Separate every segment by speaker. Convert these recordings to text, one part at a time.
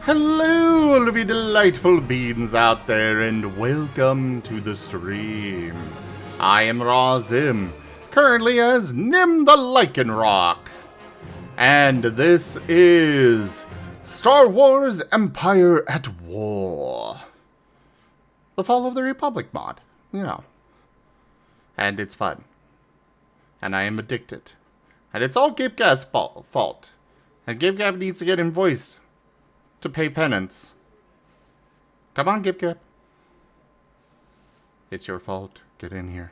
Speaker 1: Hello, all of you delightful beings out there, and welcome to the stream. I am Razim, currently as Nim the Lycanroc, and this is Star Wars Empire at War. The Fall of the Republic mod, you know. And it's fun. And I am addicted. And it's all GabeGab's fault. And GabeGab needs to get invoiced to pay penance. Come on, GabeGab. It's your fault. Get in here.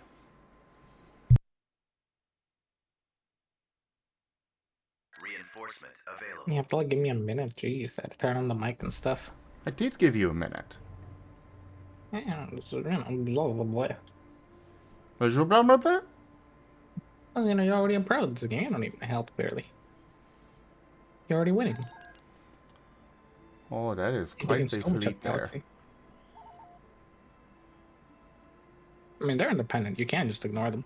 Speaker 2: Reinforcement available.
Speaker 3: You have to give me a minute, jeez. I had to turn on the mic and stuff.
Speaker 1: I did give you a minute.
Speaker 3: Yeah, blah, blah, blah.
Speaker 1: Was you blah blah blah?
Speaker 3: You're already a pro. This game don't even help barely. You're already winning.
Speaker 1: Oh, that is
Speaker 3: You're
Speaker 1: quite
Speaker 3: taking
Speaker 1: the
Speaker 3: so much
Speaker 1: fleet
Speaker 3: of
Speaker 1: there.
Speaker 3: Galaxy. I mean, they're independent. You can't just ignore them.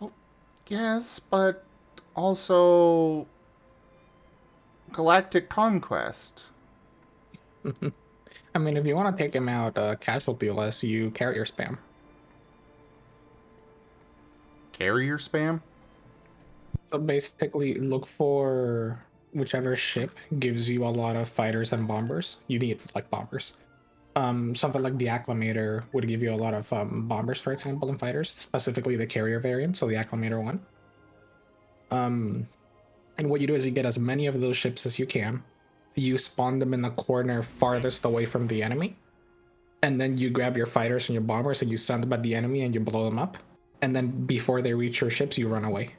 Speaker 1: Well, yes, but also Galactic Conquest.
Speaker 3: I mean, if you want to take him out casualty less, you carrier spam.
Speaker 1: Carrier spam?
Speaker 3: So basically, look for whichever ship gives you a lot of fighters and bombers. You need like bombers. Something like the Acclimator would give you a lot of bombers, for example, and fighters, specifically the carrier variant, so the Acclimator one. And what you do is you get as many of those ships as you can. You spawn them in the corner farthest away from the enemy. And then you grab your fighters and your bombers and you send them at the enemy and you blow them up. And then before they reach your ships, you run away.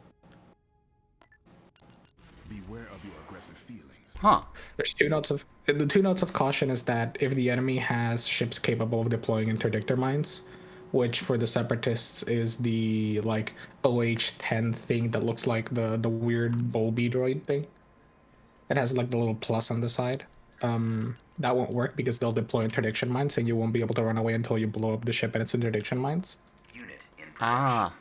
Speaker 4: Beware of your aggressive feelings.
Speaker 1: Huh.
Speaker 3: There's the two notes of caution is that if the enemy has ships capable of deploying interdictor mines, which for the separatists is the like OH-10 thing that looks like the weird Bulby droid thing. It has like the little plus on the side. That won't work because they'll deploy interdiction mines and you won't be able to run away until you blow up the ship and its interdiction mines.
Speaker 2: Unit in
Speaker 1: Ah.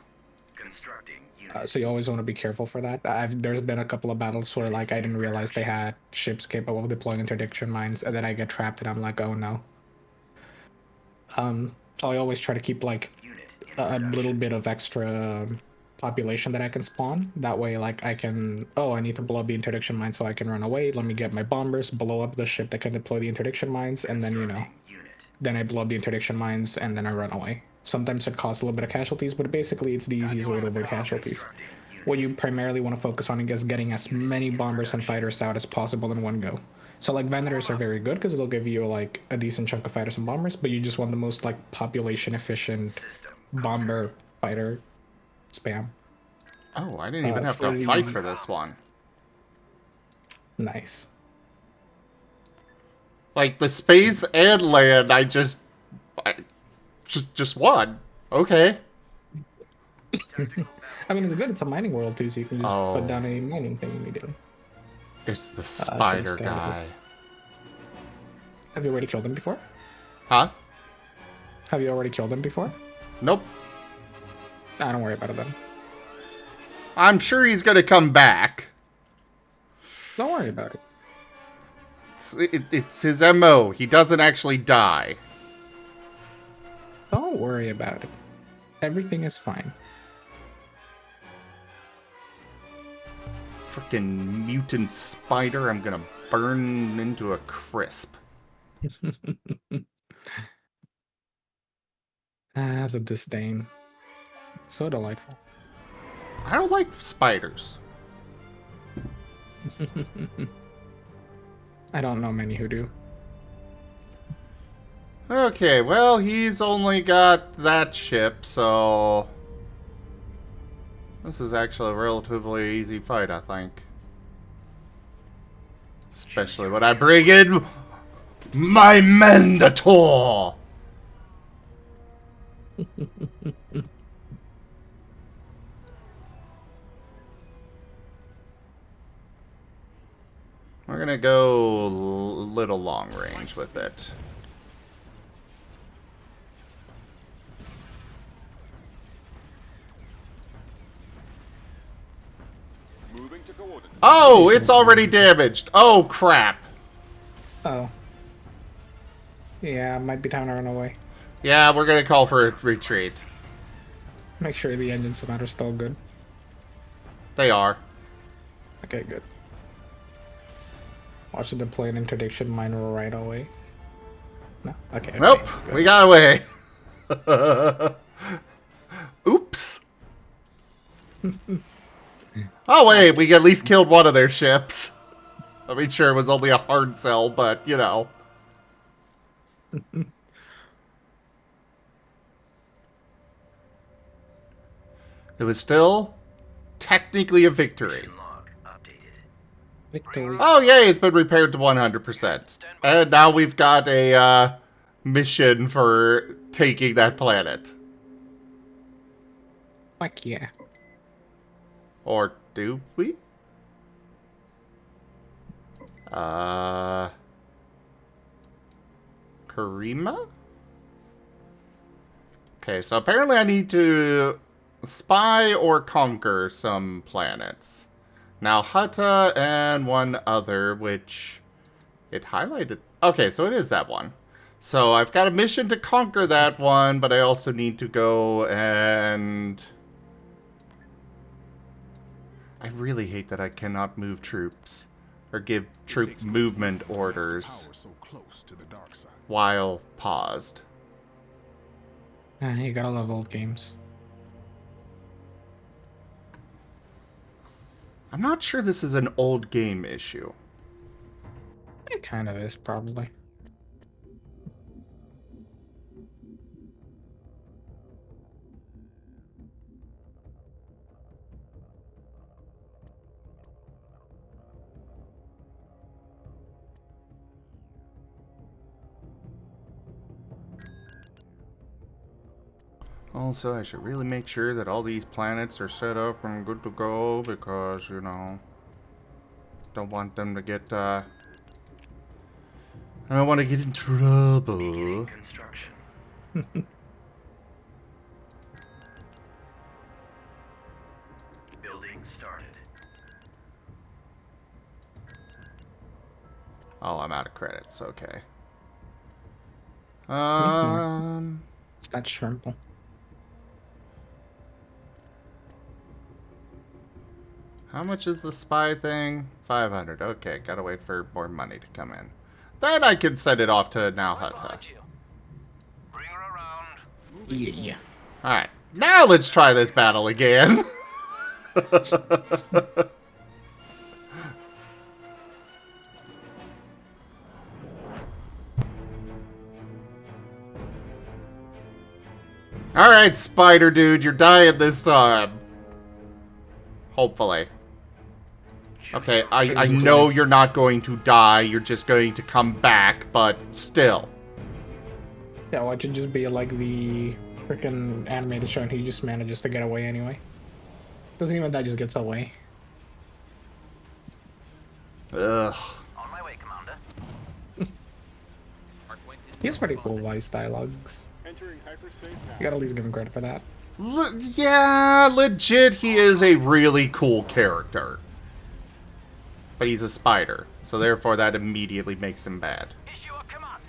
Speaker 2: constructing unit.
Speaker 3: So you always want to be careful for that. There's been a couple of battles where like I didn't realize they had ships capable of deploying interdiction mines, and then I get trapped and I'm like, oh no. So I always try to keep like
Speaker 2: Unit in
Speaker 3: a
Speaker 2: production.
Speaker 3: little bit of extra population that I can spawn. That way, like I can, I need to blow up the interdiction mine so I can run away. Let me get my bombers, blow up the ship that can deploy the interdiction mines, and then
Speaker 2: Constructing unit.
Speaker 3: then I blow up the interdiction mines and then I run away. Sometimes it costs a little bit of casualties, but basically it's the easiest way to avoid casualties.
Speaker 2: Constructing unit.
Speaker 3: What you primarily want to focus on is getting as many bombers and fighters out as possible in one go. So like vendors are very good because they'll give you like a decent chunk of fighters and bombers, but you just want the most like population efficient
Speaker 2: System.
Speaker 3: bomber fighter spam.
Speaker 1: Oh, I didn't even have to
Speaker 3: for
Speaker 1: fight
Speaker 3: the-
Speaker 1: for this one.
Speaker 3: Nice.
Speaker 1: Like the space and land, I just won. Okay.
Speaker 3: I mean, it's good. It's a mining world too, so you can just
Speaker 1: Oh.
Speaker 3: put down a mining thing immediately.
Speaker 1: It's the
Speaker 3: should've
Speaker 1: spider
Speaker 3: scanned it.
Speaker 1: guy.
Speaker 3: Have you already killed him before?
Speaker 1: Huh?
Speaker 3: Have you already killed him before?
Speaker 1: Nope.
Speaker 3: Nah, don't worry about it then.
Speaker 1: I'm sure he's gonna come back.
Speaker 3: Don't worry about it.
Speaker 1: It's his MO. He doesn't actually die.
Speaker 3: Don't worry about it. Everything is fine.
Speaker 1: Freaking mutant spider, I'm gonna burn into a crisp.
Speaker 3: Ah, the disdain. So delightful.
Speaker 1: I don't like spiders.
Speaker 3: I don't know many who do.
Speaker 1: Okay, well, he's only got that ship, so this is actually a relatively easy fight, I think. Especially when I bring in my Mandator! We're gonna go little long range with it.
Speaker 4: Moving to coordinates.
Speaker 1: Oh, it's already damaged. Oh, crap.
Speaker 3: Oh. Yeah, might be time to run away.
Speaker 1: Yeah, we're gonna call for a retreat.
Speaker 3: Make sure the engines and that are still good.
Speaker 1: They are.
Speaker 3: Okay, good. Watch the deploy an interdiction mine right away. No? Okay.
Speaker 1: Nope,
Speaker 3: good.
Speaker 1: we got away. Oops. Oh wait, we at least killed one of their ships. I mean, sure, it was only a hard sell, but, you know. It was still technically a victory.
Speaker 2: Mission log updated.
Speaker 3: Victory.
Speaker 1: Oh, yay, it's been repaired to 100%. And now we've got a mission for taking that planet.
Speaker 3: Fuck yeah.
Speaker 1: Or do we? Karima? Okay, so apparently I need to spy or conquer some planets. Now, Hutta and one other, which it highlighted. Okay, so it is that one. So I've got a mission to conquer that one, but I also need to go and... I really hate that I cannot move troops or give troop movement orders
Speaker 4: Power so close to the dark side.
Speaker 1: while paused.
Speaker 3: You gotta love old games.
Speaker 1: I'm not sure this is an old game issue.
Speaker 3: It kind of is, probably.
Speaker 1: Also, I should really make sure that all these planets are set up and good to go because, you know, don't want them to get, I don't want to get in trouble.
Speaker 2: Beginning construction. Building started.
Speaker 1: Oh, I'm out of credits. Okay.
Speaker 3: It's that shrimple.
Speaker 1: How much is the spy thing? 500. Okay, gotta wait for more money to come in. Then I can send it off to Nalhutta.
Speaker 2: Bring her around.
Speaker 3: Yeah.
Speaker 1: Alright, now let's try this battle again. Alright, Spider Dude, you're dying this time. Hopefully. Okay, I know you're not going to die, you're just going to come back, but still.
Speaker 3: Yeah, watch it just be like the freaking animated show and he just manages to get away anyway. Doesn't even die, just gets away.
Speaker 1: Ugh.
Speaker 2: On my way, Commander.
Speaker 3: He has pretty cool voice dialogues. You gotta at least give him credit for that.
Speaker 1: Yeah, legit, he is a really cool character. But he's a spider, so therefore that immediately makes him bad.
Speaker 2: Issue a command.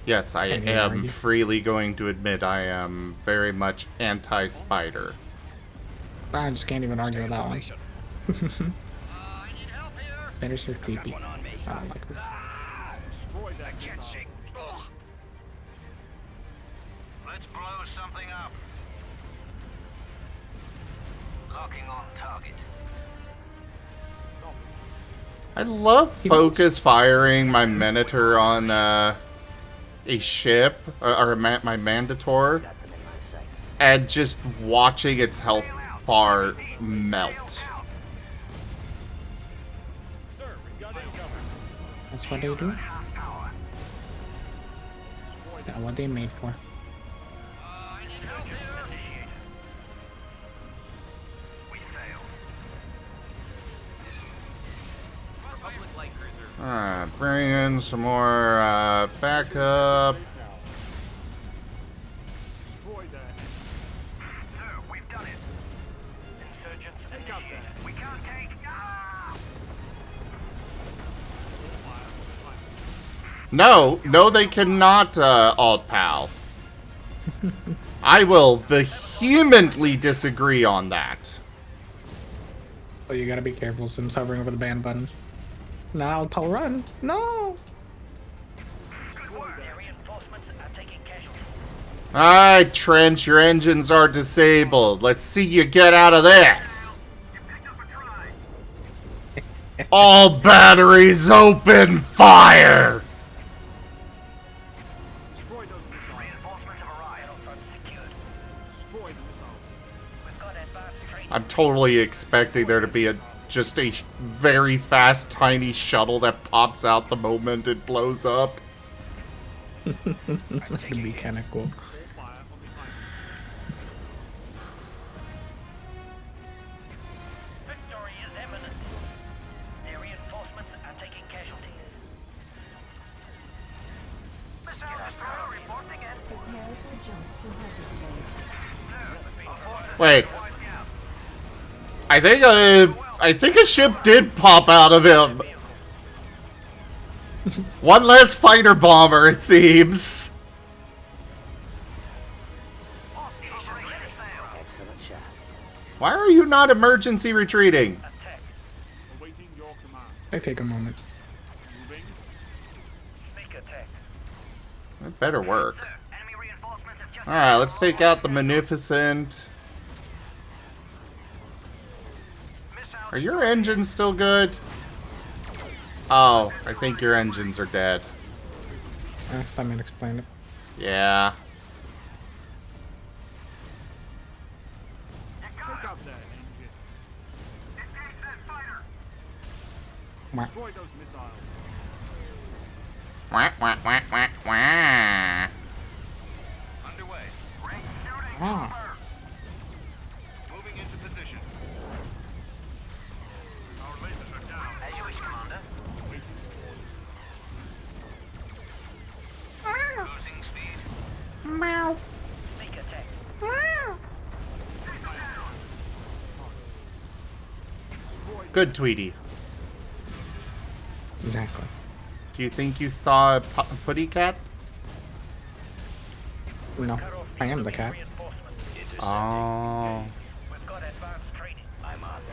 Speaker 1: Yes, I
Speaker 3: Can't even
Speaker 1: am
Speaker 3: argue.
Speaker 1: freely going to admit I am very much anti-spider.
Speaker 3: I just can't even argue with that one.
Speaker 2: I need help here.
Speaker 3: Spiders are creepy.
Speaker 2: One on me.
Speaker 3: I don't like them.
Speaker 4: Destroy that
Speaker 2: Can't
Speaker 4: missile.
Speaker 2: shake. Let's blow something up. Locking on target.
Speaker 1: I love focus firing my Minotaur on a ship, or my Manticore, and just watching its health bar melt.
Speaker 3: That's what they do. Yeah, what they made for.
Speaker 2: I need help here. We failed. Republic light cruiser.
Speaker 1: Alright, bring in some more backup.
Speaker 4: Destroy that.
Speaker 2: Sir, we've done it. Insurgents initiated. We can't take. Ah!
Speaker 1: No, no, they cannot, alt pal. I will vehemently disagree on that.
Speaker 3: Oh, you gotta be careful. Sim's hovering over the ban button. No, I'll run. No.
Speaker 2: Their reinforcements are taking casualties.
Speaker 1: Alright, Trench, your engines are disabled. Let's see you get out of this. All batteries open fire!
Speaker 4: Destroy those missiles.
Speaker 2: Reinforcements have arrived. Front secured.
Speaker 4: Destroy the missile.
Speaker 2: We've got advanced training.
Speaker 1: I'm totally expecting there to be just a very fast, tiny shuttle that pops out the moment it blows up.
Speaker 3: That'd be kind of cool.
Speaker 4: Fire on the island.
Speaker 2: Victory is imminent. Their reinforcements are taking casualties. Missile destroyer reporting in.
Speaker 5: Prepare for jump to hyperspace.
Speaker 1: Wait. I think a ship did pop out of him. One less fighter bomber, it seems. Why are you not emergency retreating?
Speaker 4: Awaiting your command.
Speaker 3: I take a moment.
Speaker 4: Moving.
Speaker 2: Sneak attack.
Speaker 1: That better work.
Speaker 2: Enemy reinforcements have just.
Speaker 1: Alright, let's take out the Magnificent. Are your engines still good? Oh, I think your engines are dead.
Speaker 3: Let me explain it.
Speaker 1: Yeah.
Speaker 4: Take out their engines.
Speaker 3: Wah.
Speaker 4: Destroy those missiles.
Speaker 1: Wah, wah, wah, wah, wah.
Speaker 2: Underway.
Speaker 3: Ah.
Speaker 2: Moving into position. Our lasers are down. As you wish, Commander. Losing speed.
Speaker 3: Meow.
Speaker 2: Sneak attack.
Speaker 1: Good, Tweety.
Speaker 3: Exactly.
Speaker 1: Do you think you saw a putty cat?
Speaker 3: No, I am the cat.
Speaker 2: Reinforcements.
Speaker 1: Oh.
Speaker 2: We've got advanced training. I'm Marten.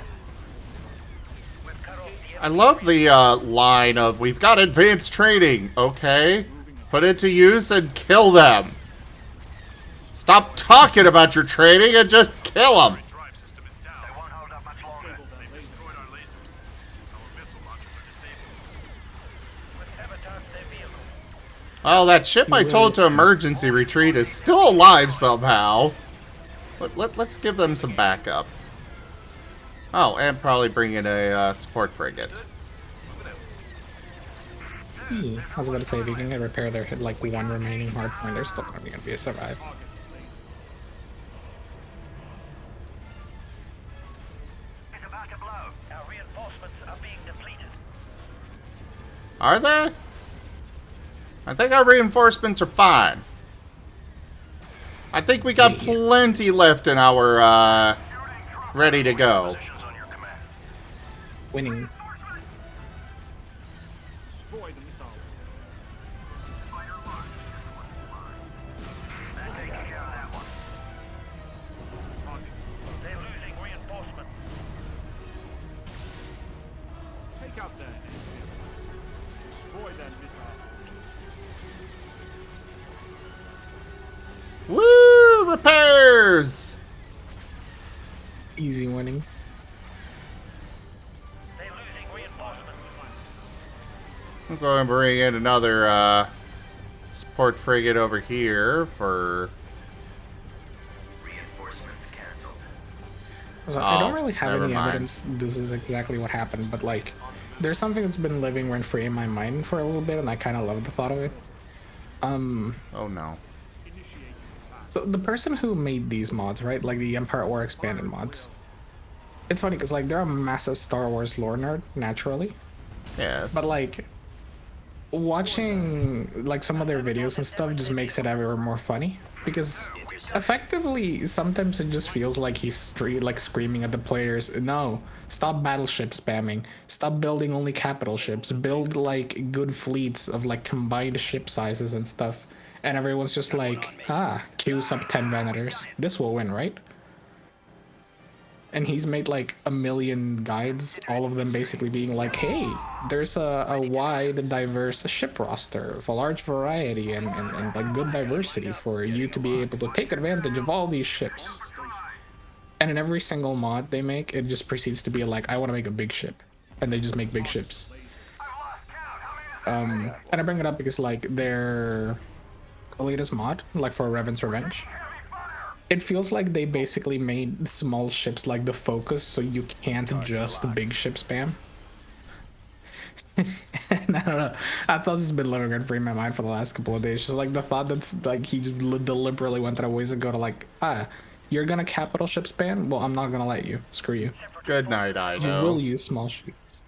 Speaker 2: We've cut off the
Speaker 1: I love the line of, we've got advanced training, okay? Put it to use and kill them. Stop talking about your training and just kill them.
Speaker 2: drive system is down. They won't hold up much longer. They've destroyed our lasers. Our missile launchers are disabled. We've sabotaged their vehicle.
Speaker 1: Oh, that ship I told to emergency retreat is still alive somehow. Let's give them some backup. Oh, and probably bring in a support frigate.
Speaker 3: I was about to say, if you can repair their like one remaining hard point, they're still probably gonna be a survive.
Speaker 2: It's about to blow. Our reinforcements are being depleted.
Speaker 1: Are they? I think our reinforcements are fine. I think we got plenty left in our, ready to go.
Speaker 2: Positions on your command.
Speaker 3: Winning.
Speaker 4: Destroy the missile.
Speaker 2: They're taking care of that one.
Speaker 4: Target.
Speaker 2: They're losing reinforcements.
Speaker 4: Take out their engines. Destroy their missile launchers.
Speaker 1: Woo! Repairs!
Speaker 3: Easy winning.
Speaker 2: They're losing reinforcements.
Speaker 1: I'm going to bring in another support frigate over here for...
Speaker 2: Reinforcements canceled.
Speaker 3: So I don't
Speaker 1: Oh,
Speaker 3: really have
Speaker 1: never
Speaker 3: any
Speaker 1: mind.
Speaker 3: evidence this is exactly what happened, but like, there's something that's been living rent free in my mind for a little bit, and I kind of love the thought of it.
Speaker 1: Oh no.
Speaker 4: Initiating attack.
Speaker 3: So the person who made these mods, right, like the Empire War Expanded mods, it's funny because like they're a massive Star Wars lore nerd naturally,
Speaker 1: Yes.
Speaker 3: but like watching like some of their videos and stuff just makes it ever more funny because Effectively, sometimes it just feels like he's screaming at the players, no, stop battleship spamming, stop building only capital ships, build like good fleets of like combined ship sizes and stuff. And everyone's just like, queues up 10 Venators. This will win, right? And he's made like a million guides, all of them basically being like, hey, there's a wide, diverse ship roster of a large variety and like good diversity for you to be able to take advantage of all these ships. And in every single mod they make, it just proceeds to be like, I want to make a big ship. And they just make big ships. And I bring it up because like their latest mod, like for Revan's Revenge, it feels like they basically made small ships like the focus, so you can't just big ship spam. And I don't know. I thought it's been living rent free in my mind for the last couple of days. Just like the thought that's like he just deliberately went that ways ago to like, you're gonna capital ship spam? Well, I'm not gonna let you. Screw you.
Speaker 1: Good night,
Speaker 3: You
Speaker 1: Ido.
Speaker 3: will use small ships.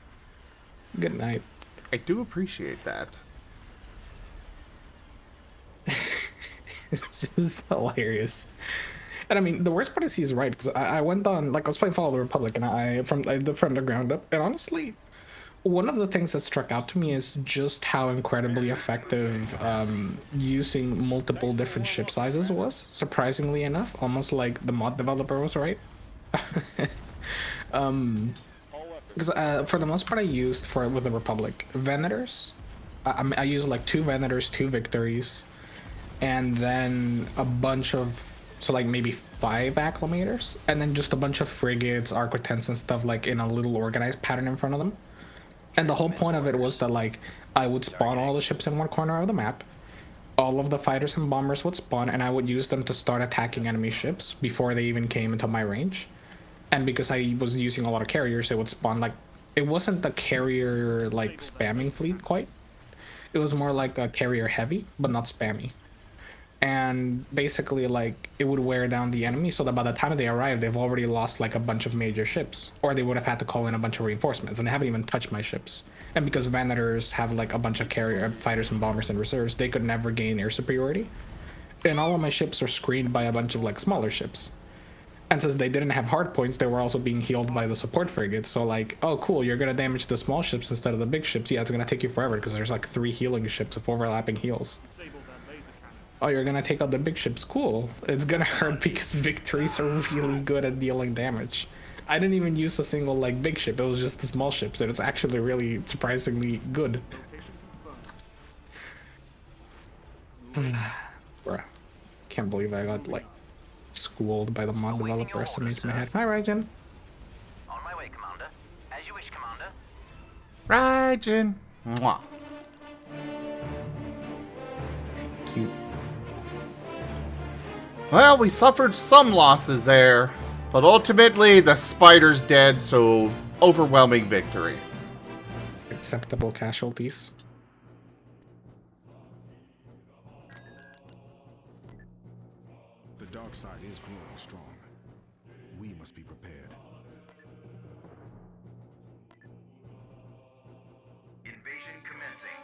Speaker 3: Good night.
Speaker 1: I do appreciate that.
Speaker 3: It's just hilarious. And I mean, the worst part is he's right, because I went on, like, I was playing Fall of the Republic, and from the ground up, and honestly, one of the things that struck out to me is just how incredibly effective using multiple different ship sizes was, surprisingly enough, almost like the mod developer was right. Because for the most part, I used with the Republic Venators. I used like 2 Venators, 2 Victories, and then a bunch of, so like maybe 5 acclimators, and then just a bunch of frigates, arquitens, and stuff like in a little organized pattern in front of them. And the whole point of it was that like I would spawn all the ships in one corner of the map, all of the fighters and bombers would spawn, and I would use them to start attacking enemy ships before they even came into my range. And because I was using a lot of carriers, it would spawn like, it wasn't the carrier like spamming fleet quite. It was more like a carrier heavy, but not spammy. And basically like it would wear down the enemy so that by the time they arrive, they've already lost like a bunch of major ships, or they would have had to call in a bunch of reinforcements, and they haven't even touched my ships. And because Vanators have like a bunch of carrier fighters and bombers and reserves, they could never gain air superiority. And all of my ships are screened by a bunch of like smaller ships. And since they didn't have hard points, they were also being healed by the support frigates. So like, oh cool, you're gonna damage the small ships instead of the big ships. Yeah, it's gonna take you forever because there's like 3 healing ships with overlapping heals. Oh, you're gonna take out the big ships. Cool. It's gonna hurt because victories are really good at dealing damage. I didn't even use a single like big ship. It was just the small ships, and it's actually really surprisingly good. Bruh, can't believe I got like schooled by the mod developer SMH my head. Hi, Raijin.
Speaker 2: On my way, Commander. As you wish, Commander.
Speaker 1: Raijin. Mwah.
Speaker 3: Cute.
Speaker 1: Well, we suffered some losses there, but ultimately the spider's dead, so overwhelming victory.
Speaker 3: Acceptable casualties.
Speaker 5: The dark side is growing strong. We must be prepared.
Speaker 2: Invasion commencing.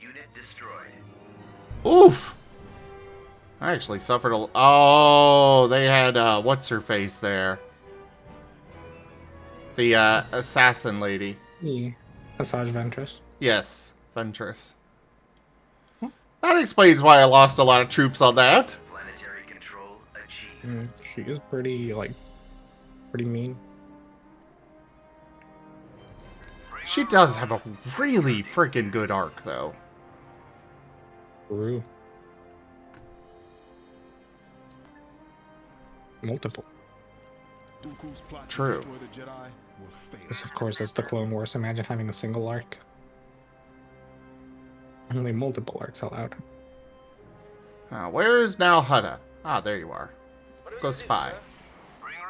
Speaker 2: Unit destroyed.
Speaker 1: Oof! I actually suffered a... Oh, they had, what's-her-face there? The, assassin lady.
Speaker 3: The Asajj Ventress.
Speaker 1: Yes, Ventress. That explains why I lost a lot of troops on that.
Speaker 2: Planetary control achieved.
Speaker 3: She is pretty, like, pretty mean.
Speaker 1: She does have a really freaking good arc, though.
Speaker 3: True. Multiple.
Speaker 5: Dooku's plot to
Speaker 1: True.
Speaker 5: destroy the Jedi will fail.
Speaker 3: Because of course it's the Clone Wars. Imagine having a single arc. Only multiple arcs allowed.
Speaker 1: Where is now Hutta? Ah, there you are. Go spy.
Speaker 2: Bring her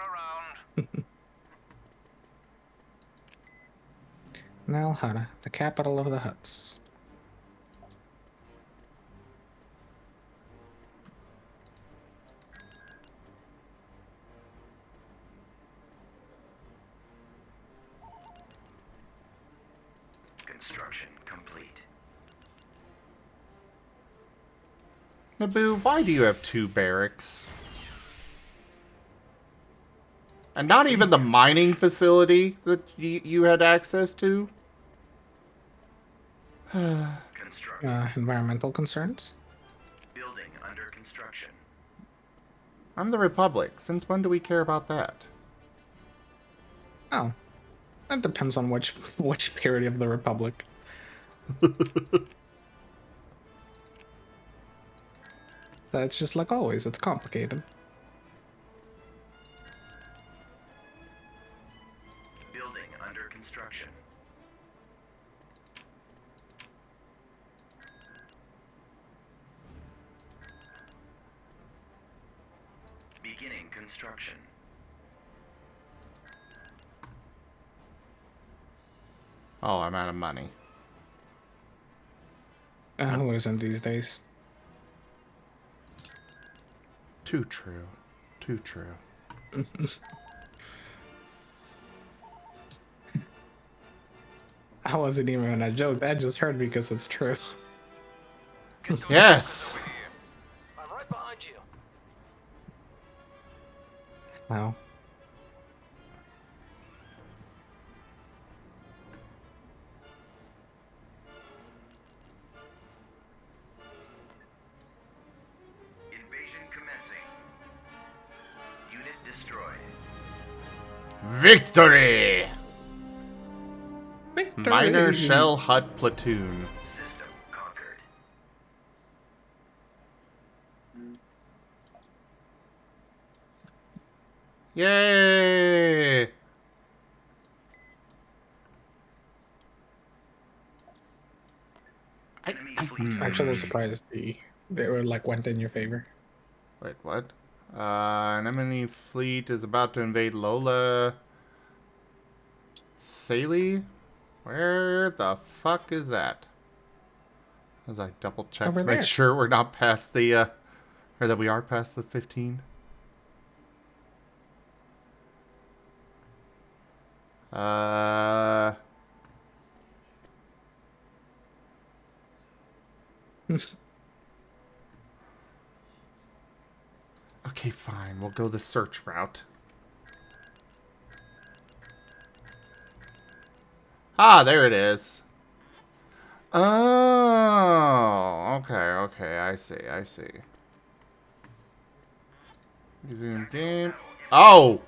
Speaker 2: around.
Speaker 3: Nal Hutta, the capital of the Hutts.
Speaker 2: Construction complete.
Speaker 1: Naboo, why do you have 2 barracks? And not even the mining facility that you had access to?
Speaker 2: Construction.
Speaker 3: Environmental concerns?
Speaker 2: Building under construction.
Speaker 1: I'm the Republic. Since when do we care about that?
Speaker 3: Oh. That depends on which period of the Republic. It's just like always, it's complicated.
Speaker 2: Building under construction. Beginning construction.
Speaker 1: Oh, I'm out of money.
Speaker 3: Who isn't these days?
Speaker 1: Too true. Too true.
Speaker 3: I wasn't even a joke. That just hurt because it's true.
Speaker 1: Yes!
Speaker 2: I'm right behind you.
Speaker 3: Wow.
Speaker 2: Invasion commencing. Unit destroyed.
Speaker 1: Victory!
Speaker 3: Victory!
Speaker 1: Minor Shell Hut Platoon.
Speaker 2: System conquered.
Speaker 1: Yay!
Speaker 2: Enemy fleet.
Speaker 3: Actually, I was surprised they were like went in your favor.
Speaker 1: Wait, what? An enemy fleet is about to invade Lola. Saley? Where the fuck is that? As I double check
Speaker 3: Over
Speaker 1: to make
Speaker 3: there.
Speaker 1: sure we're not past the, or that we are past the 15. Okay, fine. We'll go the search route. Ah, there it is. Oh, okay, I see. Resume game. Oh!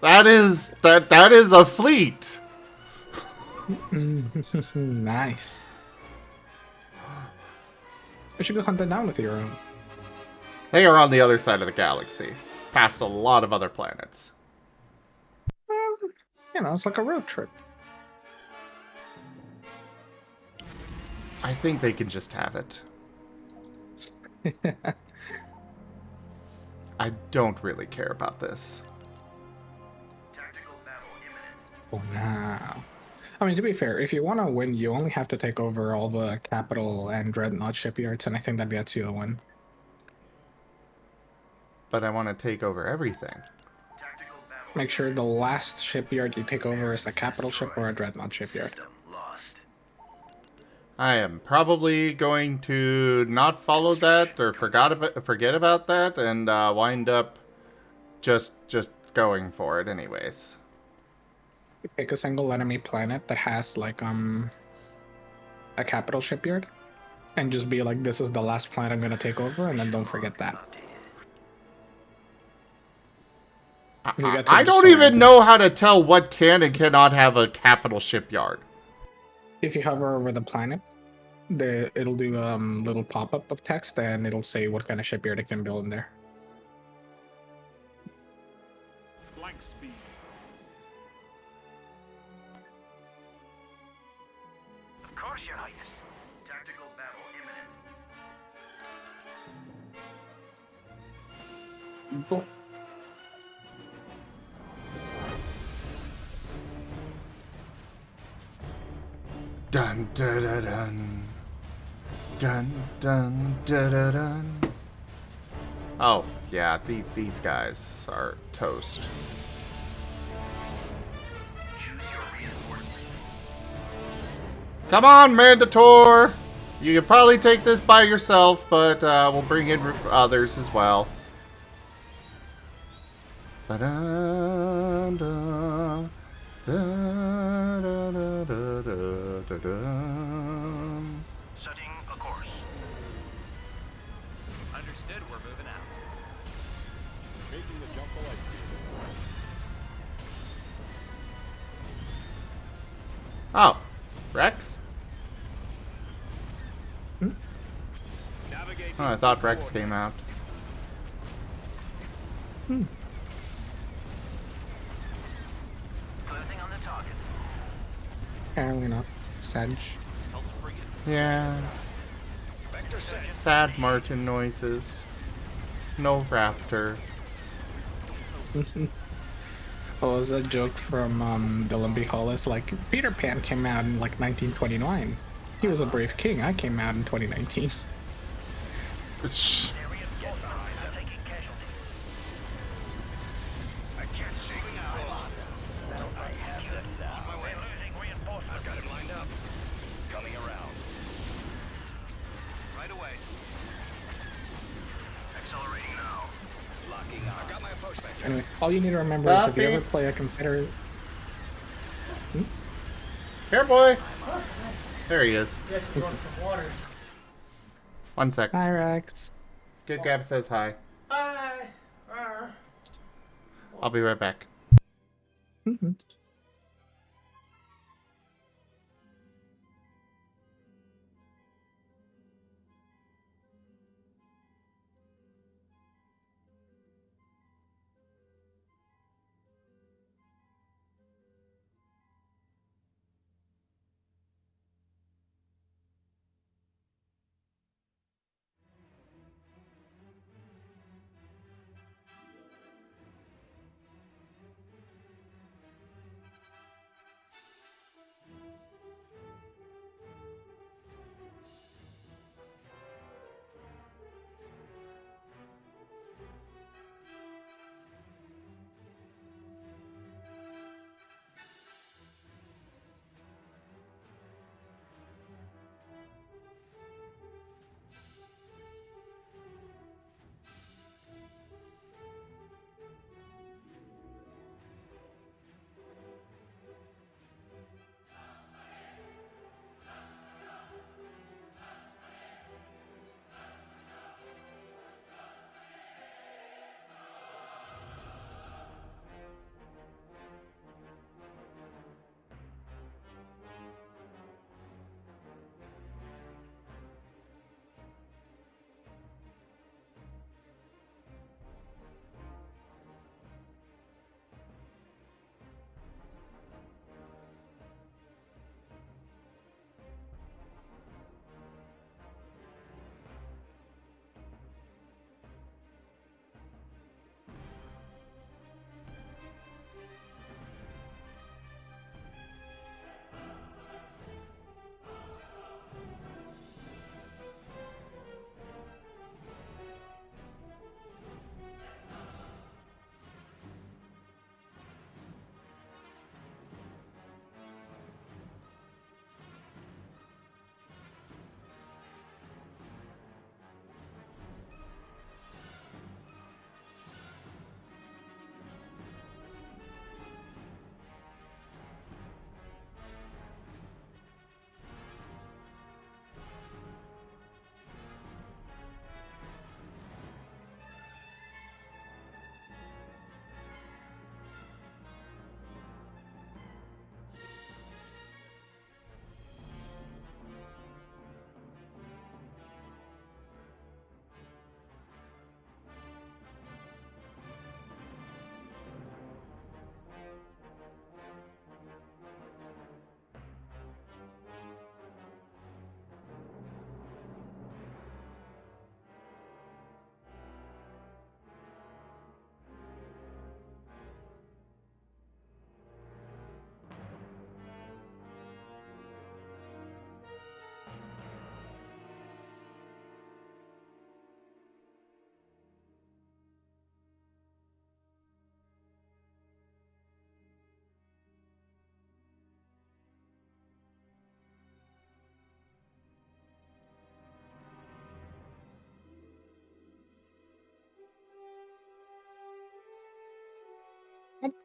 Speaker 1: That is a fleet!
Speaker 3: Nice. We should go hunt it down with your own.
Speaker 1: They are on the other side of the galaxy, past a lot of other planets.
Speaker 3: It's like a road trip.
Speaker 1: I think they can just have it. I don't really care about this.
Speaker 2: Tactical battle imminent.
Speaker 3: Oh, no. I mean, to be fair, if you want to win, you only have to take over all the capital and dreadnought shipyards, and I think that gets you the win.
Speaker 1: But I want to take over everything.
Speaker 2: Tactical battle.
Speaker 3: Make sure the last shipyard you take over is a capital ship or a dreadnought shipyard.
Speaker 2: System lost.
Speaker 1: I am probably going to not follow that or forget about that and wind up just going for it anyways.
Speaker 3: Pick a single enemy planet that has like a capital shipyard, and just be like, this is the last planet I'm gonna take over, and then don't forget that.
Speaker 1: I don't even know how to tell what can and cannot have a capital shipyard.
Speaker 3: If you hover over the planet, it'll do a little pop-up of text, and it'll say what kind of shipyard it can build in there.
Speaker 4: Flank speed.
Speaker 2: Of course, Your Highness. Tactical battle imminent.
Speaker 3: Cool.
Speaker 1: Dun dun dun dun. Dun dun dun dun dun. Oh, yeah, these guys are toast.
Speaker 2: Choose your reinforcements.
Speaker 1: Come on, Mandator! You could probably take this by yourself, but we'll bring in others as well. Ba-da-da, da-da-da-da-da-da-da.
Speaker 2: Setting a course.
Speaker 6: Understood, we're moving out.
Speaker 4: Making the jump to light speed.
Speaker 1: Oh, Rex?
Speaker 4: Navigate.
Speaker 1: Oh, I thought Rex came out.
Speaker 2: Closing on the target.
Speaker 3: Apparently not. Sedge.
Speaker 6: Delta frigate.
Speaker 1: Yeah,
Speaker 2: Vector set.
Speaker 1: sad Marten noises. No raptor.
Speaker 3: What was a joke from the Limby Hollis? Like, Peter Pan came out in like 1929. He was a brave king. I came out in 2019.
Speaker 1: Shh.
Speaker 2: Their reinforcements are taking casualties. I can't see now. I have it now. We're losing reinforcements. I've got it lined up. Coming around.
Speaker 6: Right away.
Speaker 2: Accelerating now. Locking on. I've got my approach vector.
Speaker 3: Anyway, all you need to remember is if you
Speaker 1: Copy.
Speaker 3: ever play a Confederate...
Speaker 1: Here, boy. There he is.
Speaker 7: Yes, you want some water.
Speaker 1: 1 sec.
Speaker 3: Hi, Rex.
Speaker 1: Good Gab says hi.
Speaker 7: Hi.
Speaker 1: I'll be right back.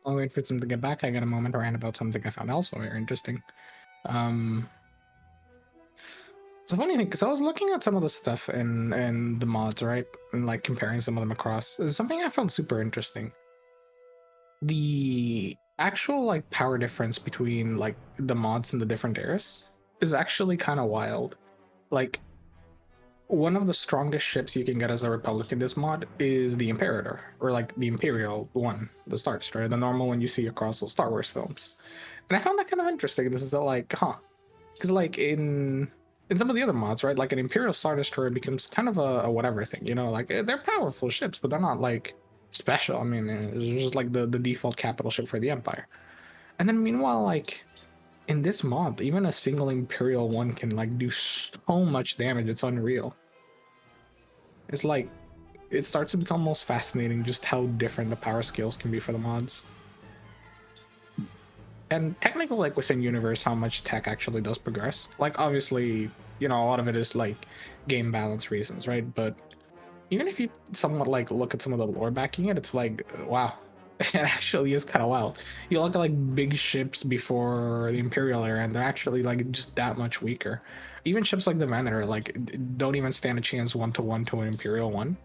Speaker 3: I'll wait for some to get back. I got a moment to rant about something I found also very interesting. It's a funny thing because I was looking at some of the stuff and the mods, right, and like comparing some of them across. There's something I found super interesting. The actual like power difference between like the mods in the different eras is actually kind of wild. Like one of the strongest ships you can get as a Republic in this mod is the Imperator, or like the Imperial one, the Star Destroyer, the normal one you see across the Star Wars films. And I found that kind of interesting. This is like, because like in some of the other mods, right, like an Imperial Star Destroyer becomes kind of a whatever thing, you know, like they're powerful ships, but they're not like special. I mean, it's just like the default capital ship for the Empire. And then meanwhile, like in this mod, even a single Imperial one can like do so much damage. It's unreal. It's like it starts to become almost fascinating just how different the power scales can be for the mods. And technically, like within universe, how much tech actually does progress. Like obviously, you know, a lot of it is like game balance reasons, right? But even if you somewhat like look at some of the lore backing it, it's like wow, it actually is kind of wild. You look at like big ships before the Imperial era, and they're actually like just that much weaker. Even ships like the Venator like don't even stand a chance 1-to-1 to an Imperial 1.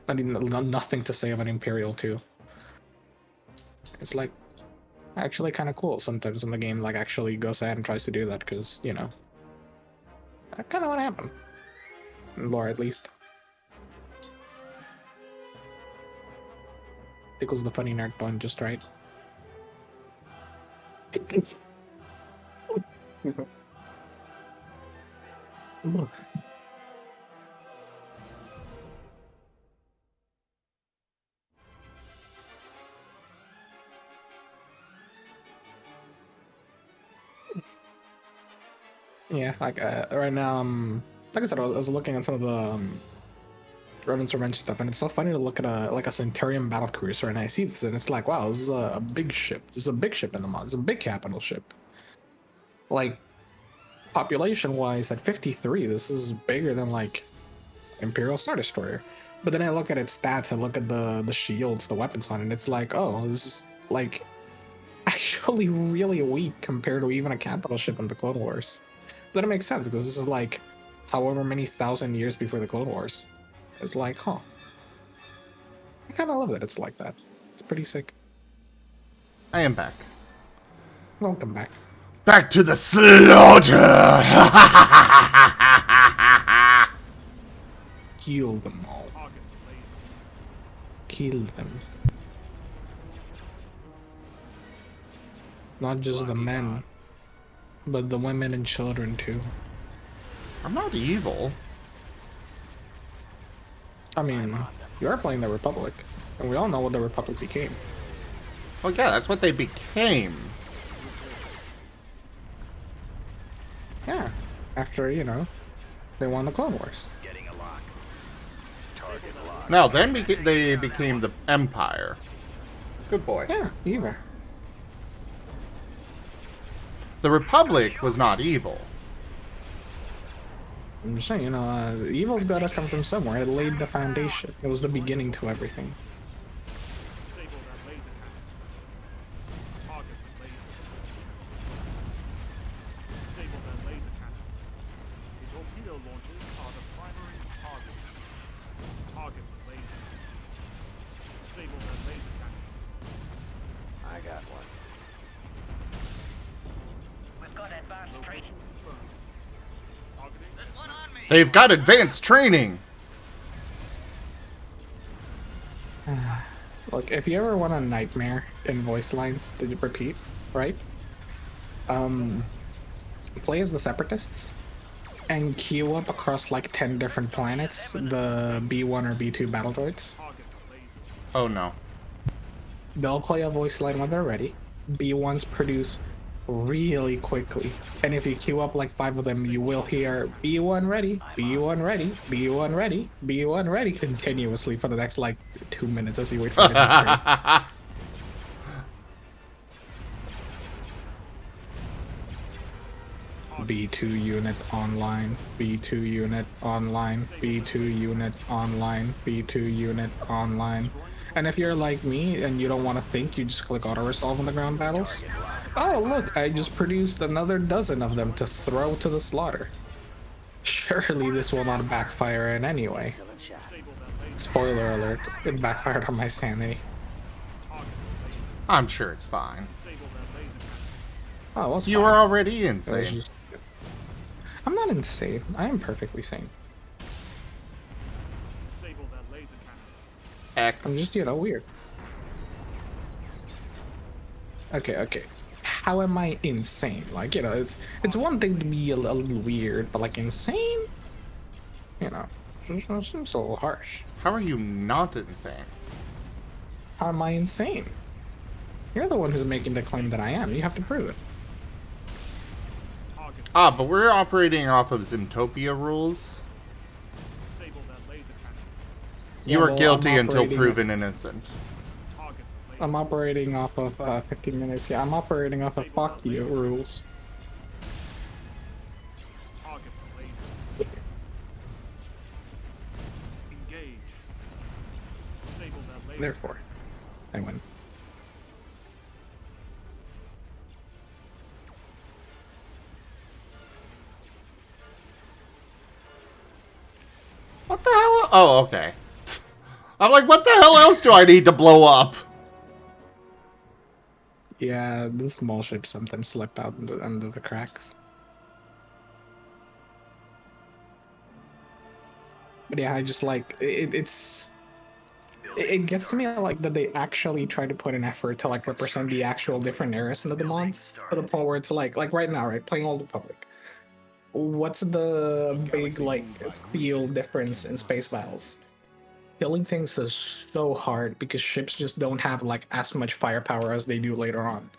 Speaker 3: I mean, nothing to say of an Imperial 2. It's like actually kind of cool sometimes when the game like actually goes ahead and tries to do that, because you know that kind of what happened in lore, at least. Tickles the funny nerd bun just right. Yeah, like right now, like I said, I was looking at some of the Revenant's Revenge stuff, and it's so funny to look at a Centurion battlecruiser, and I see this, and it's like, wow, this is a big ship. This is a big ship in the mod. It's a big capital ship. Like population-wise, at 53, this is bigger than like Imperial Star Destroyer. But then I look at its stats, I look at the shields, the weapons on it, and it's like, oh, this is like actually really weak compared to even a capital ship in the Clone Wars. But it makes sense because this is like however many thousand years before the Clone Wars. It's like, huh. I kind of love that it's like that. It's pretty sick.
Speaker 1: I am back.
Speaker 3: Welcome back.
Speaker 1: Back to the slaughter!
Speaker 3: Kill them all. Kill them. Not just the men, but the women and children too.
Speaker 1: I'm not evil.
Speaker 3: I mean, you are playing the Republic, and we all know what the Republic became.
Speaker 1: Well, yeah, that's what they became.
Speaker 3: Yeah, after, you know, they won the Clone Wars.
Speaker 2: Getting a lock. Target lock.
Speaker 1: Now, then they became the Empire. Good boy.
Speaker 3: Yeah, either.
Speaker 1: The Republic was not evil.
Speaker 3: I'm just saying, you know, evil's gotta come from somewhere. It laid the foundation. It was the beginning to everything.
Speaker 4: Disable their laser cannons. Target the lasers. Disable their laser cannons. The torpedo launchers are the primary target. Target the lasers. Disable their laser cannons.
Speaker 2: I got one.
Speaker 7: We've got advanced training.
Speaker 4: Location confirmed. Targeting.
Speaker 1: They've got advanced training.
Speaker 3: Look, if you ever want a nightmare in voice lines that you repeat, right? Play as the Separatists and queue up across like 10 different planets the B1 or B2 battle droids.
Speaker 4: Target the lasers.
Speaker 1: Oh no.
Speaker 3: They'll play a voice line when they're ready. B1s produce really quickly, and if you queue up like 5 of them, you will hear B1 ready, B1 ready, B1 ready, B1 ready continuously for the next like 2 minutes as you wait for the B2 unit online, B2 unit online, B2 unit online, B2 unit online. And if you're like me and you don't want to think, you just click auto resolve on the ground battles. Oh look, I just produced another dozen of them to throw to the slaughter. Surely this will not backfire in any way. Spoiler alert, it backfired on my sanity.
Speaker 1: I'm sure it's fine.
Speaker 3: Oh, it was
Speaker 1: You
Speaker 3: fine.
Speaker 1: were already
Speaker 3: It was
Speaker 1: insane.
Speaker 3: just- I'm not insane. I am perfectly sane.
Speaker 4: Disable their laser cannons.
Speaker 1: X.
Speaker 3: I'm just, weird. Okay. How am I insane? Like, it's one thing to be a little weird, but like insane? It seems a little harsh.
Speaker 1: How are you not insane?
Speaker 3: How am I insane? You're the one who's making the claim that I am. You have to prove it.
Speaker 4: Target.
Speaker 1: Ah, but we're operating off of Zimtopia rules.
Speaker 4: Disable their laser cannons.
Speaker 1: You
Speaker 3: Yeah,
Speaker 1: are
Speaker 3: well,
Speaker 1: guilty
Speaker 3: I'm
Speaker 1: until
Speaker 3: operating-
Speaker 1: proven innocent.
Speaker 4: Target the laser.
Speaker 3: I'm operating off of 15 minutes. Yeah, I'm operating off of fuck you rules.
Speaker 4: Target the lasers. Engage. Disable their laser
Speaker 3: Therefore, I win.
Speaker 1: What the hell? Oh, okay. I'm like, what the hell else do I need to blow up?
Speaker 3: Yeah, the small ships sometimes slip out under the cracks. But yeah, I just like it gets to me like that they actually try to put an effort to like represent the actual different eras into the mods to the point where it's like right now, right, playing Old Republic. What's the big like feel difference in space battles? Killing things is so hard because ships just don't have like as much firepower as they do later on.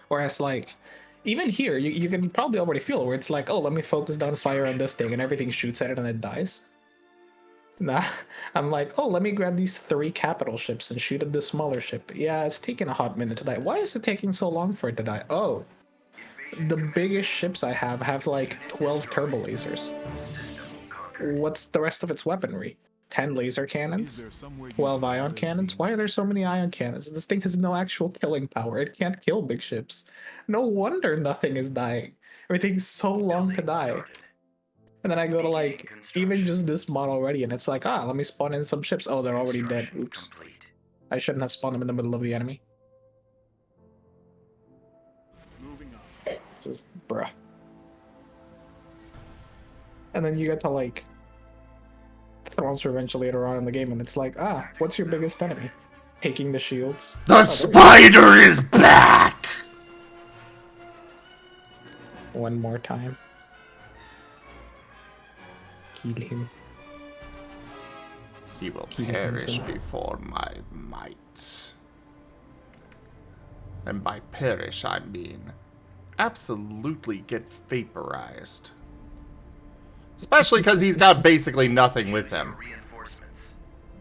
Speaker 3: Whereas like even here, you can probably already feel where it's like, oh, let me focus down fire on this thing and everything shoots at it and it dies. Nah, I'm like, oh, let me grab these 3 capital ships and shoot at this smaller ship. Yeah, it's taking a hot minute to die. Why is it taking so long for it to die? Oh, the biggest ships I have like 12 turbo lasers. What's the rest of its weaponry? 10 laser
Speaker 5: Is
Speaker 3: cannons?
Speaker 5: there somewhere you
Speaker 3: 12
Speaker 5: can
Speaker 3: ion
Speaker 5: live
Speaker 3: cannons?
Speaker 5: in
Speaker 3: Why are there so many ion cannons? This thing has no actual killing power. It can't kill big ships. No wonder nothing is dying. Everything's so long to die. And then I go to like, even just this mod already, and it's like, let me spawn in some ships. Oh, they're already dead. Oops. I shouldn't have spawned them in the middle of the enemy.
Speaker 4: moving up.
Speaker 3: Just, bruh. And then you get to like, Throne's Revenge later on in the game, and it's like, what's your biggest enemy? Taking the shields.
Speaker 1: The
Speaker 3: there we
Speaker 1: spider is back!
Speaker 3: go. One more time. Kill him.
Speaker 1: He will
Speaker 3: Keep it
Speaker 1: perish
Speaker 3: inside.
Speaker 1: before my might. And by perish, I mean absolutely get vaporized. Especially because he's got basically nothing with him.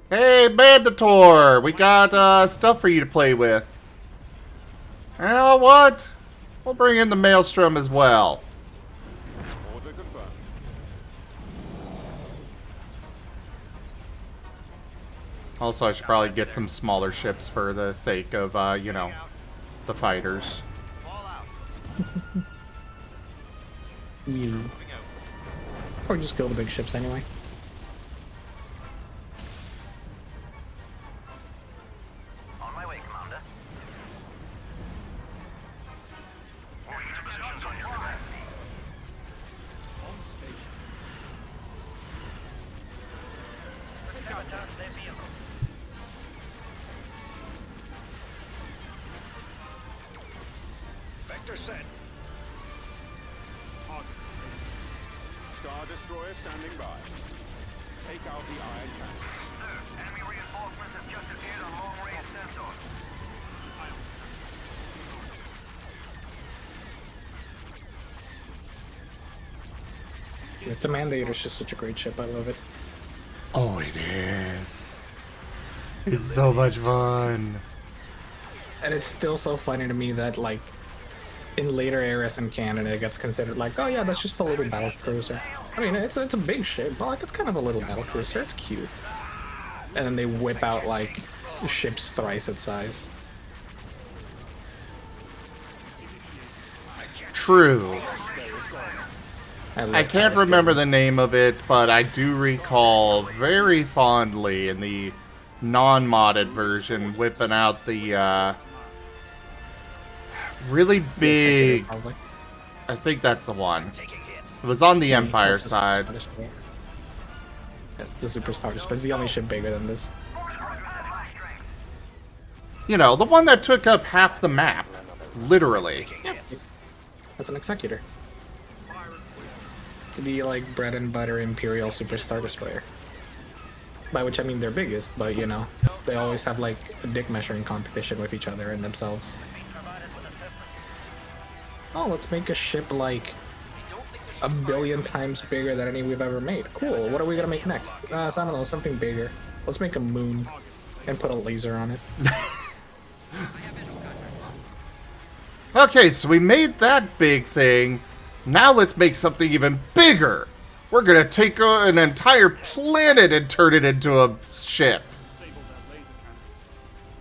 Speaker 1: Hey, Mandator! We got stuff for you to play with. You know what? We'll bring in the Maelstrom as well.
Speaker 5: Order confirmed.
Speaker 1: Also, I should probably get some smaller ships for the sake of, the fighters.
Speaker 6: Fall out.
Speaker 3: You.
Speaker 6: Moving out.
Speaker 3: Or just kill the big ships anyway.
Speaker 2: On my way, Commander. Moving to positions on your command.
Speaker 4: On station.
Speaker 7: Sabotage their vehicles.
Speaker 2: Vector set.
Speaker 4: Target the lasers.
Speaker 5: Star Destroyer standing by. Take out the iron cannons.
Speaker 2: Sir, enemy reinforcements have just appeared on long-range sensors.
Speaker 4: Ion
Speaker 3: The Mandator is just such a great ship. I love it.
Speaker 1: Oh, it is. It's so much fun.
Speaker 3: And it's still so funny to me that, like, in later eras in Canada, it gets considered like, oh yeah, that's just a little battle cruiser. I mean, it's a big ship, but like, it's kind of a little battle cruiser. It's cute. And then they whip out like ships thrice its size.
Speaker 1: True. I
Speaker 3: love
Speaker 1: can't
Speaker 3: power
Speaker 1: remember
Speaker 3: scaling.
Speaker 1: the name of it, but I do recall very fondly in the non-modded version whipping out the really
Speaker 3: The executor,
Speaker 1: big.
Speaker 3: probably.
Speaker 1: I think that's the one. It was on the
Speaker 3: Yeah,
Speaker 1: Empire
Speaker 3: that's the
Speaker 1: side.
Speaker 3: Super Star Destroyer. Yeah, the Super Star Destroyer. It's the only ship bigger than this.
Speaker 1: You know, the one that took up half the map. Literally.
Speaker 3: Yeah. That's an executor. It's the, like, bread and butter Imperial Super Star Destroyer. By which I mean they're biggest, but, you know, they always have, like, a dick measuring competition with each other and themselves. Oh, let's make a ship, like, a billion times bigger than any we've ever made. Cool, what are we gonna make next? So I don't know, something bigger. Let's make a moon and put a laser on it.
Speaker 1: Okay, so we made that big thing. Now let's make something even bigger. We're gonna take an entire planet and turn it into a ship.
Speaker 4: Disable their laser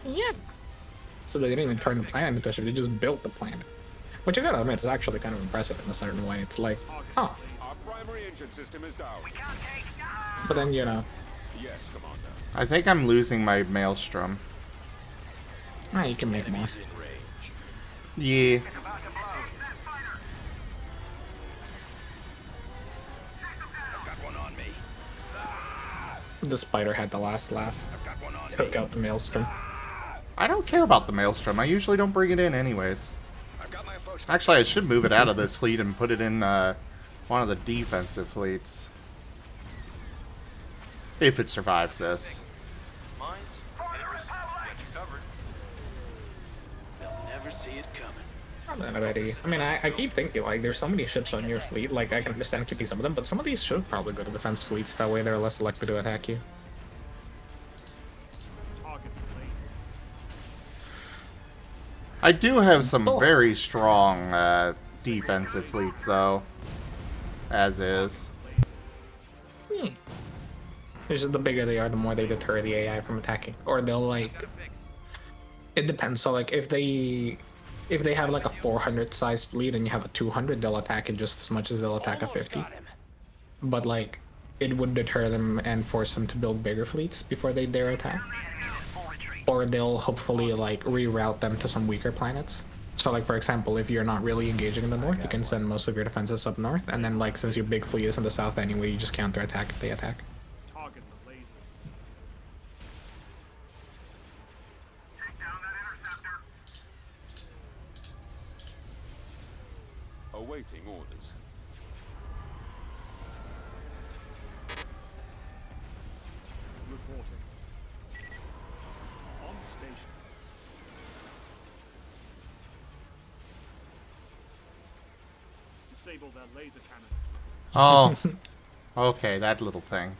Speaker 4: cannons.
Speaker 3: Yeah. So they didn't even turn the planet into a ship, they just built the planet. Which I gotta admit is actually kind of impressive in a certain way. It's like, huh.
Speaker 5: Our primary engine system is down.
Speaker 3: But then, you know,
Speaker 5: Yes, Commander.
Speaker 1: I think I'm losing my maelstrom.
Speaker 3: you can make more.
Speaker 1: Yeah.
Speaker 3: The spider had the last laugh. Took out the maelstrom.
Speaker 1: I don't care about the maelstrom. I usually don't bring it in anyways. Actually, I should move it out of this fleet and put it in one of the defensive fleets. If it survives this.
Speaker 6: Mines, hitters, got you covered. They'll never see it coming.
Speaker 3: Not already. I mean, I keep thinking, like, there's so many ships on your fleet, like, I can understand keeping some of them, but some of these should probably go to defense fleets, that way they're less likely to attack you.
Speaker 4: Target the lasers.
Speaker 1: I do have some very strong defensive fleets, though. As is.
Speaker 3: It's just the bigger they are, the more they deter the AI from attacking. Or they'll, like... It depends, so, like, if they have, like, a 400 sized fleet and you have a 200, they'll attack it just as much as they'll attack a 50. But, like, it would deter them and force them to build bigger fleets before they dare attack. Or they'll hopefully, like, reroute them to some weaker planets. So, like, for example, if you're not really engaging in the north, you can send most of your defenses up north, and then, like, since your big fleet is in the south anyway, you just counterattack if they attack.
Speaker 4: Target the lasers.
Speaker 5: Awaiting orders.
Speaker 4: Reporting. On station. Disable their laser cannons.
Speaker 1: Oh. Okay, that little thing.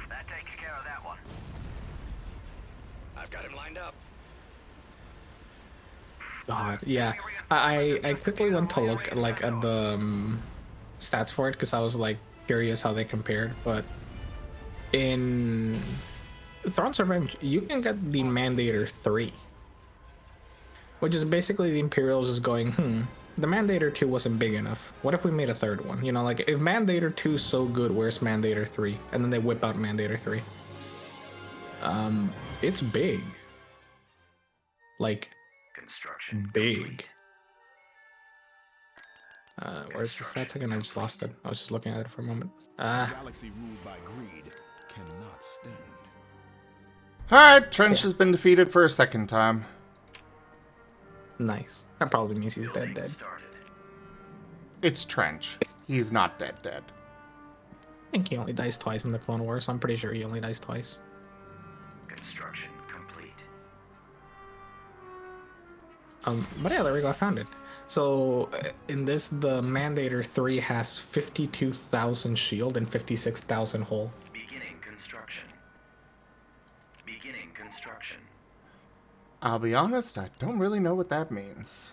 Speaker 2: That takes care of that one.
Speaker 6: I've got him lined up.
Speaker 3: God, yeah. I quickly went to look at, like, at the stats for it because I was, like, curious how they compared, but in Thrawn's Revenge, you can get the Mandator 3, which is basically the Imperials just going, the Mandator 2 wasn't big enough. What if we made a third one? You know, like, if Mandator 2 is so good, where's Mandator 3? And then they whip out Mandator 3. It's big. Like,
Speaker 2: Construction.
Speaker 3: big. Where's the stats again? I just lost it. I was just looking at it for a moment.
Speaker 5: Galaxy ruled by greed cannot stand.
Speaker 1: Alright, Trench has been defeated for a second time.
Speaker 3: Nice. That probably means he's dead.
Speaker 2: Started.
Speaker 1: It's Trench. He's not dead.
Speaker 3: I think he only dies twice in the Clone Wars, so I'm pretty sure he only dies twice.
Speaker 2: Construction complete.
Speaker 3: But yeah, there we go, I found it. So, in this, the Mandator 3 has 52,000 shield and 56,000 hull.
Speaker 2: Beginning construction. Beginning construction.
Speaker 1: I'll be honest, I don't really know what that means.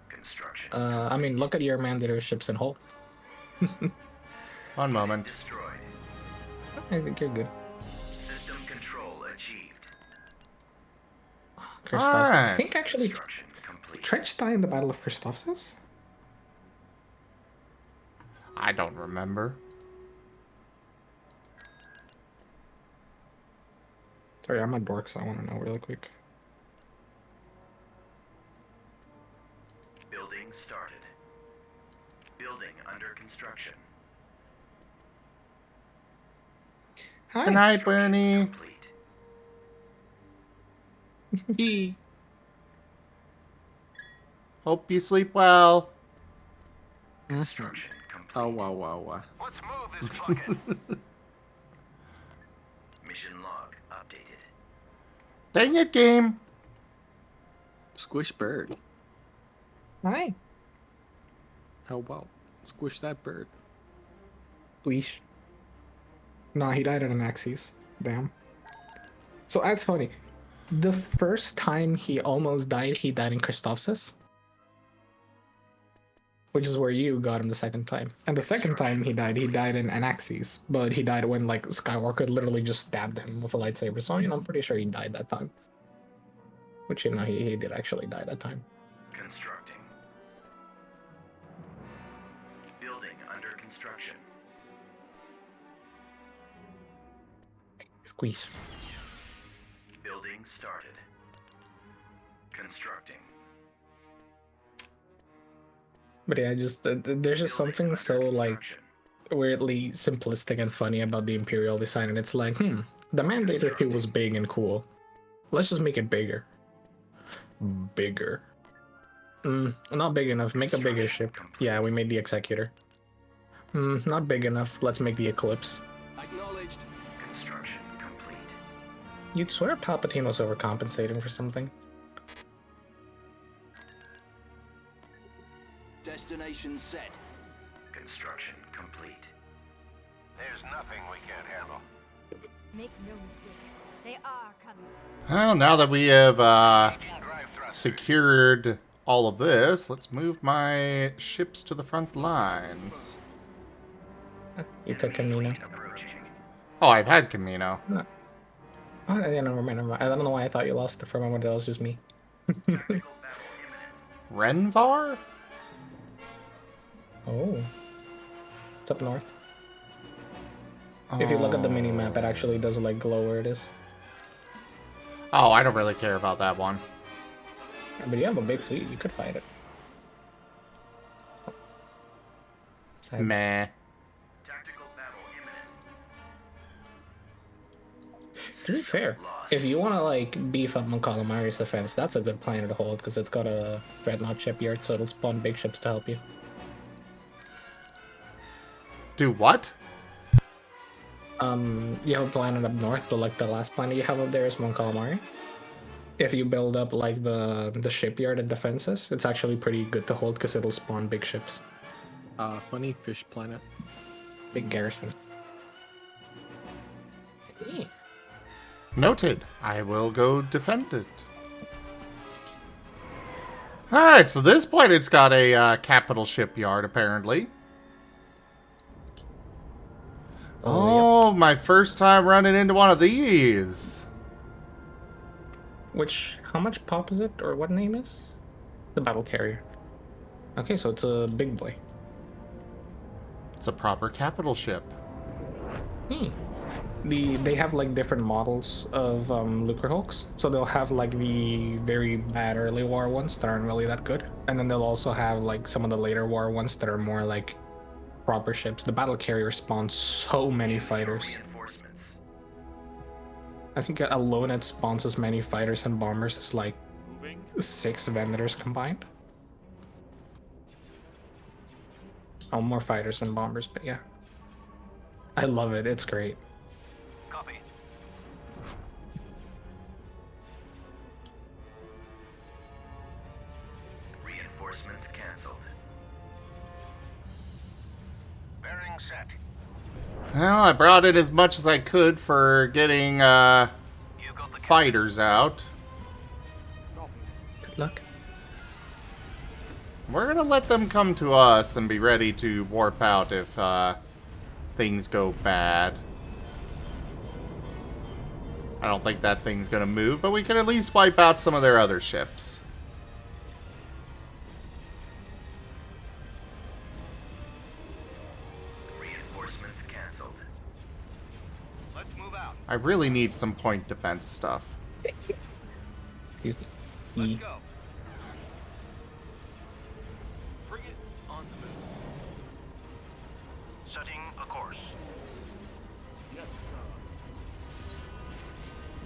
Speaker 2: Construction.
Speaker 3: I mean, look at your Mandator ships and hull.
Speaker 1: One moment.
Speaker 2: Destroyed.
Speaker 3: I think you're good.
Speaker 8: System control achieved.
Speaker 3: Christoph. I
Speaker 1: Alright.
Speaker 3: think actually
Speaker 8: Construction complete.
Speaker 3: Trench died in the Battle of Christophsis?
Speaker 1: I don't remember.
Speaker 3: Sorry, I'm a dork, so I want to know really quick.
Speaker 8: Building started. Building under construction.
Speaker 3: Hi.
Speaker 1: Good night, Bernie.
Speaker 8: Complete.
Speaker 1: Hope you sleep well.
Speaker 8: Construction complete.
Speaker 9: Oh, wow.
Speaker 2: Let's move this bucket.
Speaker 8: Mission log updated.
Speaker 1: Dang it, game.
Speaker 9: Squish bird.
Speaker 3: Hi.
Speaker 9: How about squish that bird?
Speaker 3: Squish. Nah, he died at an axis. Damn. So that's funny. The first time he almost died, he died in Christophsis. Which is where you got him the second time. And the second time he died in Anaxes. But he died when, like, Skywalker literally just stabbed him with a lightsaber. So, you know, I'm pretty sure he died that time. Which, you know, he did actually die that time.
Speaker 8: Constructing. Building under construction.
Speaker 3: Squeeze.
Speaker 8: Building started. Constructing.
Speaker 3: But yeah, just there's just
Speaker 8: Building
Speaker 3: something so
Speaker 8: under
Speaker 3: like
Speaker 8: construction.
Speaker 3: weirdly simplistic and funny about the Imperial design, and it's like, the Mandator 2 was big and cool. Let's just make it bigger. Bigger. Not big enough. Make a bigger ship. Yeah, we made the Executor. Not big enough. Let's make the Eclipse.
Speaker 6: Acknowledged.
Speaker 8: Construction complete.
Speaker 3: You'd swear Palpatine was overcompensating for something.
Speaker 6: Destination set.
Speaker 8: Construction complete.
Speaker 2: There's nothing we can't handle.
Speaker 10: Make no mistake, they are coming.
Speaker 1: Well, now that we have
Speaker 2: Engine drive thrusters.
Speaker 1: secured all of this, let's move my ships to the front lines.
Speaker 3: You took Camino.
Speaker 8: Approaching.
Speaker 1: Oh, I've had Camino.
Speaker 3: Oh, yeah, never mind. I don't know why I thought you lost it for a moment. That was just me.
Speaker 8: Tactical battle imminent.
Speaker 1: Renvar?
Speaker 3: Oh. It's up north. If you look at the mini map, it actually does like glow where it is.
Speaker 1: Oh, I don't really care about that one.
Speaker 3: But you have a big fleet. You could fight it. Sad.
Speaker 1: Meh.
Speaker 8: Tactical battle imminent.
Speaker 3: To be fair, if you want to like beef up Mon Calamari's defense, that's a good planet to hold because it's got a dreadnought shipyard, so it'll spawn big ships to help you.
Speaker 1: Do what?
Speaker 3: You have a planet up north, but like the last planet you have up there is Mon Calamari. If you build up like the shipyard and defenses, it's actually pretty good to hold because it'll spawn big ships.
Speaker 9: Funny fish planet.
Speaker 3: Big garrison.
Speaker 1: Noted. I will go defend it. Alright, so this planet's got a capital shipyard, apparently. Oh, my first time running into one of these.
Speaker 3: Which, how much pop is it, or what name is? The battle carrier. Okay, so it's a big boy.
Speaker 1: It's a proper capital ship.
Speaker 3: They have like different models of Lucre Hulks. So they'll have like the very bad early war ones that aren't really that good. And then they'll also have like some of the later war ones that are more like proper ships. The battle carrier spawns so many fighters.
Speaker 8: Reinforcements.
Speaker 3: I think alone it spawns as many fighters and bombers as like
Speaker 4: Moving.
Speaker 3: 6 vendors combined. Oh, more fighters than bombers, but yeah. I love it. It's great.
Speaker 2: Copy.
Speaker 8: Reinforcements cancelled.
Speaker 2: Bearing set.
Speaker 1: Well, I brought in as much as I could for getting
Speaker 2: You got the
Speaker 1: fighters out.
Speaker 4: Copy.
Speaker 3: Good luck.
Speaker 1: We're gonna let them come to us and be ready to warp out if things go bad. I don't think that thing's gonna move, but we can at least wipe out some of their other ships.
Speaker 8: Reinforcements canceled.
Speaker 2: Let's move out.
Speaker 1: I really need some point defense stuff.
Speaker 3: Excuse me.
Speaker 2: Let's go. Frigate on the move. Setting a course.
Speaker 4: Yes, sir.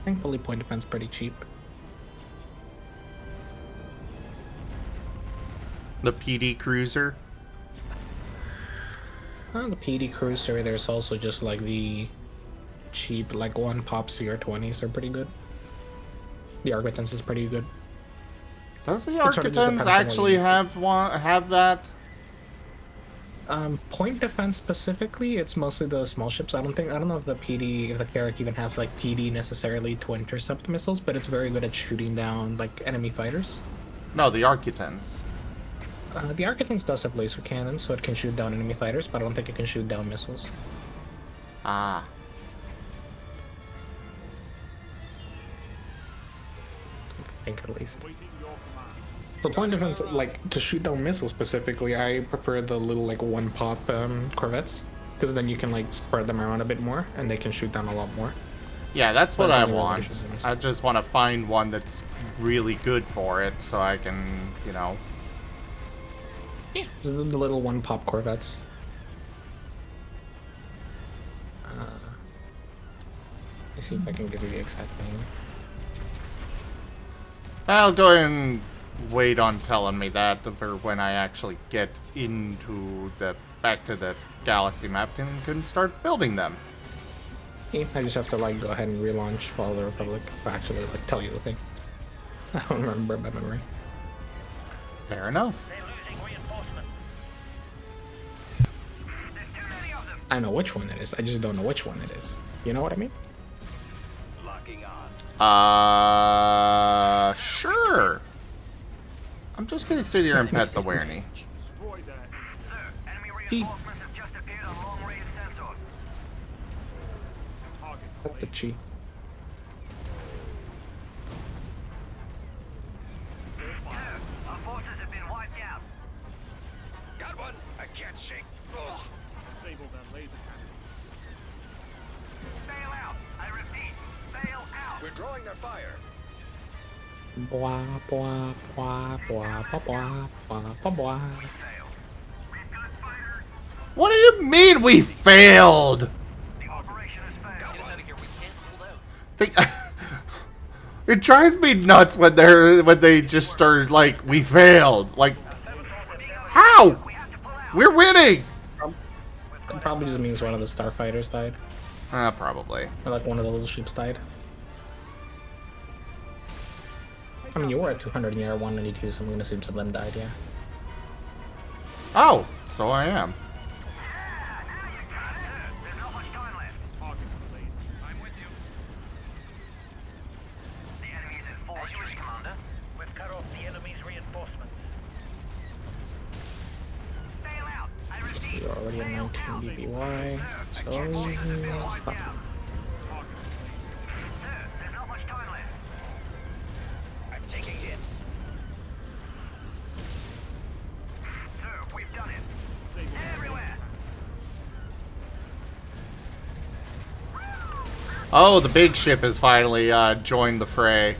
Speaker 3: Thankfully, point defense pretty cheap.
Speaker 1: The PD cruiser.
Speaker 3: On the PD cruiser, there's also just like the cheap, like one pop CR20s are pretty good. The Argotans is pretty good.
Speaker 1: Does the
Speaker 3: It sort of just
Speaker 1: Architans
Speaker 3: depends on what
Speaker 1: actually
Speaker 3: you-
Speaker 1: have that?
Speaker 3: Point defense specifically, it's mostly the small ships. I don't know if the PD, if the Carrack even has like PD necessarily to intercept missiles, but it's very good at shooting down like enemy fighters.
Speaker 1: No, the Architans.
Speaker 3: The Architans does have laser cannons, so it can shoot down enemy fighters, but I don't think it can shoot down missiles.
Speaker 1: Ah.
Speaker 3: I think at least.
Speaker 4: Waiting your command.
Speaker 3: For point defense, like to shoot down missiles specifically, I prefer the little like one pop corvettes, because then you can like spread them around a bit more, and they can shoot down a lot more.
Speaker 1: Yeah, that's what
Speaker 3: That's
Speaker 1: I
Speaker 3: the only
Speaker 1: want.
Speaker 3: revision to this.
Speaker 1: I just want to find one that's really good for it, so I can, you know.
Speaker 3: Yeah, the little one pop corvettes. Let me see if I can give you the exact name.
Speaker 1: I'll go ahead and wait on telling me that for when I actually get into the back to the galaxy map and can start building them.
Speaker 3: Yeah, I just have to like go ahead and relaunch Fall of the Republic. Or actually, like tell you the thing. I don't remember by memory.
Speaker 1: Fair enough.
Speaker 7: They're losing reinforcements. There's too many of them.
Speaker 3: I know which one it is. I just don't know which one it is. You know what I mean?
Speaker 2: Locking on.
Speaker 1: Sure. I'm just gonna sit here and pet the Werny.
Speaker 4: Destroy that.
Speaker 7: Sir, enemy reinforcements have just appeared on long-range sensors.
Speaker 4: Target
Speaker 3: That's the
Speaker 4: blazes.
Speaker 3: chi.
Speaker 7: Sir, our forces have been wiped out.
Speaker 2: Got one. I can't shake. Ugh.
Speaker 4: Disable their laser cannons.
Speaker 7: Bail out. I repeat, bail out.
Speaker 2: We're drawing their fire.
Speaker 3: Blah blah blah blah blah blah blah blah blah.
Speaker 7: Fail. We've got fighters.
Speaker 1: What do you mean we failed?
Speaker 7: The operation has failed.
Speaker 2: Get us out of here. We can't hold out.
Speaker 1: It drives me nuts when they just start like we failed. Like how?
Speaker 7: We have to pull out.
Speaker 1: We're winning.
Speaker 3: It probably just means one of the starfighters died.
Speaker 1: Probably.
Speaker 3: Or like one of the little ships died. I mean, you were at 200 and you're at 192, so I'm gonna assume some of them died, yeah.
Speaker 1: Oh, so I am.
Speaker 7: There's not much time left.
Speaker 4: Target blazes.
Speaker 2: I'm with you.
Speaker 7: The enemy is in force. As you wish, Commander. We've cut off the enemy's reinforcements. Bail out. I repeat.
Speaker 3: You're already at 19 BBY, so...
Speaker 7: Wiped out. Sir, there's not much time left.
Speaker 2: I'm taking hits.
Speaker 7: Sir, we've done it.
Speaker 4: Disable their
Speaker 7: Everywhere.
Speaker 1: Oh, the big ship has finally joined the fray.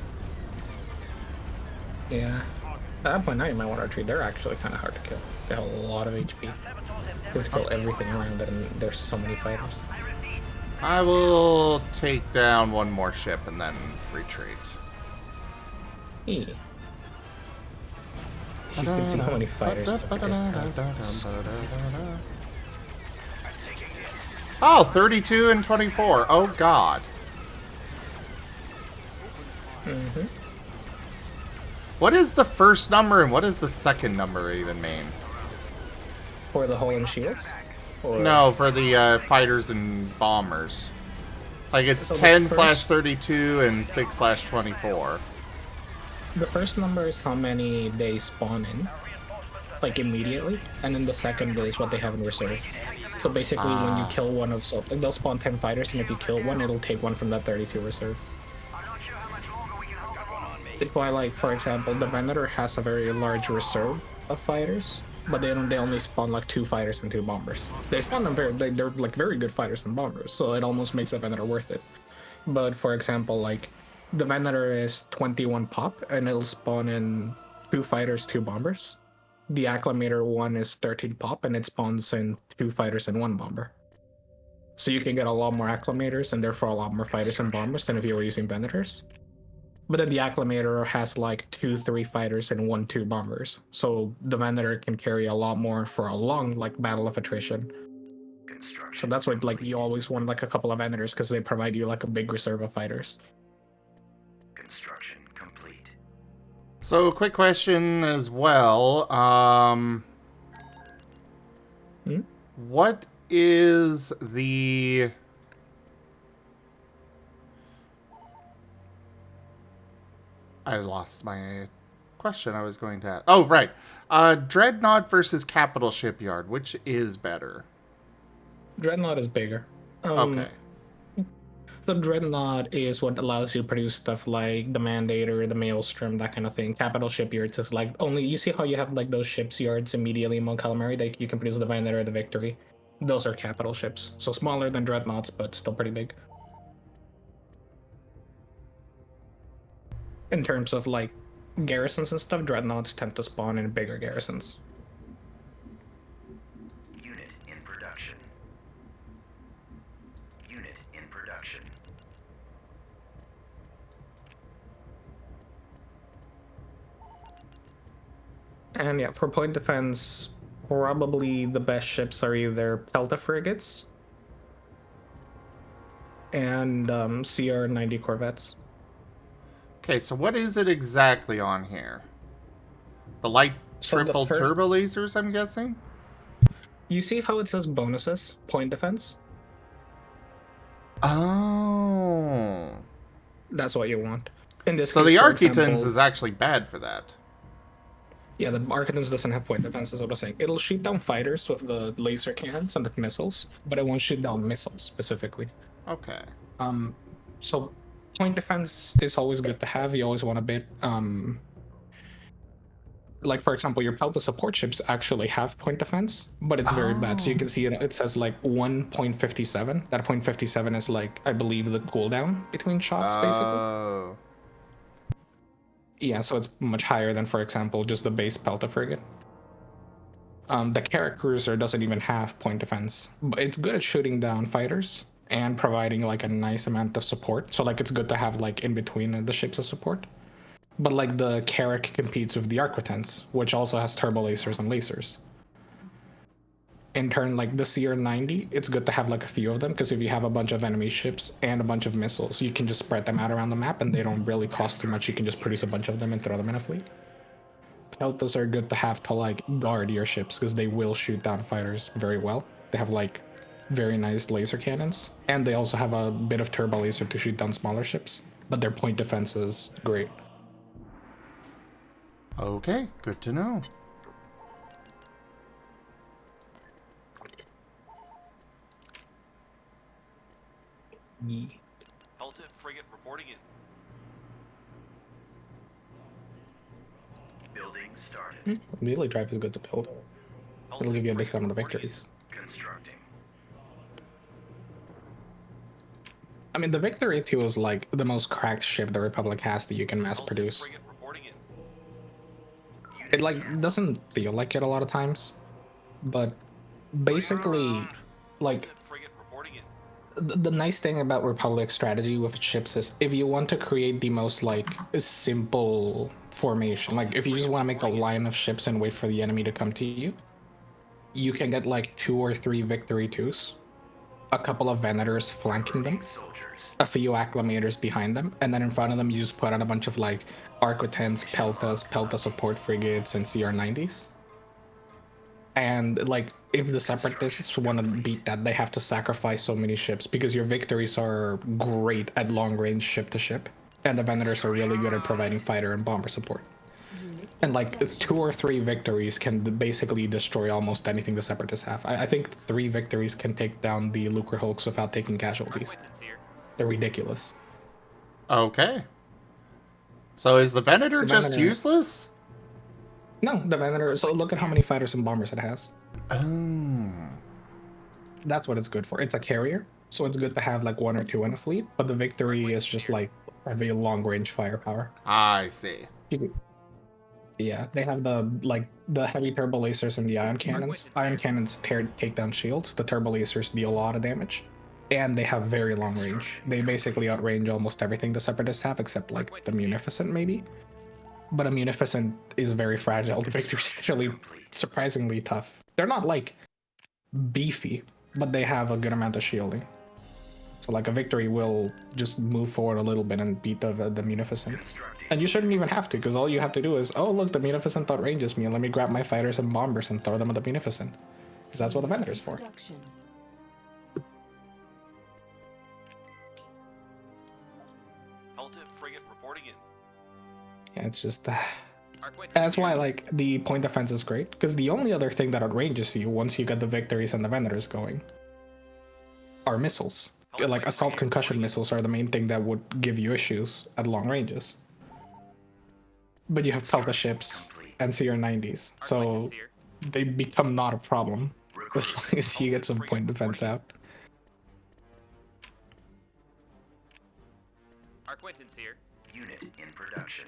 Speaker 3: Yeah. At that point now you might want to retreat. They're actually kind of hard to kill. They have a lot of HP. You have to kill everything around it, and there's so many fighters.
Speaker 7: I repeat.
Speaker 1: I will take down one more ship and then retreat.
Speaker 3: Yeah. You can see how many fighters took this time.
Speaker 1: Oh, 32 and 24. Oh, God.
Speaker 3: Mm-hmm.
Speaker 1: What is the first number and what does the second number even mean?
Speaker 3: For the hull and shields? Or
Speaker 1: No, for the fighters and bombers. Like, it's
Speaker 3: So the
Speaker 1: 10
Speaker 3: first-
Speaker 1: slash 32 and 6 slash 24.
Speaker 3: The first number is how many they spawn in, like immediately, and then the second is what they have in reserve. So basically, when you kill one of, so like they'll spawn 10 fighters, and if you kill one, it'll take one from that 32 reserve. It's why, like, for example, the Venator has a very large reserve of fighters, but they only spawn like 2 fighters and 2 bombers. They spawn them they're like very good fighters and bombers, so it almost makes the Venator worth it. But for example, like the Venator is 21 pop and it'll spawn in 2 fighters, 2 bombers. The Acclimator one is 13 pop and it spawns in 2 fighters and 1 bomber. So you can get a lot more Acclimators and therefore a lot more fighters and bombers than if you were using Venators. But then the Acclimator has like 2, 3 fighters and 1, 2 bombers. So the Venator can carry a lot more for a long like battle of attrition. So that's why like you always want like a couple of Venators because they provide you like a big reserve of fighters.
Speaker 8: Construction complete.
Speaker 1: So, quick question as well. What is the... I lost my question I was going to ask. Oh, right. Dreadnought versus Capital Shipyard. Which is better?
Speaker 3: Dreadnought is bigger.
Speaker 1: Okay.
Speaker 3: The Dreadnought is what allows you to produce stuff like the Mandator, the Maelstrom, that kind of thing. Capital Shipyards is like only... You see how you have like those ships yards immediately in Mount Calamari? Like you can produce the Mandator or the Victory. Those are capital ships. So smaller than Dreadnoughts, but still pretty big. In terms of like garrisons and stuff, Dreadnoughts tend to spawn in bigger garrisons.
Speaker 8: Unit in production. Unit in production.
Speaker 3: And yeah, for point defense, probably the best ships are either Pelta frigates and CR-90 corvettes.
Speaker 1: Okay, so what is it exactly on here? The light triple turbo lasers, I'm guessing?
Speaker 3: You see how it says bonuses? Point defense?
Speaker 1: Oh.
Speaker 3: That's what you want. In this
Speaker 1: So
Speaker 3: case,
Speaker 1: the
Speaker 3: for
Speaker 1: Architons
Speaker 3: example,
Speaker 1: is actually bad for that.
Speaker 3: yeah, the Architons doesn't have point defense, is what I'm saying. It'll shoot down fighters with the laser cannons and the missiles, but it won't shoot down missiles specifically.
Speaker 1: Okay.
Speaker 3: So point defense is always good to have. You always want a bit. Like for example, your Pelta support ships actually have point defense, but it's very bad. So you can see it says like 1.57. That 0.57 is like, I believe, the cooldown between shots, basically. Yeah, so it's much higher than, for example, just the base Pelta frigate. The Carrack Cruiser doesn't even have point defense, but it's good at shooting down fighters and providing like a nice amount of support. So like it's good to have like in between the ships of support. But like the Carrack competes with the Arquitens, which also has turbo lasers and lasers. In turn, like the CR-90, it's good to have like a few of them, because if you have a bunch of enemy ships and a bunch of missiles, you can just spread them out around the map and they don't really cost too much. You can just produce a bunch of them and throw them in a fleet. Peltas are good to have to like guard your ships, because they will shoot down fighters very well. They have like very nice laser cannons, and they also have a bit of turbo laser to shoot down smaller ships, but their point defense is great.
Speaker 1: Okay, good to know.
Speaker 11: Pelta frigate reporting in.
Speaker 8: Building started.
Speaker 3: Melee drive is good to build. It'll give you a discount on the victories.
Speaker 8: Constructing.
Speaker 3: I mean, the Victory 2 is like the most cracked ship the Republic has that you can mass produce. It like doesn't feel like it a lot of times, but basically, like the nice thing about Republic strategy with its ships is if you want to create the most like simple formation, like if you just want to make a line of ships and wait for the enemy to come to you, you can get like 2 or 3 Victory 2s, a couple of Venators flanking them, a few Acclimators behind them, and then in front of them you just put out a bunch of like Arquitens, Peltas, Pelta support frigates, and CR-90s. And like if the Separatists want to beat that, they have to sacrifice so many ships, because your Victories are great at long range ship to ship, and the Venators are really good at providing fighter and bomber support. And like 2 or 3 Victories can basically destroy almost anything the Separatists have. I think 3 Victories can take down the Lucre Hulks without taking casualties. They're ridiculous.
Speaker 1: Okay. So is the Venator
Speaker 3: The
Speaker 1: just
Speaker 3: Venator-
Speaker 1: useless?
Speaker 3: No, the Venator. So look at how many fighters and bombers it has.
Speaker 1: Oh.
Speaker 3: That's what it's good for. It's a carrier, so it's good to have like 1 or 2 in a fleet. But the Victory is just like a very long range firepower.
Speaker 1: I see.
Speaker 3: Yeah, they have the heavy turbo lasers and the ion cannons. Ion cannons take down shields. The turbo lasers deal a lot of damage, and they have very long range. They basically outrange almost everything the Separatists have, except like the Munificent maybe. But a Munificent is very fragile. The Victory's actually surprisingly tough. They're not like beefy, but they have a good amount of shielding. So like a Victory will just move forward a little bit and beat the Munificent. And you shouldn't even have to, because all you have to do is, oh look, the Munificent outranges me, and let me grab my fighters and bombers and throw them at the Munificent. Because that's what the Venator is for.
Speaker 11: Relative frigate reporting in.
Speaker 3: Yeah, it's just that's why like the point defense is great, because the only other thing that outranges you once you get the Victories and the Venators going are missiles. Like assault concussion missiles are the main thing that would give you issues at long ranges. But you have Pelta ships and CR-90s, so they become not a problem as long as you get some point defense out.
Speaker 12: Our Quentin's here.
Speaker 8: Unit in production.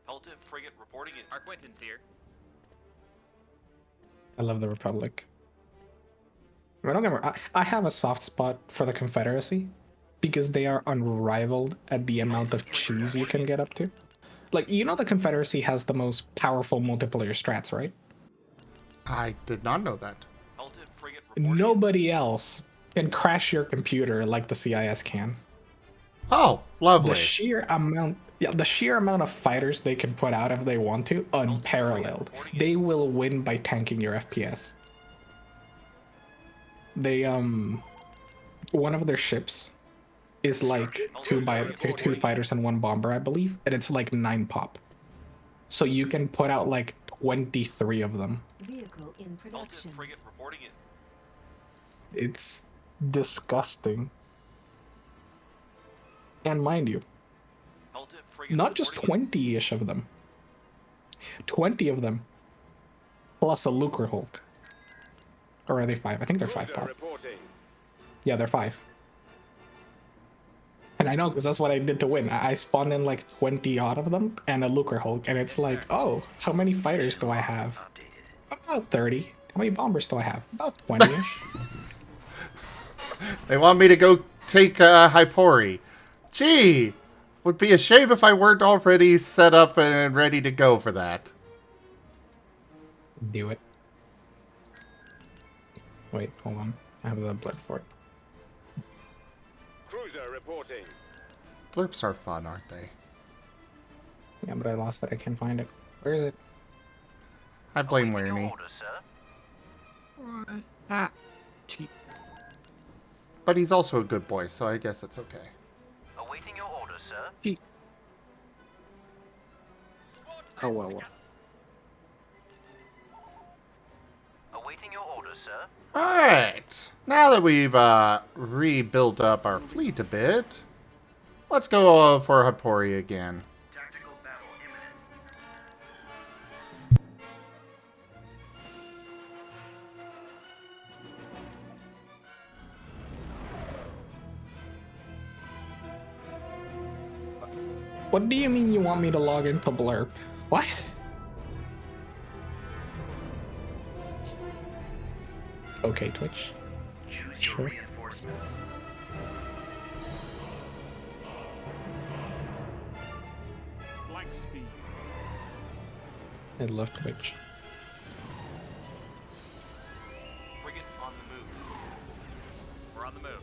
Speaker 11: Relative frigate reporting in.
Speaker 12: Our Quentin's here.
Speaker 3: I love the Republic. I mean, don't get me wrong, I have a soft spot for the Confederacy because they are unrivaled at the amount of cheese you can get up to. Like, you know the Confederacy has the most powerful multiplayer strats, right?
Speaker 1: I did not know that.
Speaker 11: Relative frigate reporting in.
Speaker 3: Nobody else can crash your computer like the CIS can.
Speaker 1: Oh, lovely.
Speaker 3: The sheer amount of fighters they can put out if they want to, unparalleled. They will win by tanking your FPS. They one of their ships is like two fighters and 1 bomber, I believe, and it's like 9 pop. So you can put out like 23 of them.
Speaker 10: Vehicle in
Speaker 11: Relative
Speaker 10: production.
Speaker 11: frigate reporting in.
Speaker 3: It's disgusting. And mind you,
Speaker 11: Relative frigate
Speaker 3: not just
Speaker 11: reporting in.
Speaker 3: 20-ish of them. 20 of them. Plus a Lucre Hulk. Or are they 5? I think they're 5 pop. Yeah, they're 5. And I know, because that's what I did to win. I spawned in like 20 odd of them and a Lucre Hulk, and it's like, oh, how many fighters do I have? About 30. How many bombers do I have? About 20-ish.
Speaker 1: They want me to go take Hypori. Gee, would be a shame if I weren't already set up and ready to go for that.
Speaker 3: Do it. Wait, hold on. I have the blood for it.
Speaker 2: Cruiser reporting.
Speaker 1: Blurps are fun, aren't they?
Speaker 3: Yeah, but I lost it. I can't find it. Where is it?
Speaker 1: I blame
Speaker 2: Awaiting your
Speaker 1: Weirny.
Speaker 2: orders, sir.
Speaker 1: But he's also a good boy, so I guess it's okay.
Speaker 2: Awaiting your orders, sir.
Speaker 9: Oh, well.
Speaker 2: Awaiting your orders, sir.
Speaker 1: Alright, now that we've rebuilt up our fleet a bit, let's go for Hypori again.
Speaker 8: Tactical battle imminent.
Speaker 3: What do you mean you want me to log into Blurp? What? Okay, Twitch.
Speaker 8: Choose
Speaker 3: Sure.
Speaker 8: your reinforcements.
Speaker 4: Blank speed.
Speaker 3: I love Twitch.
Speaker 11: Frigate on the move.
Speaker 12: We're on the move.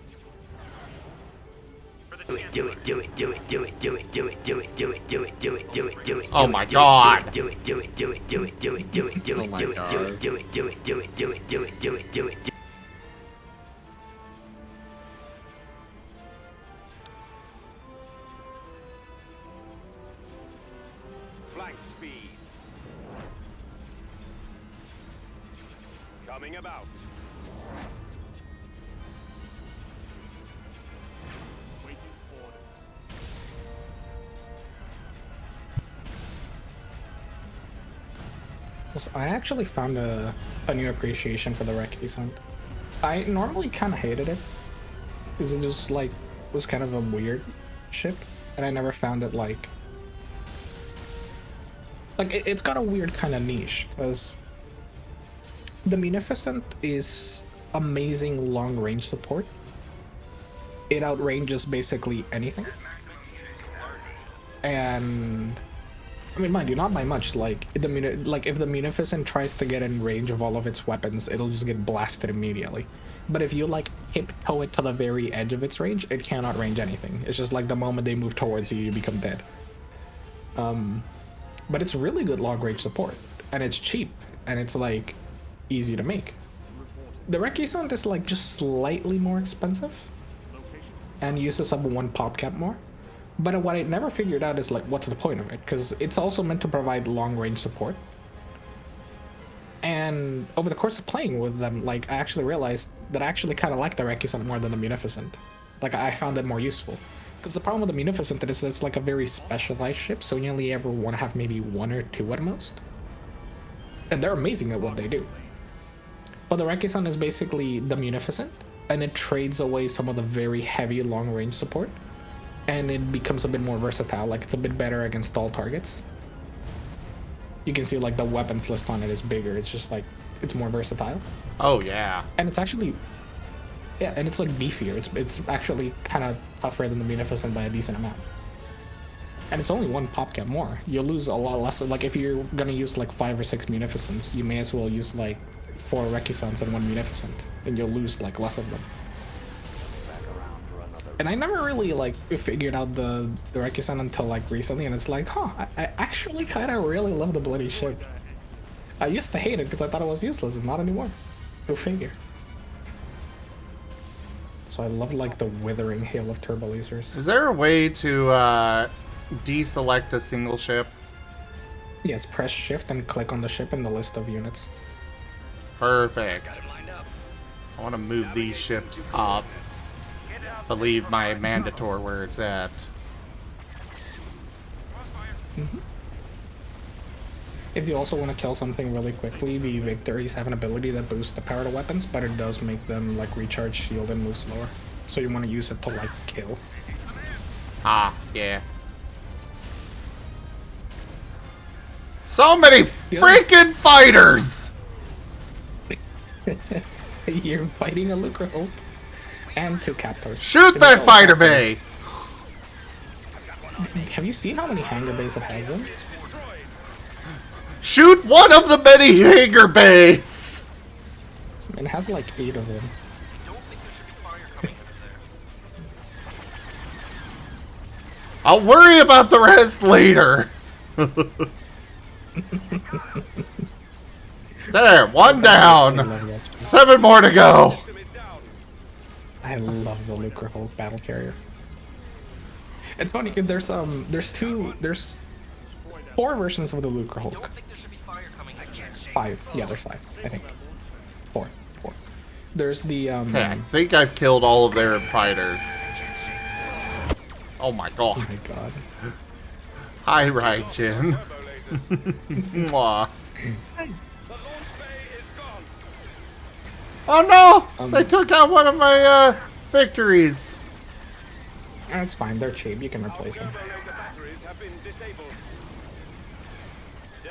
Speaker 12: For the
Speaker 6: Do it, do it, do it, do it, do it, do it, do it, do it, do it, do it, do it, do it.
Speaker 1: Oh my god!
Speaker 6: Do it, do it, do it, do it, do it, do it, do
Speaker 1: Oh
Speaker 6: it,
Speaker 1: my
Speaker 6: do it,
Speaker 1: God.
Speaker 6: do it, do it, do it, do it, do it, do it, do it, do it.
Speaker 2: Blank speed. Coming about.
Speaker 3: Also, I actually found a new appreciation for the Recusant. I normally kind of hated it, because it just like was kind of a weird ship, and I never found it like it's got a weird kind of niche, because the Munificent is amazing long range support. It outranges basically anything, and I mean, mind you, not by much. Like if the Munificent tries to get in range of all of its weapons, it'll just get blasted immediately. But if you like tiptoe it to the very edge of its range, it cannot range anything. It's just like the moment they move towards you, you become dead. But it's really good long range support, and it's cheap, and it's like easy to make. The Recusant is like just slightly more expensive, and uses up one pop cap more. But what I never figured out is like, what's the point of it? Because it's also meant to provide long range support. And over the course of playing with them, like I actually realized that I actually kind of like the Recusant more than the Munificent. Like I found it more useful. Because the problem with the Munificent is it's like a very specialized ship, so you only ever want to have maybe one or two at most. And they're amazing at what they do. But the Recusant is basically the Munificent, and it trades away some of the very heavy long range support. And it becomes a bit more versatile, like it's a bit better against all targets. You can see like the weapons list on it is bigger, it's just like, it's more versatile.
Speaker 1: Oh yeah.
Speaker 3: And it's actually, yeah, and it's like beefier. It's actually kind of tougher than the Munificent by a decent amount. And it's only one pop cap more. You'll lose a lot less, like if you're gonna use like 5 or 6 Munificents, you may as well use like 4 Recusants and 1 Munificent, and you'll lose like less of them. And I never really like figured out the Recusant until like recently, and it's like, huh, I actually kind of really love the bloody ship. I used to hate it because I thought it was useless, and not anymore. Go figure. So I love like the withering hail of turbo lasers.
Speaker 1: Is there a way to deselect a single ship?
Speaker 3: Yes, press shift and click on the ship in the list of units.
Speaker 1: Perfect. I want to move these ships up. But leave my Mandator where it's at.
Speaker 3: If you also want to kill something really quickly, the Victories have an ability that boosts the power to weapons, but it does make them like recharge shield and move slower. So you want to use it to like kill.
Speaker 1: Ah, yeah. So many freaking fighters!
Speaker 3: You're fighting a Lucre Hulk and 2 captors.
Speaker 1: Shoot that fighter bay!
Speaker 3: Have you seen how many hangar bays it has in?
Speaker 1: Shoot one of the many hangar bays!
Speaker 3: It has like 8 of them.
Speaker 1: I'll worry about the rest later. There, 1 down. 7 more to go.
Speaker 3: I love the Lucre Hulk battle carrier. And funny, there's 4 versions of the Lucre Hulk. 5, yeah, there's 5, I think. 4. There's the
Speaker 1: Okay, I think I've killed all of their fighters. Oh my god.
Speaker 3: Oh my god.
Speaker 1: Hi, Raijin. Mwah. Oh no! They took out one of my victories.
Speaker 3: That's fine, they're cheap, you can replace them.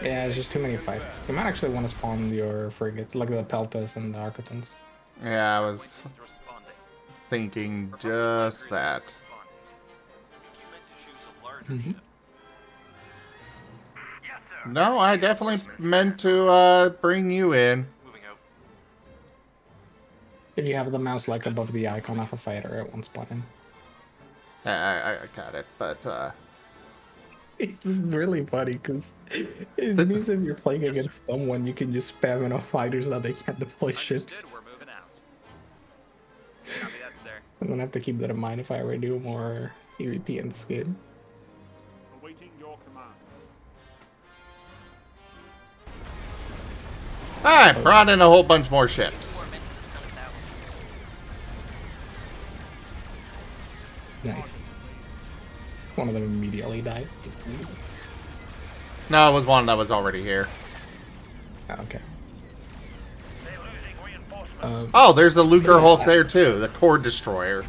Speaker 3: Yeah, it's just too many fights. You might actually want to spawn your frigates, like the Peltas and the Architons.
Speaker 1: Yeah, I was thinking just that. No, I definitely meant to bring you in.
Speaker 3: If you have the mouse like above the icon of a fighter, it won't spawn in.
Speaker 1: I got it, but
Speaker 3: it's really funny because it means if you're playing against someone, you can just spam enough fighters that they can't deploy ships.
Speaker 12: We're moving out. Copy that, sir.
Speaker 3: I'm gonna have to keep that in mind if I ever do more PvP in this game.
Speaker 4: Awaiting your command.
Speaker 1: I brought in a whole bunch more ships.
Speaker 3: Nice. One of them immediately died.
Speaker 1: No, it was one that was already here.
Speaker 3: Okay.
Speaker 7: They're losing reinforcements.
Speaker 1: Oh, there's a Lucre Hulk there too, the Core Destroyer.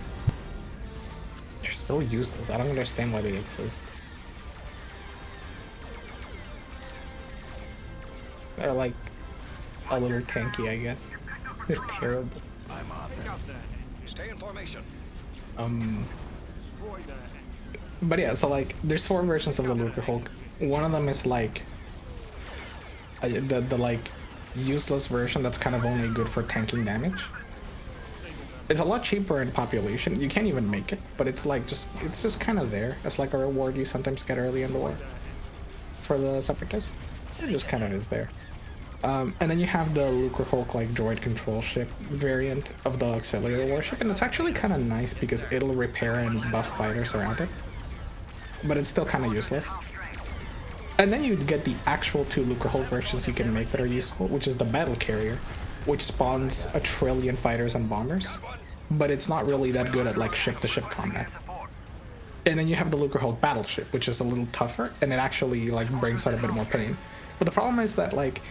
Speaker 3: They're so useless. I don't understand why they exist. They're like a little tanky, I guess. They're terrible.
Speaker 2: I'm up. Stay in formation.
Speaker 4: Destroy their engine.
Speaker 3: But yeah, so like, there's 4 versions of the Lucre Hulk. One of them is like the like useless version that's kind of only good for tanking damage. It's a lot cheaper in population. You can't even make it, but it's like it's just kind of there. It's like a reward you sometimes get early in the war for the separatists. So it just kind of is there. And then you have the Lucre Hulk like droid control ship variant of the auxiliary warship, and it's actually kind of nice because it'll repair and buff fighters around it. But it's still kind of useless. And then you get the actual 2 Lucre Hulk versions you can make that are useful, which is the battle carrier, which spawns 1 trillion fighters and bombers, but it's not really that good at like ship-to-ship combat. And then you have the Lucre Hulk battleship, which is a little tougher, and it actually like brings out a bit more pain. But the problem is that like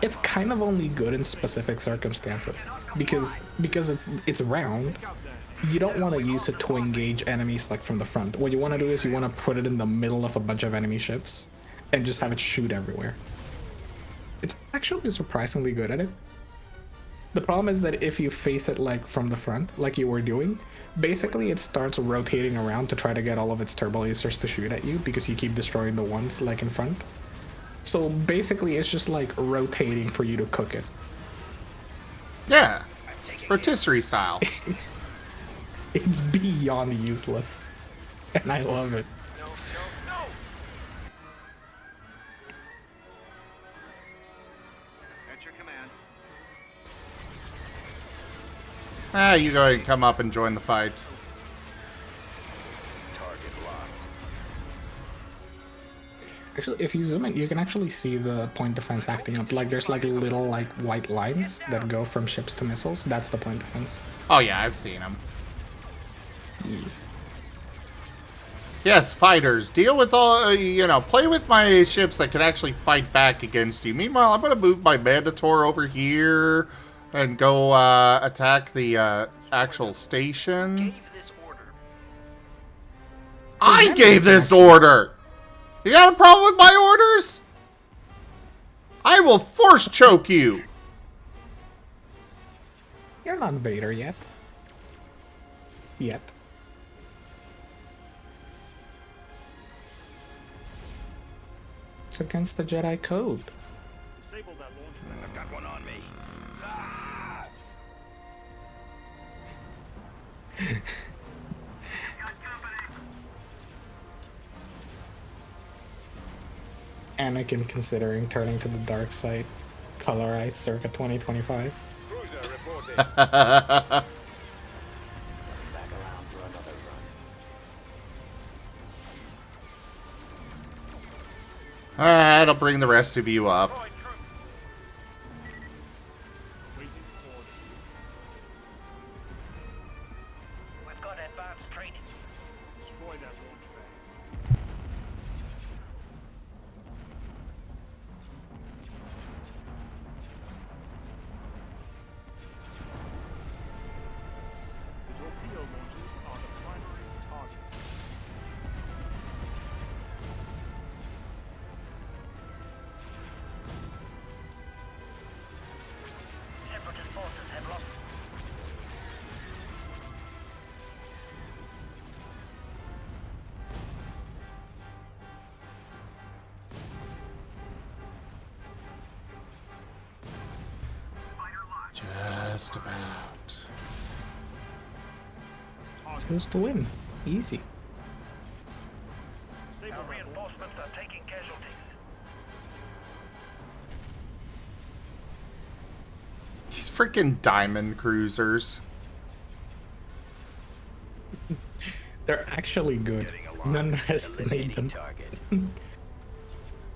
Speaker 3: it's kind of only good in specific circumstances because it's round. You don't want to use it to engage enemies like from the front. What you want to do is you want to put it in the middle of a bunch of enemy ships and just have it shoot everywhere. It's actually surprisingly good at it. The problem is that if you face it like from the front, like you were doing, basically it starts rotating around to try to get all of its turbo lasers to shoot at you because you keep destroying the ones like in front. So basically it's just like rotating for you to cook it.
Speaker 1: Yeah, rotisserie style.
Speaker 3: It's beyond useless, and I love it.
Speaker 2: No, no, no! At your command.
Speaker 1: You go ahead and come up and join the fight.
Speaker 2: Target locked.
Speaker 3: Actually, if you zoom in, you can actually see the point defense acting up. Like there's like little like white lines that go from ships to missiles. That's the point defense.
Speaker 1: Oh yeah, I've seen them. Yes, fighters. Deal with all, play with my ships that can actually fight back against you. Meanwhile, I'm going to move my Mantitor over here and go attack the actual station. I gave this order! You got a problem with my orders? I will force choke you!
Speaker 3: You're not Vader yet. Yet. It's against the Jedi Code.
Speaker 4: Disable that launch pad.
Speaker 2: I've got one on me.
Speaker 3: Anakin considering turning to the dark side. Colorized circa 2025.
Speaker 2: Cruiser reporting.
Speaker 6: Back around for another run.
Speaker 1: That'll bring the rest of you up.
Speaker 4: Waiting for orders.
Speaker 7: We've got advanced training.
Speaker 4: Destroy that launch pad. The torpedo launchers are the primary target.
Speaker 7: Separatist forces have lost.
Speaker 1: Just about.
Speaker 3: Who's to win? Easy.
Speaker 4: Disable
Speaker 7: Our
Speaker 4: that launch pad.
Speaker 7: reinforcements are taking casualties.
Speaker 1: These freaking diamond cruisers.
Speaker 3: They're actually good. Underestimate them.
Speaker 2: Target.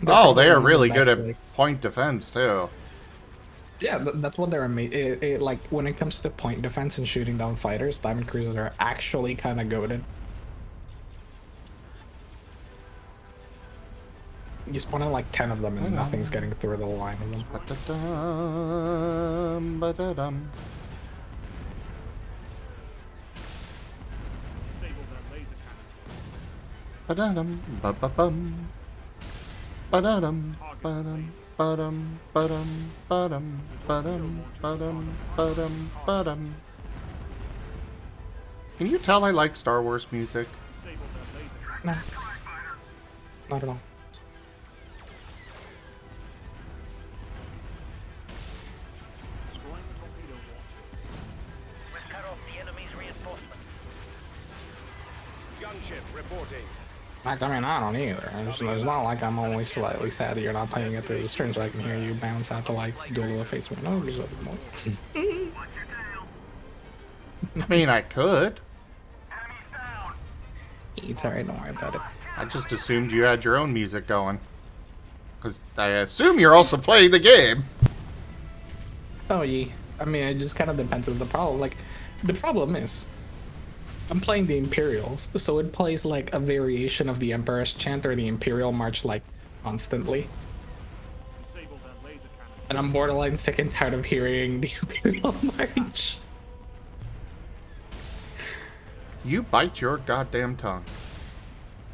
Speaker 1: Oh, they are
Speaker 3: probably
Speaker 1: really
Speaker 3: the
Speaker 1: good
Speaker 3: best
Speaker 1: at
Speaker 3: way.
Speaker 1: point defense, too.
Speaker 3: Yeah, that's what they're made. Like when it comes to point defense and shooting down fighters, diamond cruisers are actually kind of goated. You spawn in like 10 of them and nothing's getting through the line of them.
Speaker 1: Ba-da-dum, ba-da-dum.
Speaker 4: Disable their laser cannons.
Speaker 1: Ba-da-dum, ba-ba-bum. Ba-da-dum, ba-dum, ba-dum, ba-dum, ba-dum, ba-dum, ba-dum, ba-dum, ba-dum. Can you tell I like Star Wars music?
Speaker 4: Disable their laser cannons.
Speaker 3: No. Not at all.
Speaker 4: Destroying the torpedo launchers.
Speaker 7: We've cut off the enemy's reinforcements.
Speaker 2: Gunship reporting.
Speaker 3: I mean, I don't either. It's not like I'm only slightly sad that you're not playing it through the stream so I can hear you bounce out to like do a little face with no result more.
Speaker 1: I mean, I could.
Speaker 3: It's alright, don't worry about it.
Speaker 1: I just assumed you had your own music going. Because I assume you're also playing the game.
Speaker 3: Oh, yeah. I mean, it just kind of depends on the problem. Like, the problem is, I'm playing the Imperials, so it plays like a variation of the Emperor's Chant or the Imperial March like constantly.
Speaker 4: Disable their laser cannons.
Speaker 3: And I'm borderline sick and tired of hearing the Imperial March.
Speaker 1: You bite your goddamn tongue.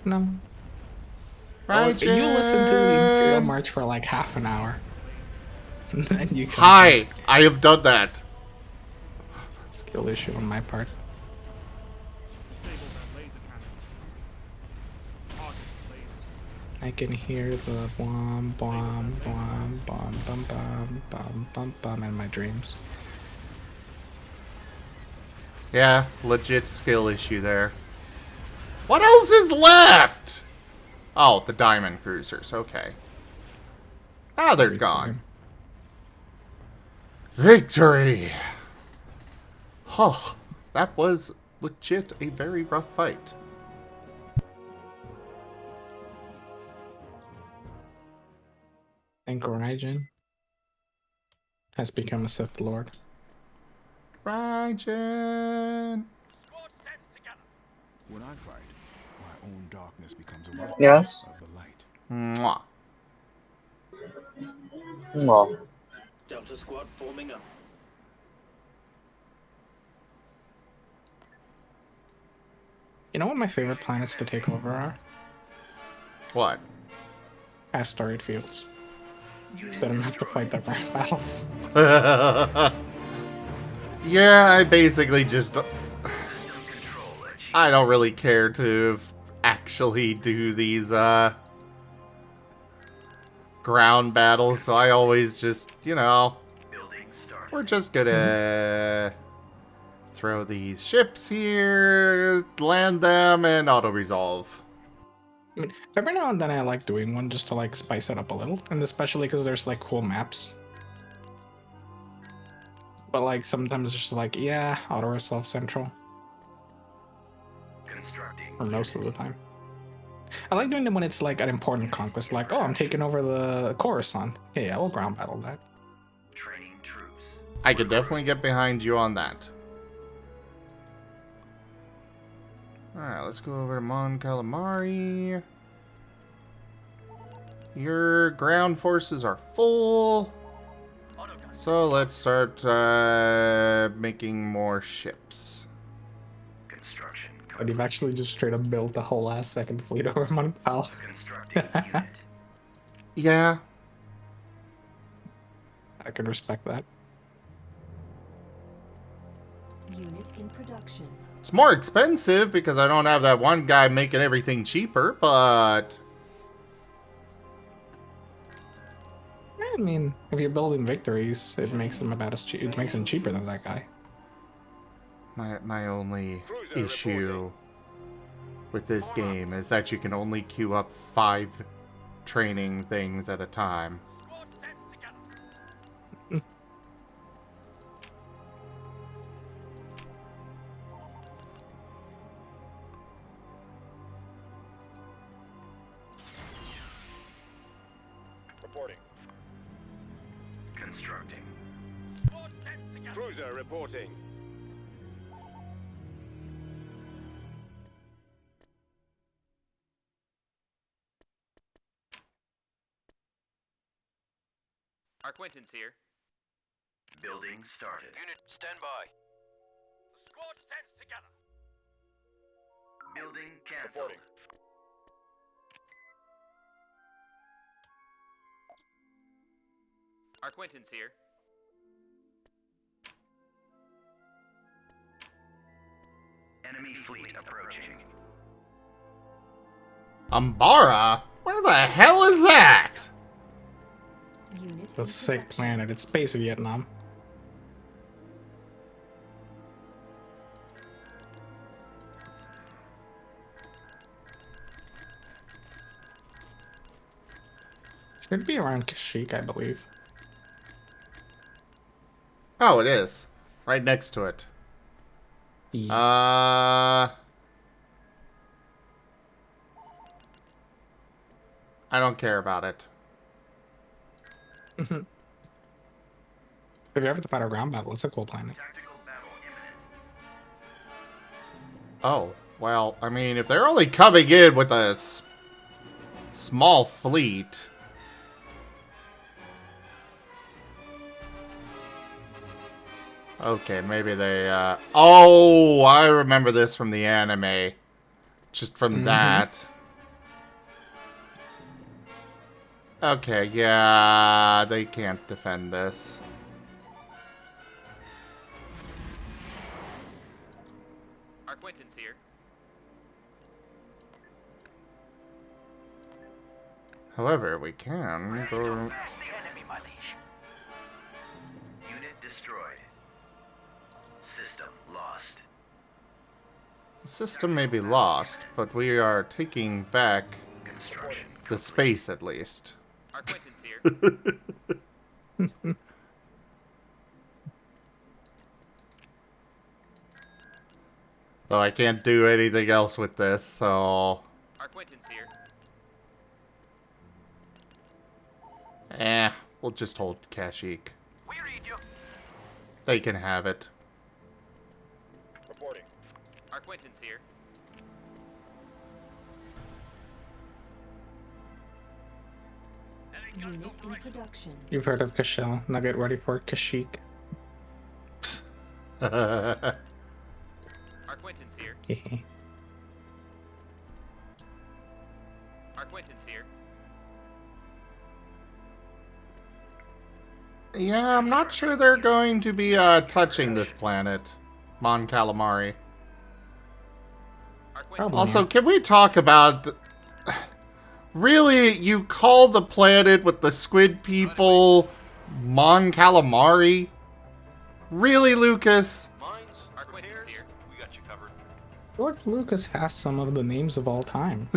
Speaker 3: No.
Speaker 1: Right,
Speaker 3: You listen to the Imperial March for like half an hour. And then you can
Speaker 1: Hi, I have done that.
Speaker 3: skill issue on my part.
Speaker 4: Disable their laser cannons. Target lasers.
Speaker 3: I can hear the bom bom bom bom bum bum bum bum bum in my dreams.
Speaker 1: Yeah, legit skill issue there. What else is left? Oh, the diamond cruisers. Okay. Now they're gone. Victory! Oh, that was legit a very rough fight.
Speaker 3: I think Raijin has become a Sith Lord.
Speaker 1: Raijin!
Speaker 5: When I fight, my own darkness becomes a weapon
Speaker 13: Yes.
Speaker 5: of the light.
Speaker 1: Mwah.
Speaker 13: No.
Speaker 7: Delta squad forming up.
Speaker 3: You know what my favorite planets to take over are?
Speaker 1: What?
Speaker 3: Asteroid fields. So I don't have to fight the rank battles.
Speaker 1: Yeah, I basically just... I don't really care to actually do these, ground battles, so I always just, you know... We're just gonna... throw these ships here, land them, and auto-resolve.
Speaker 3: I mean, every now and then I like doing one just to like spice it up a little, and especially because there's like cool maps. But like sometimes it's just like, yeah, auto resolve central. Or most of the time. I like doing them when it's like an important conquest, like, oh, I'm taking over the Coruscant. Okay, yeah, we'll ground battle that.
Speaker 1: I could definitely get behind you on that. Alright, let's go over to Mon Calamari. Your ground forces are full. So let's start making more ships.
Speaker 3: But you've actually just straight up built the whole last second fleet over Mon Cal.
Speaker 1: Yeah.
Speaker 3: I can respect that.
Speaker 10: Unit in production.
Speaker 1: It's more expensive because I don't have that one guy making everything cheaper, but...
Speaker 3: I mean, if you're building victories, it makes them about as cheap. It makes them cheaper than that guy.
Speaker 1: My only issue with this game is that you can only queue up 5 training things at a time.
Speaker 2: Reporting. Constructing. Cruiser reporting.
Speaker 12: Our Quentin's here.
Speaker 8: Building started.
Speaker 11: Unit, stand by.
Speaker 2: The squad stands together.
Speaker 8: Building cancelled.
Speaker 12: Our Quentin's here.
Speaker 8: Enemy fleet approaching.
Speaker 1: Umbara? Where the hell is that?
Speaker 10: Unit
Speaker 3: It's a sick planet. It's space Vietnam. It's gonna be around Kashyyyk, I believe.
Speaker 1: Oh, it is. Right next to it.
Speaker 3: Yeah.
Speaker 1: I don't care about it.
Speaker 3: If you ever to fight a ground battle, it's a cool planet.
Speaker 8: Tactical battle imminent.
Speaker 1: Oh, well, I mean, if they're only coming in with a small fleet... Okay, maybe they, Oh, I remember this from the anime. Just from that. Okay, yeah, they can't defend this.
Speaker 12: Our Quentin's here.
Speaker 1: However, we can go...
Speaker 2: The enemy, my liege.
Speaker 8: Unit destroyed. System lost.
Speaker 1: The system may be lost, but we are taking back
Speaker 8: Construction.
Speaker 1: the space at least.
Speaker 12: Our Quentin's here.
Speaker 1: Though I can't do anything else with this, so...
Speaker 12: Our Quentin's here.
Speaker 1: We'll just hold Kashyyyk.
Speaker 2: We read you.
Speaker 1: They can have it.
Speaker 2: Reporting.
Speaker 12: Our Quentin's here.
Speaker 10: Unit in production.
Speaker 3: You've heard of Kashel. Now get ready for Kashyyyk.
Speaker 12: Our Quentin's here. Our Quentin's here.
Speaker 1: Yeah, I'm not sure they're going to be touching this planet. Mon Calamari.
Speaker 12: Our Quentin's
Speaker 3: Probably.
Speaker 1: Also, can we talk about... Really, you call the planet with the squid people Mon Calamari? Really, Lucas?
Speaker 11: Mines,
Speaker 12: Our Quentin's
Speaker 11: repairs,
Speaker 12: here.
Speaker 11: we got you covered.
Speaker 3: George Lucas has some of the names of all time.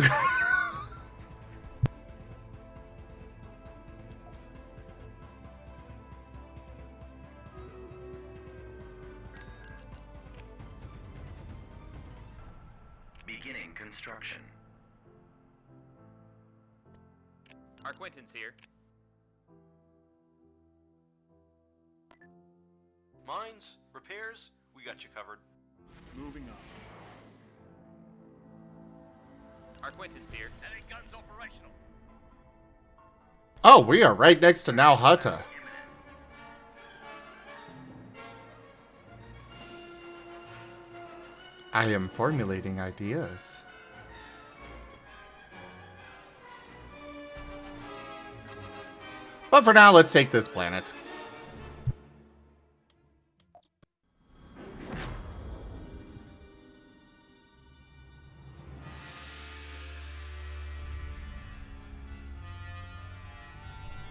Speaker 8: Beginning construction.
Speaker 12: Our Quentin's here.
Speaker 11: Mines, repairs, we got you covered.
Speaker 4: Moving up.
Speaker 12: Our Quentin's here.
Speaker 2: Enemy guns operational.
Speaker 1: Oh, we are right next to Nalhutta. I am formulating ideas. But for now, let's take this planet.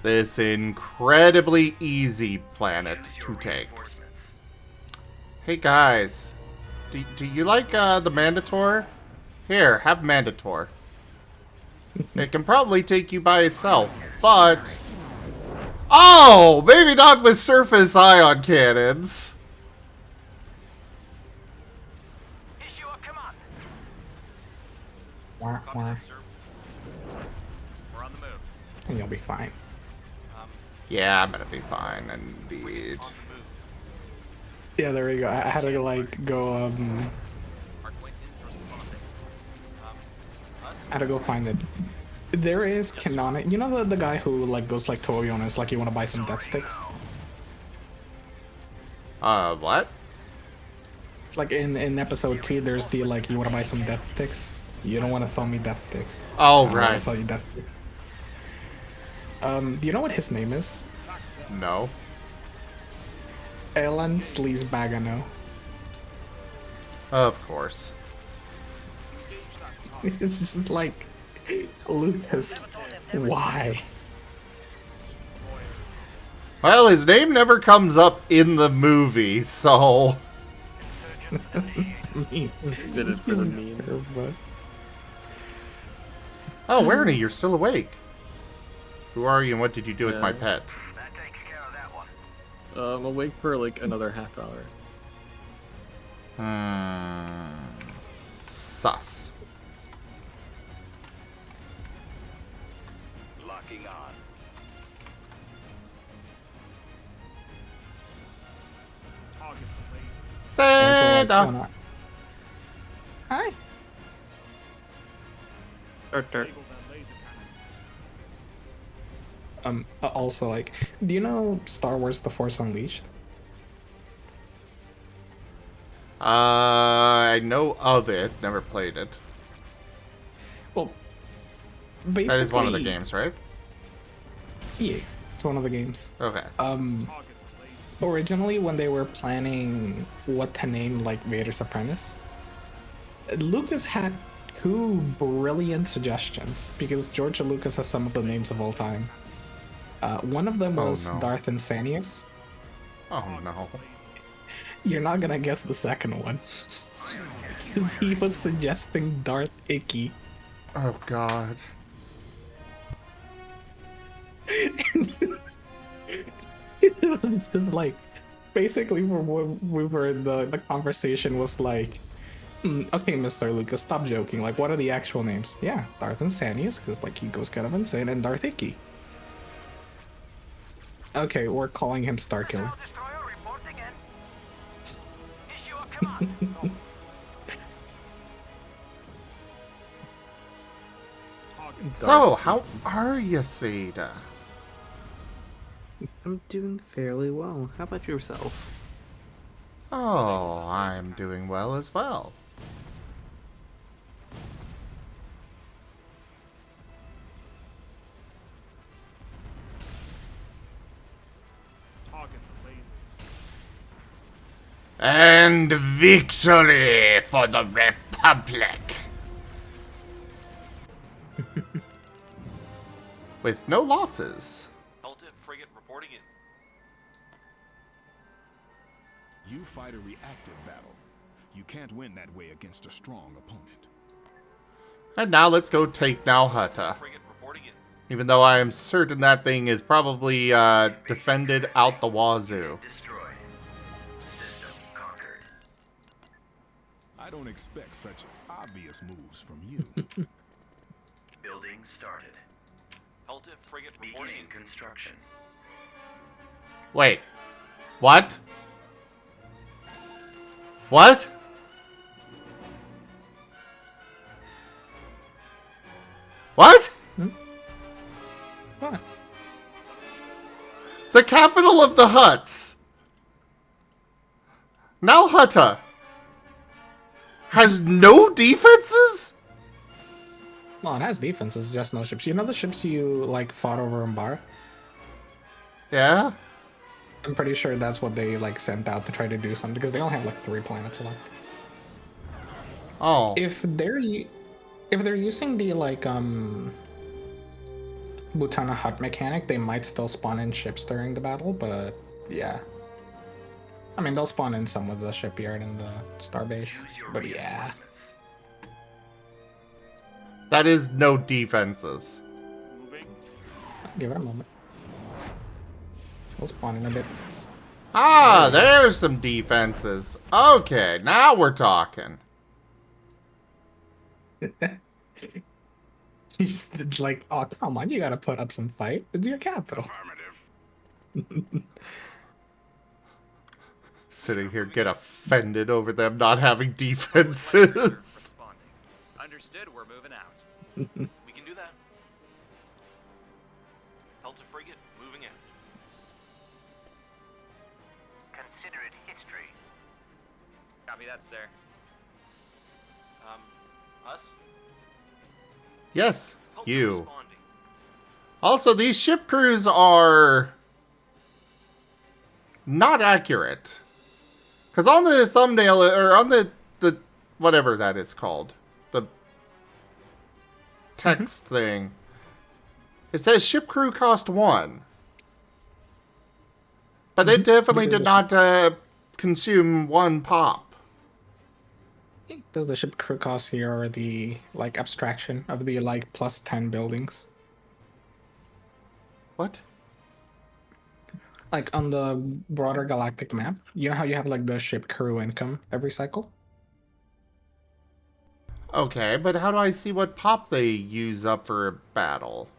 Speaker 1: This incredibly easy planet
Speaker 8: Use
Speaker 1: to
Speaker 8: your
Speaker 1: take.
Speaker 8: reinforcements.
Speaker 1: Hey guys, do you like the Mandator? Here, have Mandator. It can probably take you by itself, but... Oh! Maybe not with surface ion cannons.
Speaker 2: Issue a command.
Speaker 3: Wah,
Speaker 11: Copy
Speaker 3: wah.
Speaker 11: that, sir.
Speaker 12: We're on the move.
Speaker 3: And you'll be fine.
Speaker 1: Yeah, I'm gonna be fine, indeed.
Speaker 11: On the move.
Speaker 3: Yeah, there we go. I had to like go
Speaker 12: Our Quentin's responding.
Speaker 11: Us?
Speaker 3: I had to go find it. There is canonic. You know the guy who like goes like Toyo and is like, you want to buy some death sticks?
Speaker 1: What?
Speaker 3: It's like in episode 2, there's the like, you want to buy some death sticks? You don't want to sell me death sticks.
Speaker 1: Oh,
Speaker 3: I want to
Speaker 1: right.
Speaker 3: sell you death sticks. Do you know what his name is?
Speaker 1: No.
Speaker 3: Elan Sleazebagano.
Speaker 1: Of course.
Speaker 3: It's just like, Lucas, why?
Speaker 1: Well, his name never comes up in the movie, so...
Speaker 9: Did it for the meme.
Speaker 1: Oh, Werner, you're still awake. Who are you and what did you do with my pet?
Speaker 2: That takes care of that one.
Speaker 9: I'm awake for like another half hour.
Speaker 1: Sus.
Speaker 2: Locking on.
Speaker 4: Target the lasers.
Speaker 1: Seda!
Speaker 3: Hi.
Speaker 4: Disable their laser cannons.
Speaker 3: Also, like, do you know Star Wars: The Force Unleashed?
Speaker 1: I know of it, never played it.
Speaker 3: Well, basically,
Speaker 1: That is one of the games, right?
Speaker 3: Yeah, it's one of the games.
Speaker 1: Okay.
Speaker 4: Target the lasers.
Speaker 3: Originally, when they were planning what to name like Vader's apprentice, Lucas had 2 brilliant suggestions because George Lucas has some of the names of all time. One of them was
Speaker 1: no.
Speaker 3: Darth Insanius.
Speaker 1: Oh no.
Speaker 3: You're not gonna guess the second one. Because he was suggesting Darth Icky.
Speaker 1: Oh god.
Speaker 3: It was just like, basically, the conversation was like, okay, Mr. Lucas, stop joking. Like, what are the actual names? Yeah, Darth Insanius, because like he goes kind of insane, and Darth Icky. Okay, we're calling him Starkiller.
Speaker 2: Destroyer reporting in. Issue a command.
Speaker 1: So, how are you, Seda?
Speaker 9: I'm doing fairly well. How about yourself?
Speaker 1: Oh, I'm doing well as well.
Speaker 4: Target the lasers.
Speaker 1: And victory for the Republic! With no losses.
Speaker 11: Delta frigate reporting in.
Speaker 5: You fight a reactive battle. You can't win that way against a strong opponent.
Speaker 1: And now let's go take Nalhutta.
Speaker 11: Frigate reporting in.
Speaker 1: Even though I am certain that thing is probably defended out the wazoo.
Speaker 8: Destroyed. System conquered.
Speaker 5: I don't expect such obvious moves from you.
Speaker 8: Building started.
Speaker 11: Delta frigate reporting
Speaker 8: Beginning
Speaker 11: in.
Speaker 8: construction.
Speaker 1: Wait. What? What? What?
Speaker 3: What?
Speaker 1: The capital of the Hutts, Nalhutta, has no defenses?
Speaker 3: Well, it has defenses, just no ships. You know the ships you like fought over in Bar?
Speaker 1: Yeah?
Speaker 3: I'm pretty sure that's what they like sent out to try to do something because they only have like 3 planets left.
Speaker 1: Oh.
Speaker 3: If they're using the like Butana Hut mechanic, they might still spawn in ships during the battle, but yeah. I mean, they'll spawn in some with the shipyard and the starbase, but yeah.
Speaker 8: Reinforcements.
Speaker 1: That is no defenses.
Speaker 4: Moving.
Speaker 3: Give it a moment. We'll spawn in a bit.
Speaker 1: Ah, there's some defenses. Okay, now we're talking.
Speaker 3: It's like, oh, come on, you gotta put up some fight. It's your capital.
Speaker 1: Sitting here get offended over them not having defenses.
Speaker 12: Understood, we're moving out.
Speaker 11: We can do that. Delta frigate moving in.
Speaker 7: Consider it history.
Speaker 12: Copy that, sir.
Speaker 11: Us?
Speaker 1: Yes,
Speaker 11: Helter
Speaker 1: you.
Speaker 11: responding.
Speaker 1: Also, these ship crews are not accurate. Because on the thumbnail, or on the whatever that is called, the text thing, it says ship crew cost 1. But they definitely did not consume 1 pop.
Speaker 3: Because the ship crew costs here are the like abstraction of the like plus 10 buildings.
Speaker 1: What?
Speaker 3: Like on the broader galactic map, you know how you have like the ship crew income every cycle?
Speaker 1: Okay, but how do I see what pop they use up for a battle?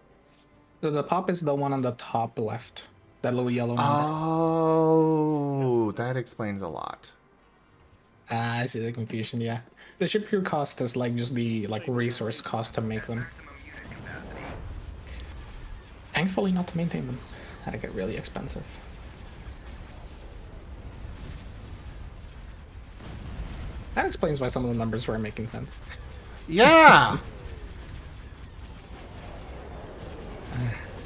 Speaker 3: So the pop is the one on the top left. That little yellow number.
Speaker 1: Oh, that explains a lot.
Speaker 3: I see the confusion, yeah. The ship crew cost is like just the like resource cost to make them. Thankfully not to maintain them. That'd get really expensive. That explains why some of the numbers were making sense.
Speaker 1: Yeah!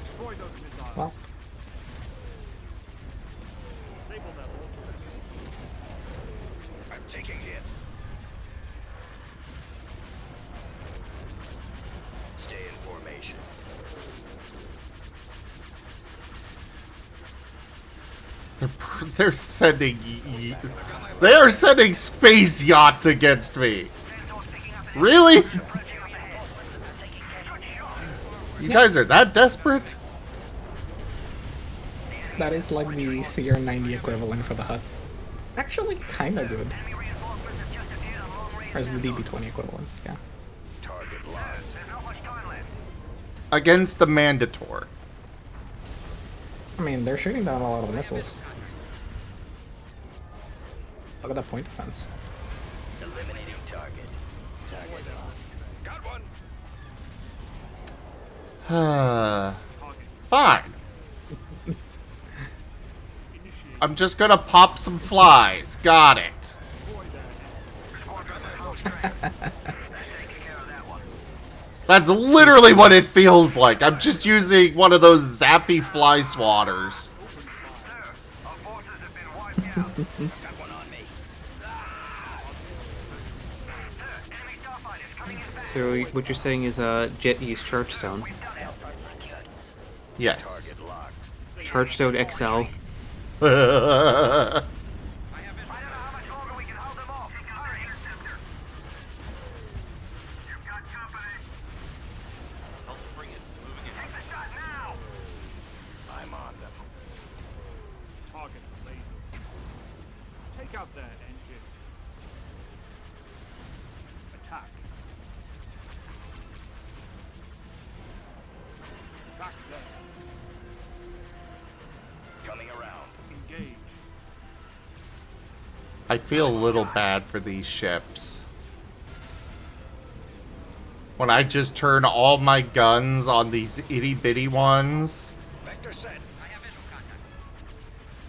Speaker 4: Destroy those missiles.
Speaker 3: Well,
Speaker 4: Disable that launch pad.
Speaker 7: I'm taking hit. Stay in formation.
Speaker 1: They're sending... They are sending space yachts against me! Really? You guys are that desperate?
Speaker 3: that is like the CR90 equivalent for the huts. Actually, kinda good. Or is the DB20 equivalent, yeah.
Speaker 7: Target locked. There's not much time left.
Speaker 1: Against the Mandator.
Speaker 3: I mean, they're shooting down a lot of the missiles. Look at that point defense.
Speaker 7: Eliminating target. Target locked. Got one.
Speaker 1: Fine. I'm just gonna pop some flies. Got it. That's literally what it feels like. I'm just using one of those zappy fly swatters.
Speaker 7: Our forces have been wiped out. Got one on me. Sir, enemy starfighters coming in fast.
Speaker 9: So what you're saying is Jet East Chargestone.
Speaker 1: Yes.
Speaker 7: Target locked.
Speaker 9: Chargestone XL.
Speaker 7: I don't know how much longer we can hold them off. Hurry. You've got company.
Speaker 11: Delta frigate moving in.
Speaker 7: Take the shot now. I'm on them.
Speaker 4: Target the lasers. Take out their engines. Attack. Attack them.
Speaker 7: Coming around.
Speaker 4: Engage.
Speaker 1: I feel a little bad for these ships. When I just turn all my guns on these itty-bitty ones,
Speaker 7: Vector set. I have visual contact.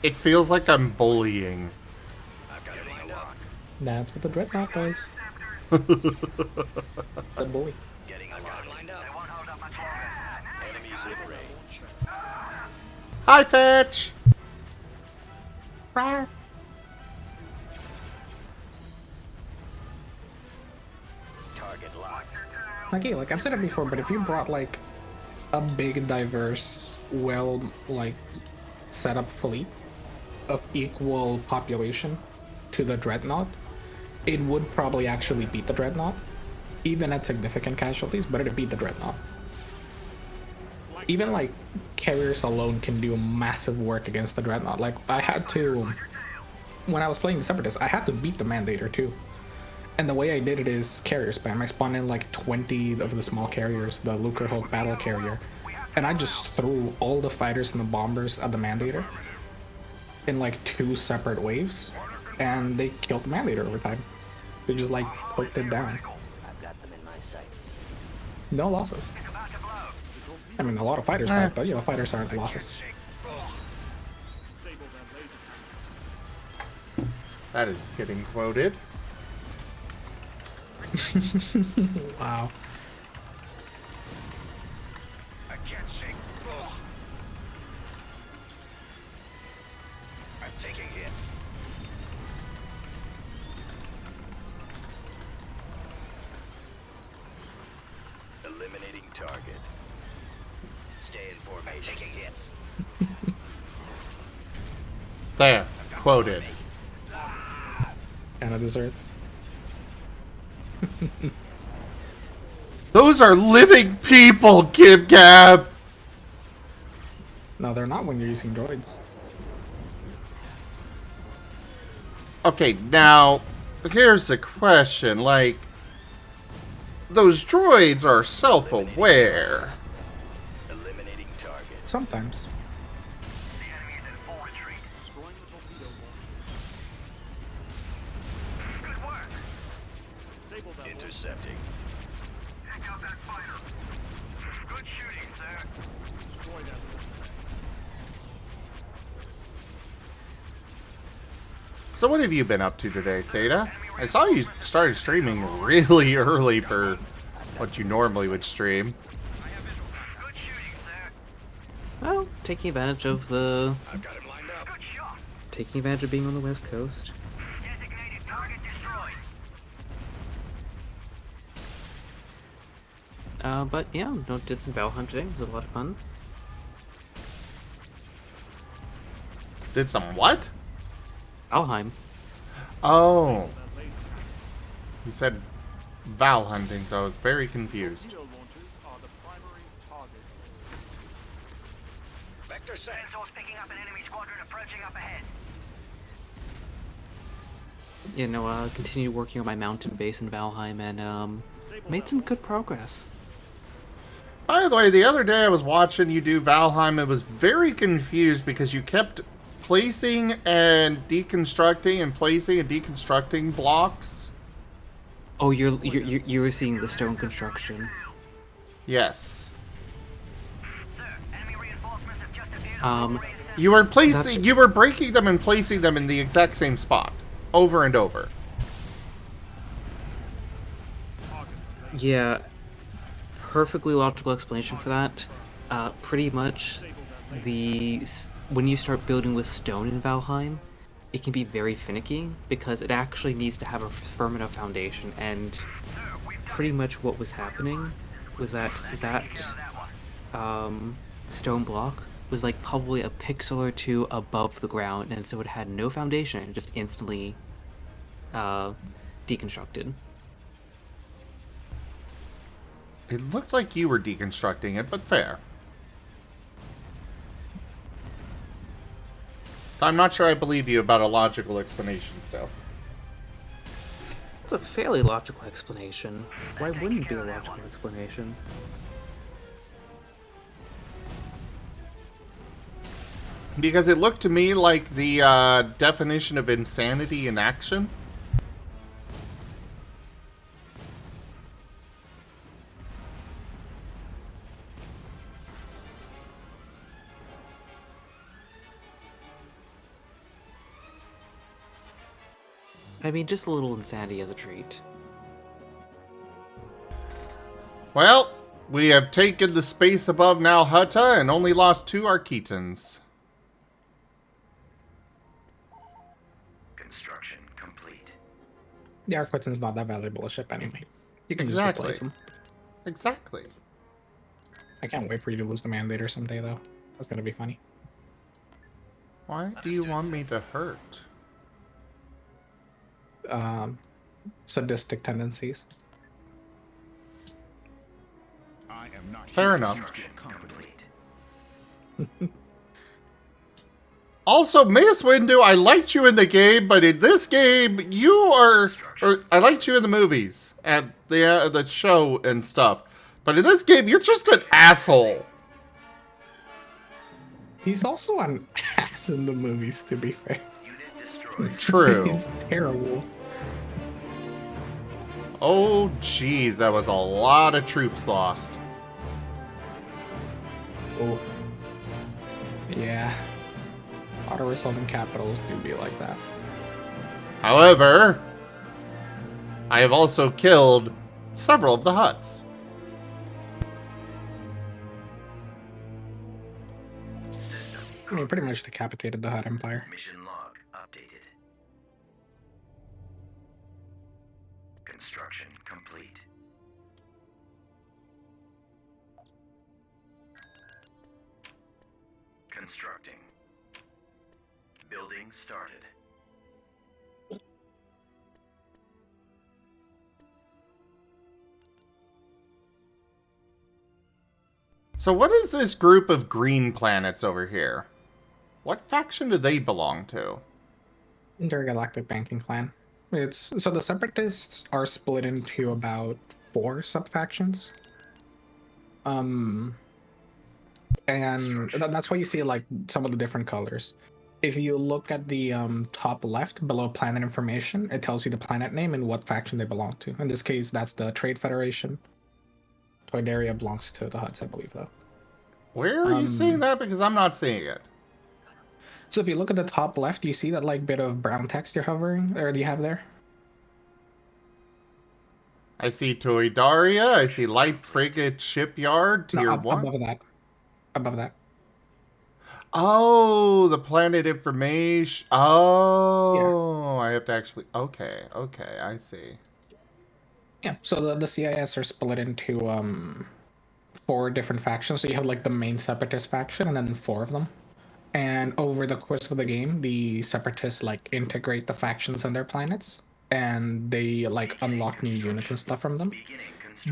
Speaker 1: it feels like I'm bullying.
Speaker 7: I've got it lined up.
Speaker 3: That's what the Dreadnought does. It's a bully.
Speaker 7: Getting a line lined up. They won't hold up much longer. Enemies in range.
Speaker 1: Hi, Fetch!
Speaker 7: Target locked.
Speaker 3: Okay, like I've said it before, but if you brought like a big, diverse, well, like set up fleet of equal population to the Dreadnought, it would probably actually beat the Dreadnought, even at significant casualties, but it'd beat the Dreadnought. Even like carriers alone can do massive work against the Dreadnought. Like I had to, when I was playing the Separatists, I had to beat the Mandator too. And the way I did it is carrier spam. I spawned in like 20 of the small carriers, the Lucrehulk battle carrier, and I just threw all the fighters and the bombers at the Mandator in like 2 separate waves, and they killed the Mandator over time. They just like poked it down.
Speaker 7: I've got them in my sights.
Speaker 3: No losses.
Speaker 7: It's about to blow.
Speaker 3: I mean, a lot of fighters died, but you know, fighters aren't losses.
Speaker 4: Disable their laser cannons.
Speaker 1: That is getting quoted.
Speaker 3: Wow.
Speaker 2: I can't see. I'm taking hit. Eliminating target. Stay in formation. Taking hits.
Speaker 1: There. Quoted.
Speaker 3: Kinda deserved.
Speaker 1: Those are living people, Kib Cab!
Speaker 3: No, they're not when you're using droids.
Speaker 1: Okay, now, here's the question, like, those droids are self-aware.
Speaker 2: Eliminating target.
Speaker 3: Sometimes.
Speaker 2: The enemy is in full retreat.
Speaker 4: Destroying the torpedo launchers.
Speaker 2: Good work.
Speaker 4: Disable their launchers.
Speaker 2: Intercepting. Take out that fighter. Good shooting, sir.
Speaker 4: Destroy their launchers.
Speaker 1: So what have you been up to today, Seda? I saw you started streaming really early for what you normally would stream.
Speaker 2: Good shooting, sir.
Speaker 9: Well, taking advantage of the...
Speaker 2: I've got him lined up. Good shot.
Speaker 9: Taking advantage of being on the West Coast.
Speaker 2: Designated target destroyed.
Speaker 9: But yeah, no, did some battle hunt today. It was a lot of fun.
Speaker 1: Did some what?
Speaker 9: Valheim.
Speaker 1: Oh,
Speaker 4: Their laser cannons.
Speaker 1: you said Val hunting, so I was very confused.
Speaker 4: Torpedo launchers are the primary target.
Speaker 2: Vector sensors picking up an enemy squadron approaching up ahead.
Speaker 9: You know, continue working on my mountain base in Valheim and made some good progress.
Speaker 1: By the way, the other day I was watching you do Valheim. I was very confused because you kept placing and deconstructing and placing and deconstructing blocks.
Speaker 9: Oh, you were seeing the stone construction.
Speaker 1: Yes.
Speaker 2: Sir, enemy reinforcements have just appeared.
Speaker 1: You were placing, you were breaking them and placing them in the exact same spot, over and over.
Speaker 9: Yeah, perfectly logical explanation for that. Pretty much, when you start building with stone in Valheim, it can be very finicky because it actually needs to have a firm enough foundation. And pretty much what was happening was that stone block was like probably a pixel or two above the ground, and so it had no foundation and just instantly deconstructed.
Speaker 1: It looked like you were deconstructing it, but fair. I'm not sure I believe you about a logical explanation still.
Speaker 9: It's a fairly logical explanation. Why wouldn't it be a logical explanation?
Speaker 1: Because it looked to me like the definition of insanity in action.
Speaker 9: I mean, just a little insanity as a treat.
Speaker 1: Well, we have taken the space above Nal Hutta and only lost 2 Arquitans.
Speaker 8: Construction complete.
Speaker 3: The Arquitan's not that valuable a ship anyway. You can just
Speaker 1: Exactly.
Speaker 3: replace them.
Speaker 1: Exactly.
Speaker 3: I can't wait for you to lose the Mandator someday, though. That's gonna be funny.
Speaker 1: Why do you want me to hurt?
Speaker 3: Sadistic tendencies.
Speaker 5: I am not
Speaker 1: Fair
Speaker 5: here
Speaker 1: enough.
Speaker 5: to test your confidence.
Speaker 8: Complete.
Speaker 1: Also, Mace Windu, I liked you in the game, but in this game, you are... Or, I liked you in the movies and the show and stuff. But in this game, you're just an asshole.
Speaker 3: He's also an ass in the movies, to be fair.
Speaker 8: Unit destroyed.
Speaker 1: True.
Speaker 3: He's terrible.
Speaker 1: Oh, jeez, that was a lot of troops lost.
Speaker 3: Oh. Yeah. Auto-resolving capitals do be like that.
Speaker 1: However, I have also killed several of the huts.
Speaker 8: System.
Speaker 3: I mean, pretty much decapitated the Hutt Empire.
Speaker 8: Mission log updated. Construction complete. Constructing. Building started.
Speaker 1: So what is this group of green planets over here? What faction do they belong to?
Speaker 3: Intergalactic Banking Clan. It's so the Separatists are split into about 4 sub-factions. And that's why you see like some of the different colors. If you look at the top left below planet information, it tells you the planet name and what faction they belong to. In this case, that's the Trade Federation. Toydaria belongs to the Hutts, I believe, though.
Speaker 1: Where are you seeing that? Because I'm not seeing it.
Speaker 3: So if you look at the top left, you see that like bit of brown text you're hovering, or do you have there?
Speaker 1: I see Toydaria, I see Light Frigate Shipyard, Tier 1.
Speaker 3: Above that. Above that.
Speaker 1: Oh, the planet information. Oh, yeah. I have to actually... Okay, I see.
Speaker 3: Yeah, so the CIS are split into 4 different factions. So you have like the main Separatist faction and then 4 of them. And over the course of the game, the Separatists like integrate the factions and their planets. And they like unlock new units and stuff from them.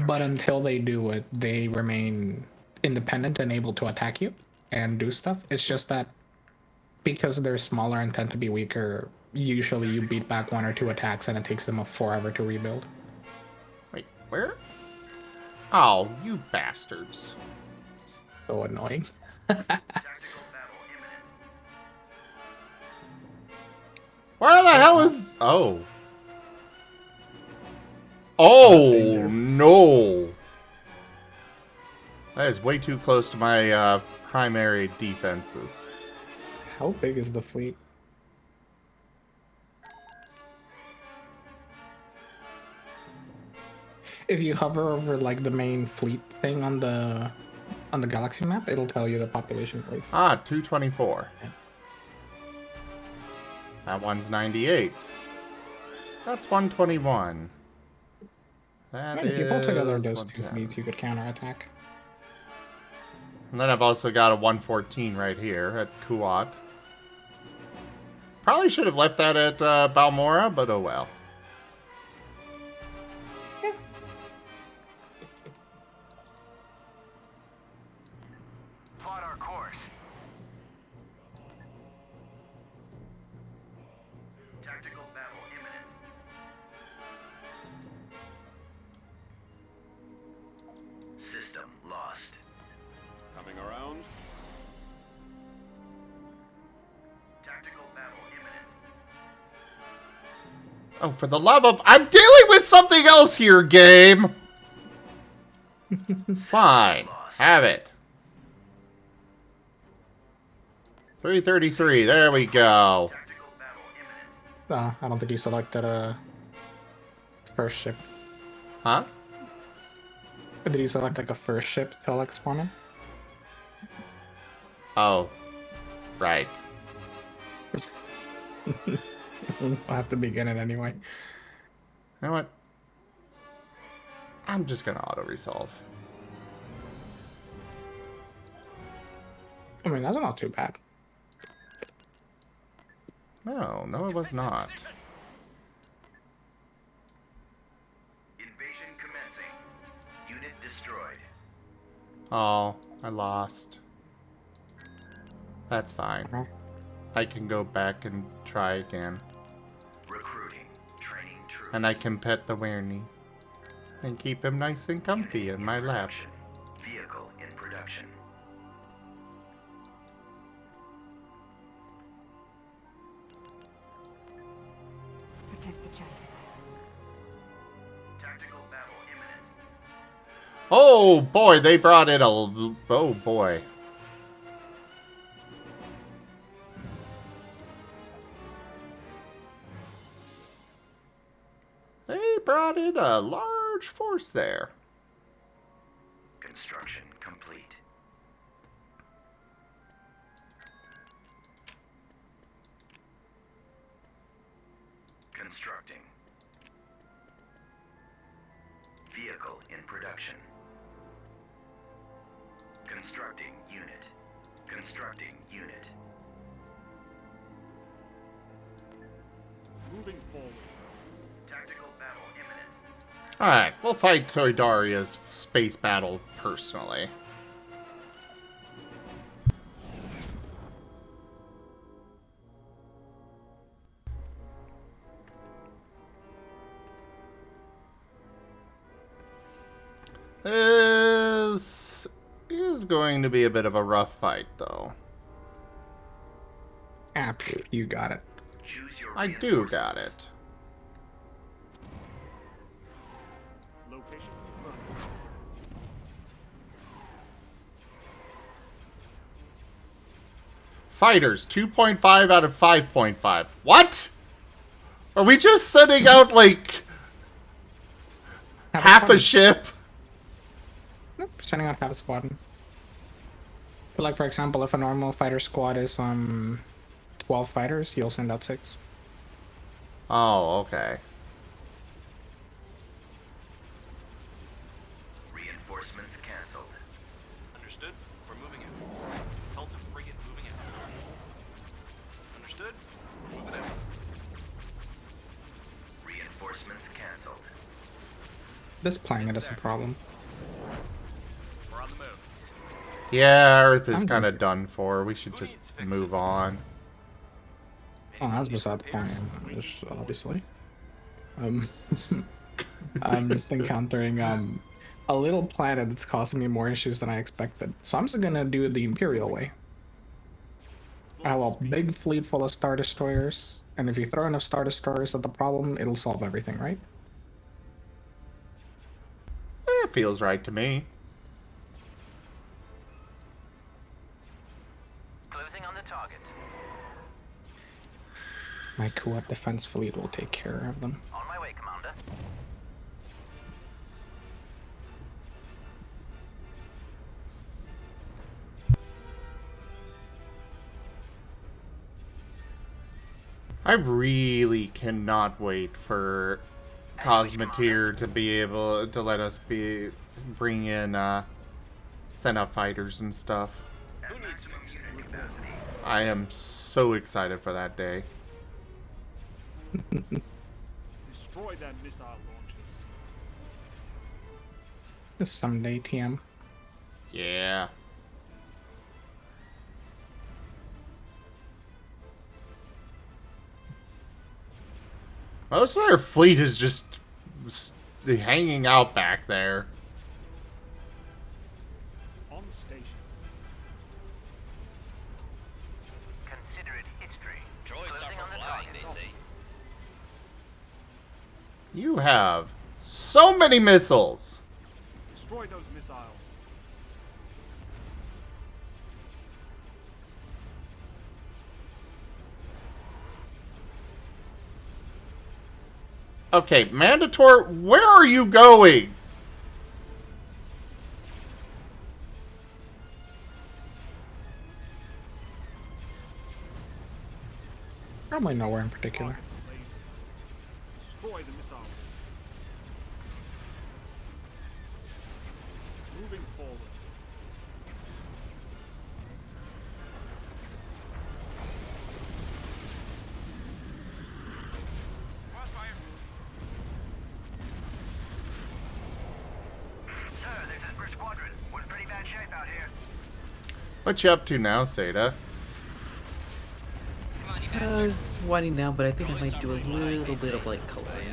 Speaker 3: But until they do it, they remain independent and able to attack you and do stuff. It's just that because they're smaller and tend to be weaker, usually you beat back 1 or 2 attacks and it takes them forever to rebuild.
Speaker 1: Wait, where? Oh, you bastards.
Speaker 3: So annoying.
Speaker 1: Where the hell is... Oh. Oh, no. That is way too close to my primary defenses.
Speaker 3: How big is the fleet? If you hover over like the main fleet thing on the galaxy map, it'll tell you the population place.
Speaker 1: Ah, 224.
Speaker 3: Yeah.
Speaker 1: That one's 98. That's 121. That
Speaker 3: If you pull together those 2
Speaker 1: 110.
Speaker 3: fleets, you could counterattack.
Speaker 1: And then I've also got a 114 right here at Kuat. Probably should have left that at Balmora, but oh well.
Speaker 2: Plot our course.
Speaker 8: Tactical battle imminent. System lost.
Speaker 5: Coming around.
Speaker 8: Tactical battle imminent.
Speaker 1: Oh, for the love of... I'm dealing with something else here, game! Fine. Have it. 333. There we go.
Speaker 8: Tactical battle imminent.
Speaker 3: I don't think you selected a first ship.
Speaker 1: Huh?
Speaker 3: Did you select like a first ship to like spawning?
Speaker 1: Oh. Right.
Speaker 3: I'll have to begin it anyway.
Speaker 1: You know what? I'm just gonna auto-resolve.
Speaker 3: I mean, that's not too bad.
Speaker 1: No, it was not.
Speaker 8: Invasion commencing. Unit destroyed.
Speaker 1: Oh, I lost. That's fine. I can go back and try again.
Speaker 8: Recruiting. Training troops.
Speaker 1: And I can pet the Werny. And keep him nice and comfy in my lap.
Speaker 8: Vehicle in production.
Speaker 10: Protect the Chancellor.
Speaker 8: Tactical battle imminent.
Speaker 1: Oh boy, they brought in a... Oh boy. spotted a large force there.
Speaker 8: Construction complete. Constructing. Vehicle in production. Constructing unit. Constructing unit.
Speaker 4: Moving forward.
Speaker 8: Tactical battle imminent.
Speaker 1: Alright, we'll fight Toydaria's space battle personally. This is going to be a bit of a rough fight, though.
Speaker 3: You got it.
Speaker 8: Choose your
Speaker 1: I do got it.
Speaker 4: Location confirmed.
Speaker 1: Fighters, 2.5 out of 5.5. What? Are we just sending out, like, half a ship?
Speaker 3: Nope, sending out half a squadron. But like, for example, if a normal fighter squad is 12 fighters, you'll send out 6.
Speaker 1: Oh, okay.
Speaker 8: Reinforcements cancelled.
Speaker 11: Understood? We're moving in. Delta frigate moving in. Understood? We're moving in.
Speaker 8: Reinforcements cancelled.
Speaker 3: This planet is a problem.
Speaker 11: We're on the move.
Speaker 1: Yeah, Earth is kind of done for. We should just move on.
Speaker 3: Oh, that's beside the point, obviously. I'm just encountering a little planet that's causing me more issues than I expected. So I'm just gonna do it the Imperial way. I have a big fleet full of Star Destroyers, and if you throw enough Star Destroyers at the problem, it'll solve everything, right?
Speaker 1: It feels right to me.
Speaker 6: Closing on the target.
Speaker 3: My co-op defense fleet will take care of them.
Speaker 6: On my way, Commander.
Speaker 1: I really cannot wait for Cosmeteer to be able to let us bring in, send out fighters and stuff.
Speaker 11: Who needs fixing?
Speaker 1: I am so excited for that day.
Speaker 4: Destroy their missile launchers.
Speaker 3: This someday, TM.
Speaker 1: Yeah. Most of their fleet is just hanging out back there.
Speaker 4: On station.
Speaker 6: Consider it history. Closing on the target.
Speaker 1: You have so many missiles.
Speaker 4: Destroy those missiles.
Speaker 1: Okay, Mandator, where are you going?
Speaker 3: Probably nowhere in particular.
Speaker 4: Lasers. Destroy the missile launchers. Moving forward.
Speaker 2: Sir, this is First Squadron. We're in pretty bad shape out here.
Speaker 1: What you up to now, Seda?
Speaker 9: Winding down, but I think I might do a little bit of like coloring.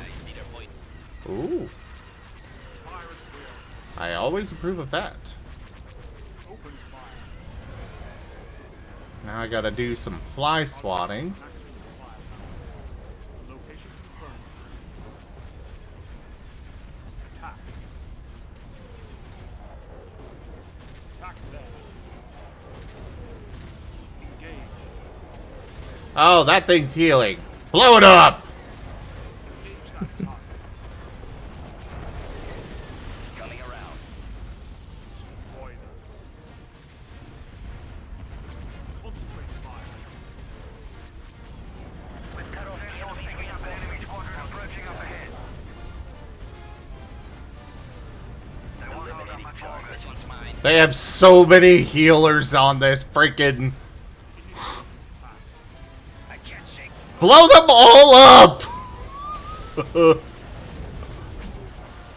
Speaker 1: Ooh. I always approve of that.
Speaker 4: Open fire.
Speaker 1: Now I gotta do some fly swatting.
Speaker 4: Maximum firepower. Location confirmed. Attack. Attack there. Engage.
Speaker 1: Oh, that thing's healing. Blow it up!
Speaker 4: Engage that target.
Speaker 1: They have so many healers on this freaking. Blow them all up!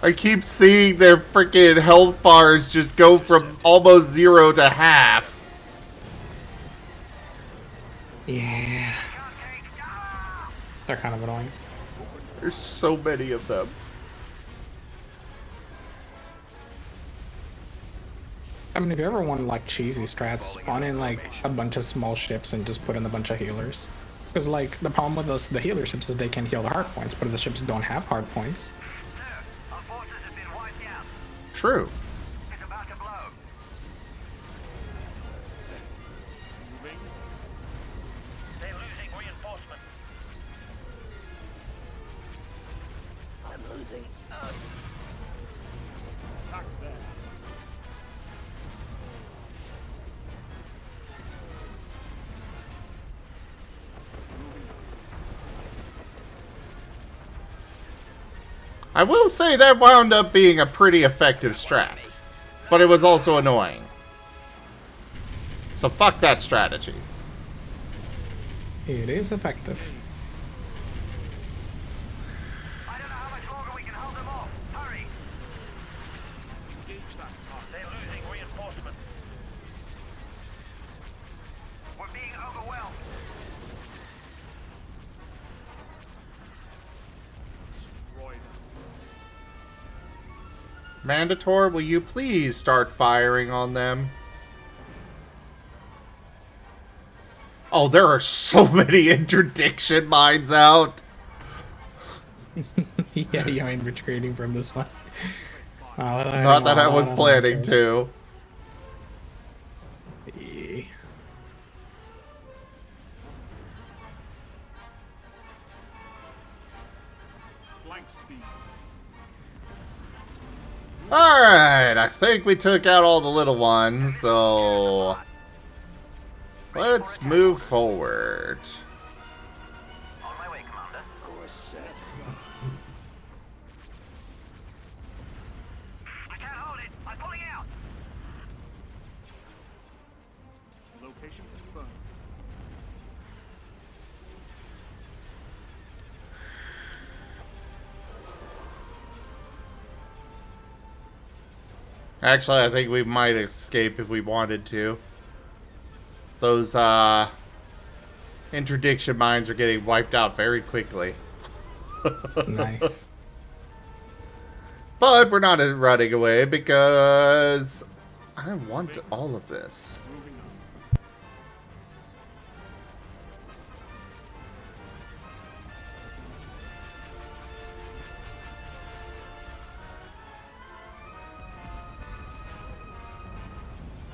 Speaker 1: I keep seeing their freaking health bars just go from almost 0 to half.
Speaker 3: Yeah. They're kind of annoying.
Speaker 1: There's so many of them.
Speaker 3: I mean, if you ever want like cheesy strats, spawn in like a bunch of small ships and just put in a bunch of healers. Because like the problem with the healer ships is they can heal the hard points, but if the ships don't have hard points.
Speaker 1: True.
Speaker 2: They're losing reinforcements. I'm losing.
Speaker 4: Attack there.
Speaker 1: I will say that wound up being a pretty effective strat. But it was also annoying. So fuck that strategy.
Speaker 3: It is effective.
Speaker 2: I don't know how much longer we can hold them off. Hurry!
Speaker 4: Engage that target.
Speaker 2: They're losing reinforcements. We're being overwhelmed.
Speaker 4: Destroy them.
Speaker 1: Mandator, will you please start firing on them? Oh, there are so many interdiction mines out.
Speaker 3: Yeah, you ain't retreating from this one.
Speaker 1: Not that I was planning to.
Speaker 3: Yeah.
Speaker 4: Flank speed.
Speaker 1: Alright, I think we took out all the little ones, so let's move forward.
Speaker 2: On my way, Commander. I can't hold it. I'm pulling out.
Speaker 4: Location confirmed.
Speaker 1: Actually, I think we might escape if we wanted to. Those, interdiction mines are getting wiped out very quickly.
Speaker 3: Nice.
Speaker 1: But we're not running away because I want all of this.
Speaker 4: Moving up.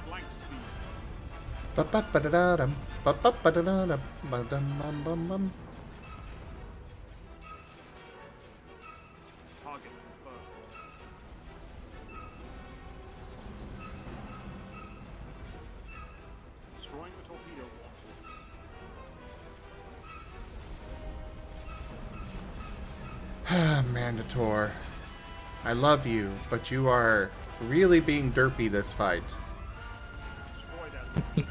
Speaker 4: Flank speed.
Speaker 1: Ba-ba-ba-da-da-dum, ba-ba-ba-da-da-dum, ba-dum-bum-bum-bum.
Speaker 4: Target confirmed. Destroying the torpedo launchers.
Speaker 1: Mandator, I love you, but you are really being derpy this fight.
Speaker 4: Destroy that launcher.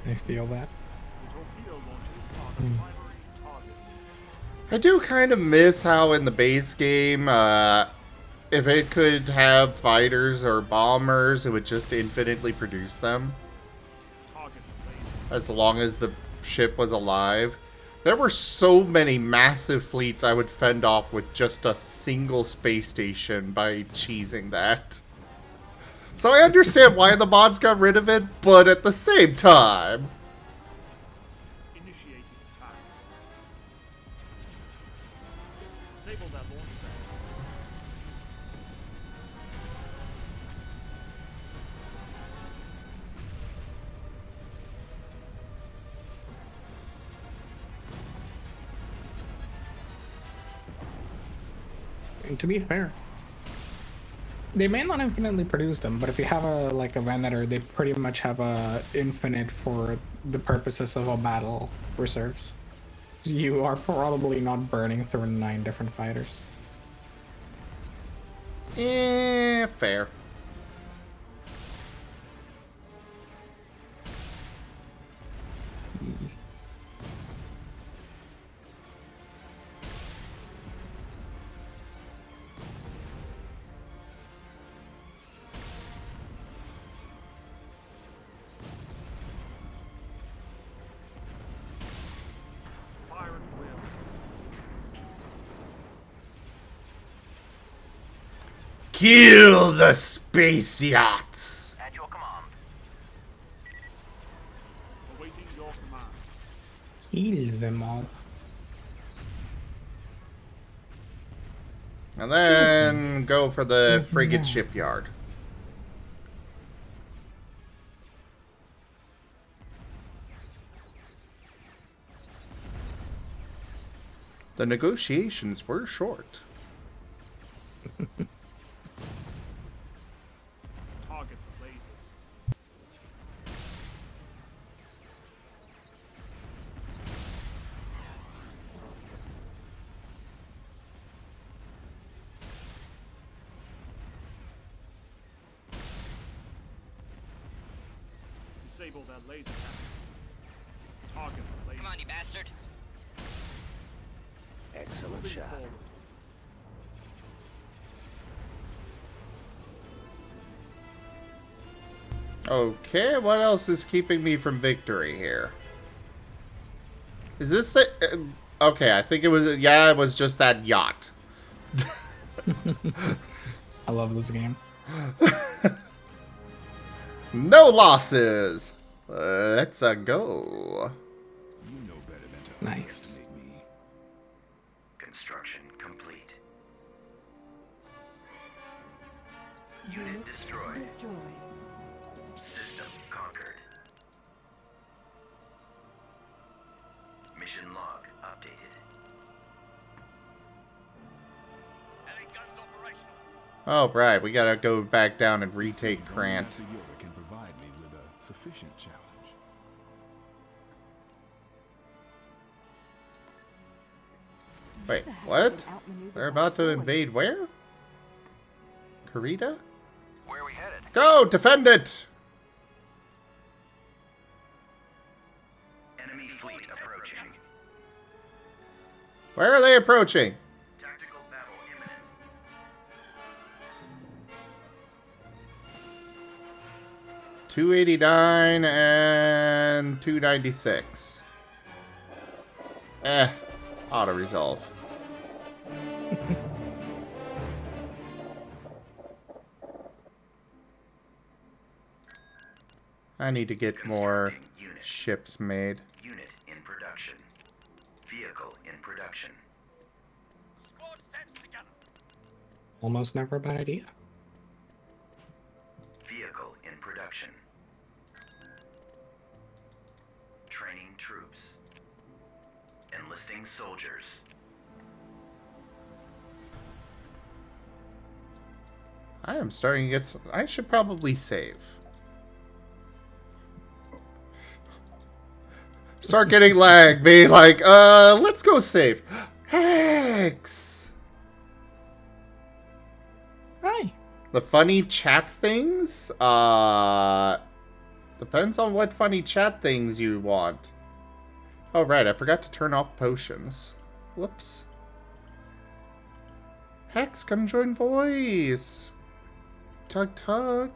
Speaker 3: I feel that.
Speaker 4: The torpedo launchers are the primary target.
Speaker 1: I do kind of miss how in the base game, if it could have fighters or bombers, it would just infinitely produce them.
Speaker 4: Target
Speaker 1: As long as the ship was alive. There were so many massive fleets I would fend off with just a single space station by cheesing that. So I understand why the mods got rid of it, but at the same time...
Speaker 4: Initiating attack. Disable that launch pad.
Speaker 3: And to be fair, they may not infinitely produce them, but if you have a like a Venator, they pretty much have a infinite for the purposes of a battle reserves. You are probably not burning through 9 different fighters.
Speaker 1: Fair.
Speaker 4: Fire at will.
Speaker 1: Kill the space yachts!
Speaker 2: At your command.
Speaker 4: Awaiting your command.
Speaker 3: Kill them all.
Speaker 1: And then go for the frigate shipyard. The negotiations were short.
Speaker 4: Target the lasers. Disable their laser cannons. Target the lasers.
Speaker 12: Come on, you bastard.
Speaker 2: Excellent
Speaker 4: Moving
Speaker 2: shot.
Speaker 4: forward.
Speaker 1: Okay, what else is keeping me from victory here? Is this a, okay, I think it was, yeah, it was just that yacht.
Speaker 3: I love this game.
Speaker 1: No losses. Let's go.
Speaker 5: You know better than to
Speaker 3: Nice.
Speaker 5: underestimate me.
Speaker 8: Construction complete. Unit destroyed. System conquered. Mission log updated.
Speaker 2: Heavy guns operational.
Speaker 1: Oh, right, we gotta go back down and retake
Speaker 5: Seems only
Speaker 1: Grant.
Speaker 5: Master Yoda can provide me with a sufficient challenge.
Speaker 1: Wait, what? They're about to invade where? Kurita?
Speaker 2: Where are we headed?
Speaker 1: Go, defend it!
Speaker 8: Enemy fleet approaching.
Speaker 1: Where are they approaching?
Speaker 8: Tactical battle imminent.
Speaker 1: 289 and 296. Auto resolve. I need to get more
Speaker 8: Constructing unit.
Speaker 1: ships made.
Speaker 8: Unit in production. Vehicle in production.
Speaker 2: Squad stands together.
Speaker 3: Almost never a bad idea.
Speaker 8: Vehicle in production. Training troops. Enlisting soldiers.
Speaker 1: I am starting to get some, I should probably save. Start getting lag, be like, let's go save. Hex!
Speaker 3: Hi.
Speaker 1: The funny chat things? Depends on what funny chat things you want. Oh, right, I forgot to turn off potions. Whoops. Hex, come join voice. Tug tug.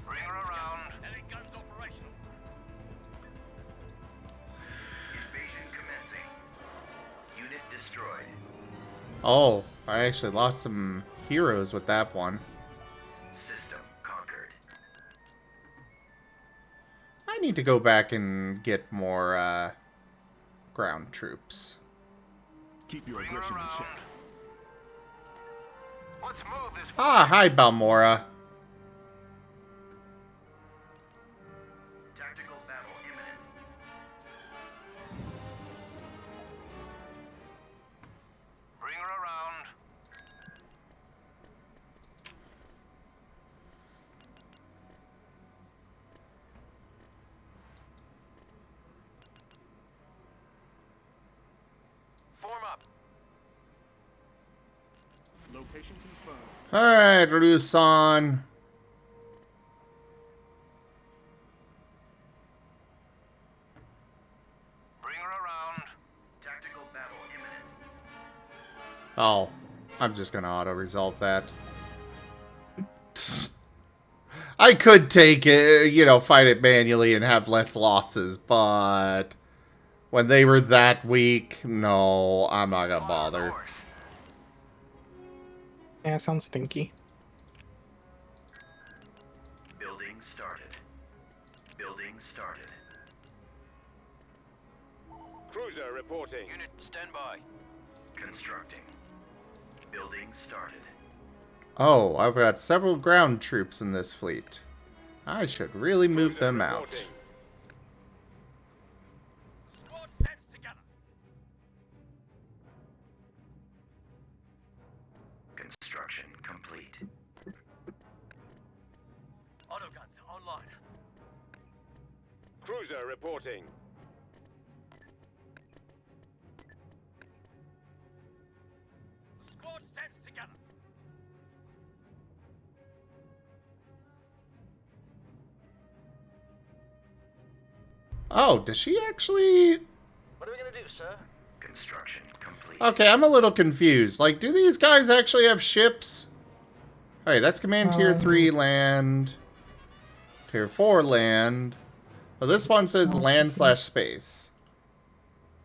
Speaker 2: Bring her around. Heavy guns operational.
Speaker 8: Invasion commencing. Unit destroyed.
Speaker 1: Oh, I actually lost some heroes with that one.
Speaker 8: System conquered.
Speaker 1: I need to go back and get more, ground troops.
Speaker 5: Keep your
Speaker 2: Bring her
Speaker 5: aggression in
Speaker 2: around.
Speaker 5: check.
Speaker 2: Let's move this.
Speaker 1: Ah, hi, Balmora.
Speaker 8: Tactical battle imminent.
Speaker 2: Bring her around.
Speaker 4: Location confirmed.
Speaker 1: Alright, Rusan.
Speaker 2: Bring her around. Tactical battle imminent.
Speaker 1: Oh, I'm just gonna auto-resolve that. I could take it, you know, fight it manually and have less losses, but when they were that weak, no, I'm not gonna bother.
Speaker 3: Yeah, sounds stinky.
Speaker 8: Building started. Building started.
Speaker 2: Cruiser reporting. Unit, stand by.
Speaker 8: Constructing. Building started.
Speaker 1: Oh, I've got several ground troops in this fleet. I should really move them out.
Speaker 2: Squad stands together.
Speaker 8: Construction complete.
Speaker 2: Autoguns online.
Speaker 13: Cruiser reporting.
Speaker 2: Squad stands together.
Speaker 1: Oh, does she actually...
Speaker 2: What are we gonna do, sir?
Speaker 8: Construction complete.
Speaker 1: Okay, I'm a little confused. Like, do these guys actually have ships? Hey, that's Command Tier 3 land. Tier 4 land. Well, this one says land/space.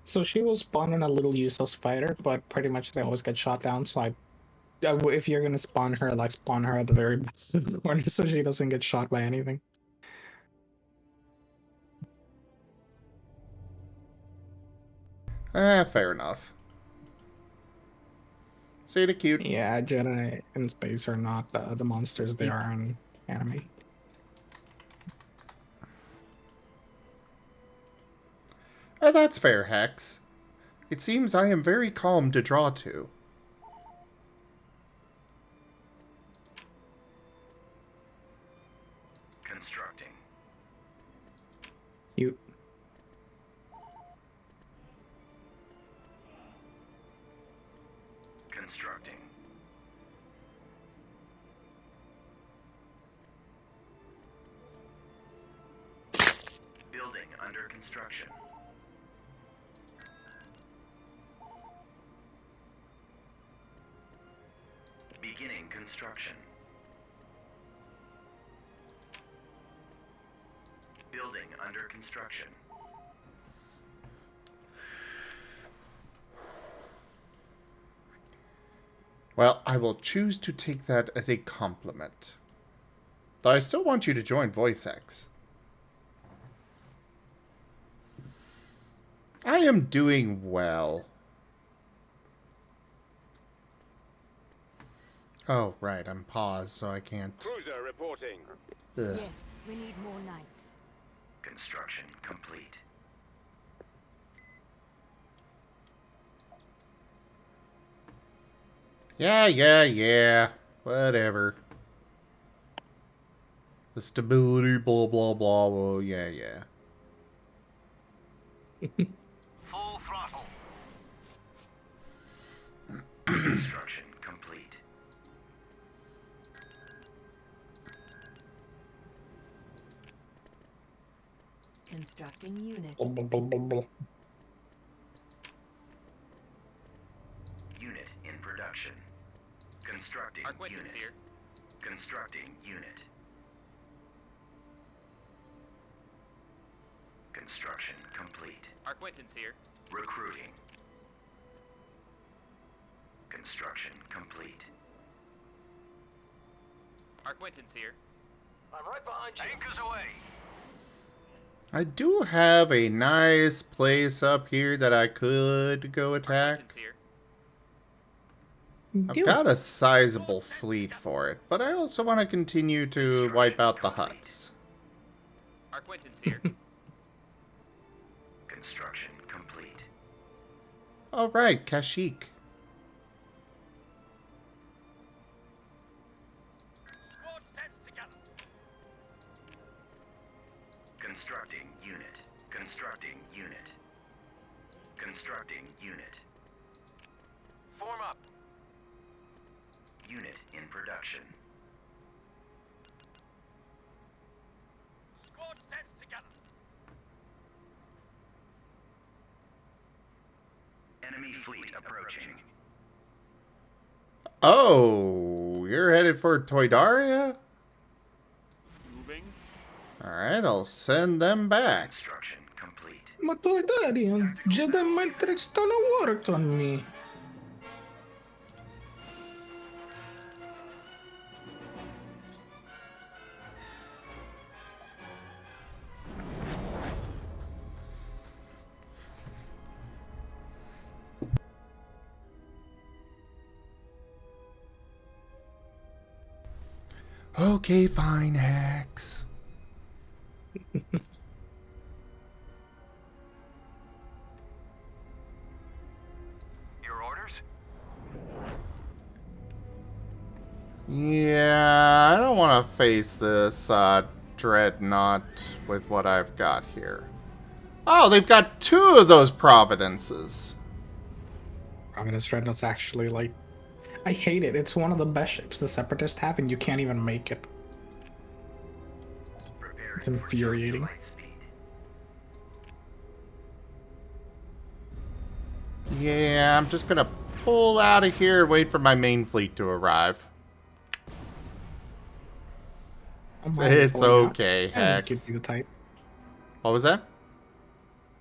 Speaker 3: So she will spawn in a little useless fighter, but pretty much they always get shot down. So if you're gonna spawn her, like spawn her at the very bottom of the corner so she doesn't get shot by anything.
Speaker 1: Fair enough. See the cute.
Speaker 3: Yeah, Jedi in space are not the monsters they are in anime.
Speaker 1: That's fair, Hex. It seems I am very calm to draw to.
Speaker 8: Constructing.
Speaker 3: Cute.
Speaker 8: Constructing. Building under construction. Beginning construction. Building under construction.
Speaker 1: Well, I will choose to take that as a compliment. Though I still want you to join VoiceX. I am doing well. Oh, right, I'm paused, so I can't...
Speaker 13: Cruiser reporting.
Speaker 1: Ugh.
Speaker 10: Yes, we need more knights.
Speaker 8: Construction complete.
Speaker 1: Yeah. Whatever. The stability, blah, blah, blah. Well, yeah.
Speaker 2: Full throttle.
Speaker 8: Construction complete.
Speaker 10: Constructing unit.
Speaker 8: Unit in production. Constructing unit.
Speaker 12: Here.
Speaker 8: Constructing unit. Construction complete.
Speaker 12: Our Quentin's here.
Speaker 8: Recruiting. Construction complete.
Speaker 12: Our Quentin's here.
Speaker 2: I'm right behind you. Anchors away.
Speaker 1: I do have a nice place up here that I could go attack.
Speaker 12: Here.
Speaker 1: I've got a sizable fleet for it, but I also want to continue to wipe out the huts.
Speaker 12: Our Quentin's here.
Speaker 8: Construction complete.
Speaker 1: Alright, Kashyyyk.
Speaker 2: Squad stands together.
Speaker 8: Constructing unit. Constructing unit. Constructing unit.
Speaker 2: Form up.
Speaker 8: unit in production.
Speaker 2: Squad stands together.
Speaker 8: Enemy fleet approaching.
Speaker 1: Oh, you're headed for Toydaria?
Speaker 4: Moving.
Speaker 1: Alright, I'll send them back.
Speaker 8: Construction complete.
Speaker 3: My toy daddy and Jedi mind tricks don't work on me.
Speaker 1: Okay, fine, Hex.
Speaker 2: Your orders?
Speaker 1: Yeah, I don't want to face this dreadnought with what I've got here. Oh, they've got 2 of those Providences.
Speaker 3: Providence Dreadnought's actually like, I hate it. It's one of the best ships the Separatists have, and you can't even make it. It's infuriating.
Speaker 1: Yeah, I'm just gonna pull out of here and wait for my main fleet to arrive. It's okay,
Speaker 3: I don't think
Speaker 1: Hex.
Speaker 3: you'd be the type.
Speaker 1: What was that?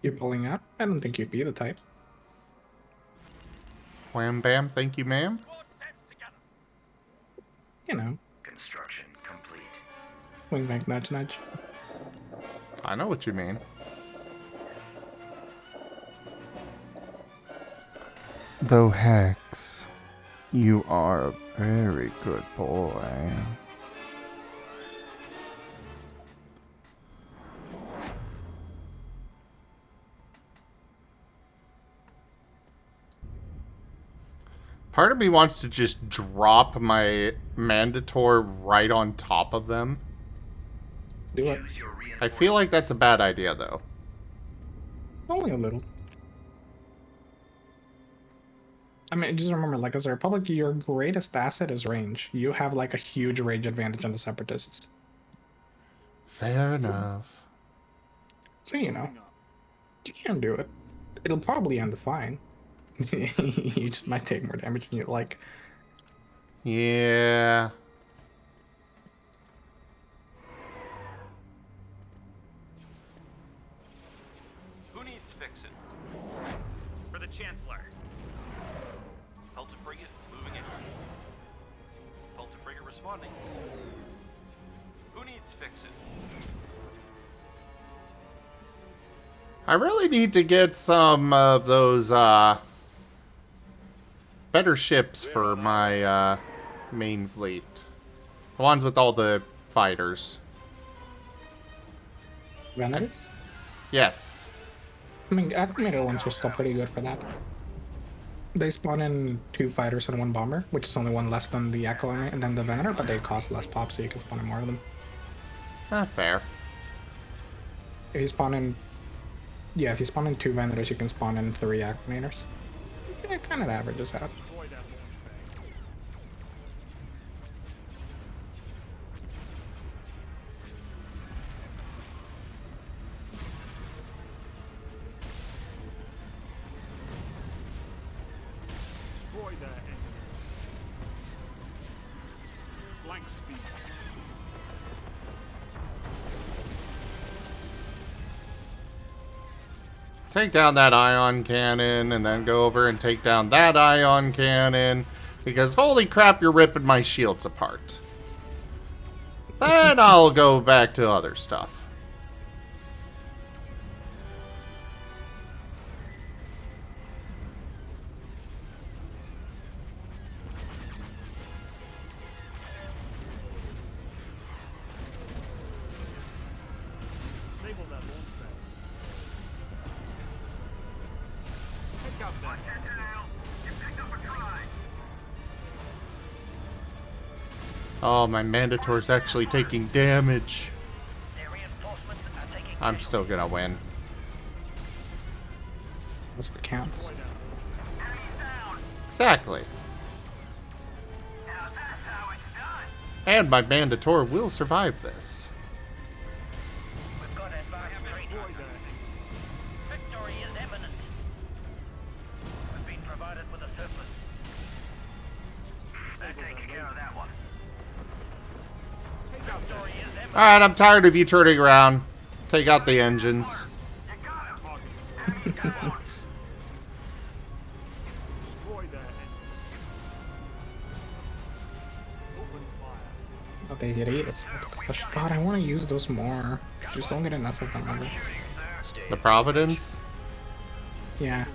Speaker 3: You're pulling out? I don't think you'd be the type.
Speaker 1: Wham bam, thank you, ma'am.
Speaker 3: You know,
Speaker 8: Construction complete.
Speaker 3: wing back, nudge, nudge.
Speaker 1: I know what you mean. Though, Hex, you are a very good boy. Part of me wants to just drop my Mandator right on top of them.
Speaker 3: Do it.
Speaker 1: I feel like that's a bad idea, though.
Speaker 3: Only a little. I mean, just remember, like, as a Republic, your greatest asset is range. You have, like, a huge range advantage on the Separatists.
Speaker 1: Fair enough.
Speaker 3: So, you know, you can do it. It'll probably end fine. You just might take more damage than you like.
Speaker 1: Yeah.
Speaker 11: Who needs fixing?
Speaker 12: For the Chancellor.
Speaker 11: Delta frigate moving in. Delta frigate responding. Who needs fixing?
Speaker 1: I really need to get some of those, better ships for my, main fleet. The ones with all the fighters.
Speaker 3: Vendors?
Speaker 1: Yes.
Speaker 3: I mean, Acclimated ones are still pretty good for that. They spawn in 2 fighters and 1 bomber, which is only 1 less than the Acclimate and then the Venator, but they cost less pop, so you can spawn in more of them.
Speaker 1: Fair.
Speaker 3: If you spawn in... Yeah, if you spawn in 2 Venators, you can spawn in 3 Acclimators. It kind of averages out.
Speaker 4: Destroy that launch bay. Destroy their engines. Flank speed.
Speaker 1: Take down that ion cannon, and then go over and take down that ion cannon. Because holy crap, you're ripping my shields apart. Then I'll go back to other stuff.
Speaker 4: Disable that launch bay. Take out that.
Speaker 1: Oh, my Mandator's actually taking damage. I'm still gonna win.
Speaker 3: That's what counts.
Speaker 1: Exactly. And my Mandator will survive this.
Speaker 2: We've got advanced training. Victory is imminent. We've been provided with a surplus. They're taking care of that one. Victory is imminent.
Speaker 1: Alright, I'm tired of you turning around. Take out the engines.
Speaker 4: Destroy their engine. Open fire.
Speaker 3: Oh, they hit it. Gosh, God, I want to use those more. Just don't get enough of them ever.
Speaker 1: The Providence?
Speaker 3: Yeah.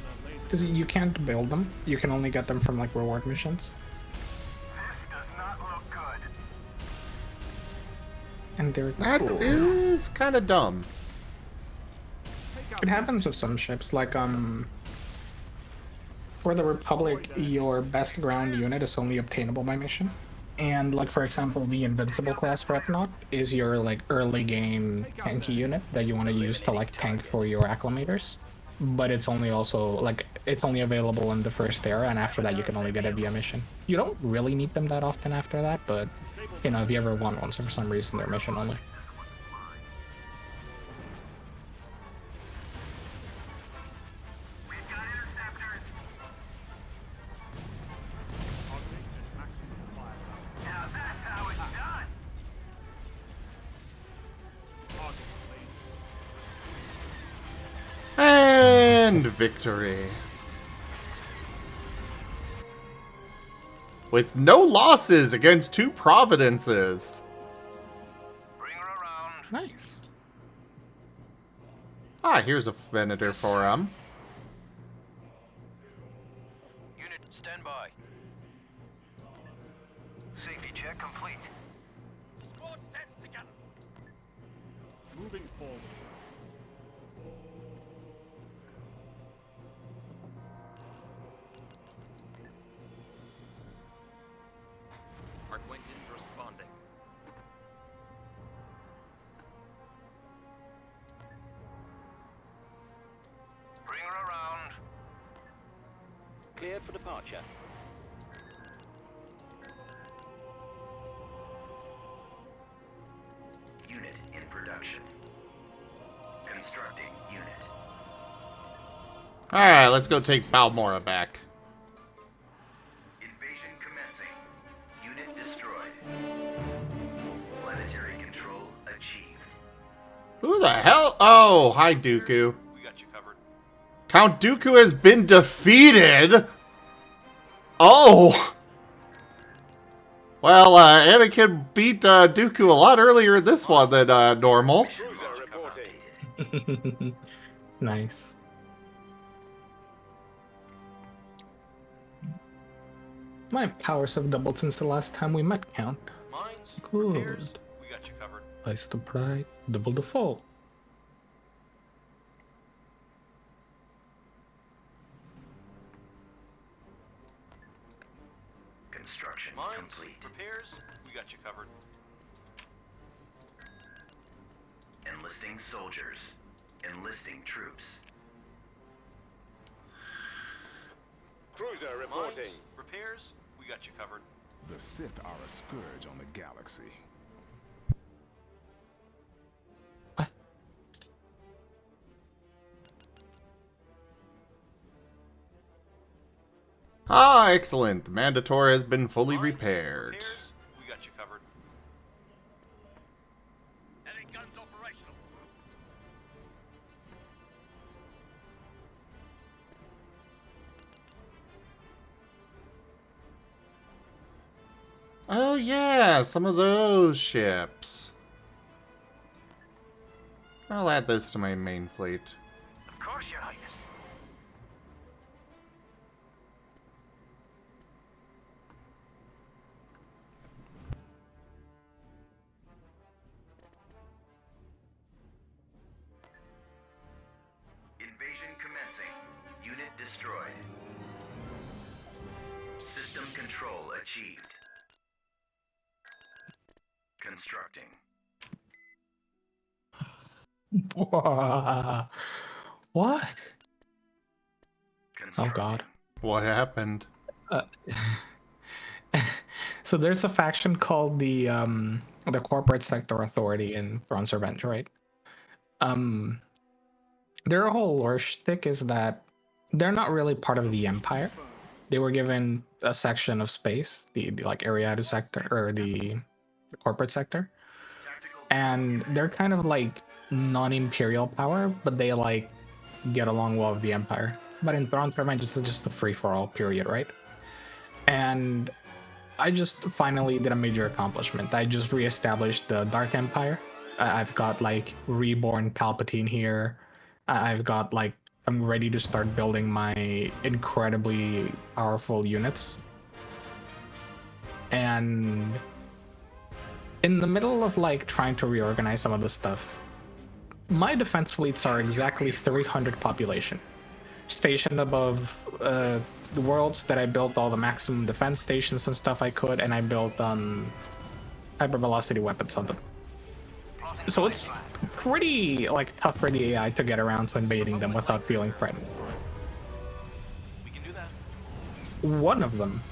Speaker 3: Because you can't build them. You can only get them from like reward missions.
Speaker 2: This does not look good.
Speaker 3: And they're
Speaker 1: That
Speaker 3: cool.
Speaker 1: is kind of dumb.
Speaker 3: It happens with some ships, like for the Republic, your best ground unit is only obtainable by mission. And like for example, the Invincible class Dreadnought is your like early game tanky unit that you want to use to like tank for your acclimators. But it's only also like it's only available in the first era, and after that you can only get it via mission. You don't really need them that often after that, but you know, if you ever want one, so for some reason they're mission only.
Speaker 4: Targeting at maximum fire.
Speaker 2: Now that's how it's done.
Speaker 4: Target lasers.
Speaker 1: And victory. With no losses against 2 Providences.
Speaker 2: Bring her around.
Speaker 3: Nice.
Speaker 1: Ah, here's a Venator for him.
Speaker 12: Unit, stand by.
Speaker 2: Safety check complete.
Speaker 4: Squad stands together. Moving forward.
Speaker 12: Our Quentin's responding.
Speaker 2: Bring her around.
Speaker 13: Cleared for departure.
Speaker 8: Unit in production. Constructing unit.
Speaker 1: Alright, let's go take Balmora back.
Speaker 8: Invasion commencing. Unit destroyed. Planetary control achieved.
Speaker 1: Who the hell? Oh, hi, Dooku.
Speaker 11: We got you covered.
Speaker 1: Count Dooku has been defeated? Oh! Well, Anakin beat Dooku a lot earlier in this one than normal.
Speaker 13: Cruiser reporting.
Speaker 3: Nice. My powers have doubled since the last time we met, Count.
Speaker 11: Mines,
Speaker 3: Good.
Speaker 11: repairs, we got you covered.
Speaker 3: Ice the pride, double the fall.
Speaker 8: Construction
Speaker 11: Mines,
Speaker 8: complete.
Speaker 11: repairs, we got you covered.
Speaker 8: Enlisting soldiers. Enlisting troops.
Speaker 13: Cruiser reporting.
Speaker 11: Mines, repairs, we got you covered.
Speaker 5: The Sith are a scourge on the galaxy.
Speaker 1: Ah, excellent. The Mandator has been fully
Speaker 11: Mines,
Speaker 1: repaired.
Speaker 11: repairs, we got you covered.
Speaker 2: Any guns operational?
Speaker 1: Oh yeah, some of those ships. I'll add this to my main fleet.
Speaker 2: Of course, Your Highness.
Speaker 8: Invasion commencing. Unit destroyed. System control achieved. Constructing.
Speaker 3: What? Oh
Speaker 8: Constructing.
Speaker 3: God.
Speaker 1: What happened?
Speaker 3: So there's a faction called the Corporate Sector Authority in Thrawn's Revenge, right? Their whole lore shtick is that they're not really part of the Empire. They were given a section of space, the like Ariadu sector or the corporate sector, and they're kind of like non-imperial power, but they like get along well with the Empire. But in Thrawn's Revenge, it's just a free-for-all period, right? And I just finally did a major accomplishment. I just reestablished the Dark Empire. I've got like reborn Palpatine here. I've got like I'm ready to start building my incredibly powerful units. And in the middle of like trying to reorganize some of the stuff, my defense fleets are exactly 300 population, stationed above the worlds that I built all the maximum defense stations and stuff I could, and I built hypervelocity weapons on them. So it's pretty like tough for the AI to get around to invading them without feeling threatened.
Speaker 11: We can do that.
Speaker 3: One of them,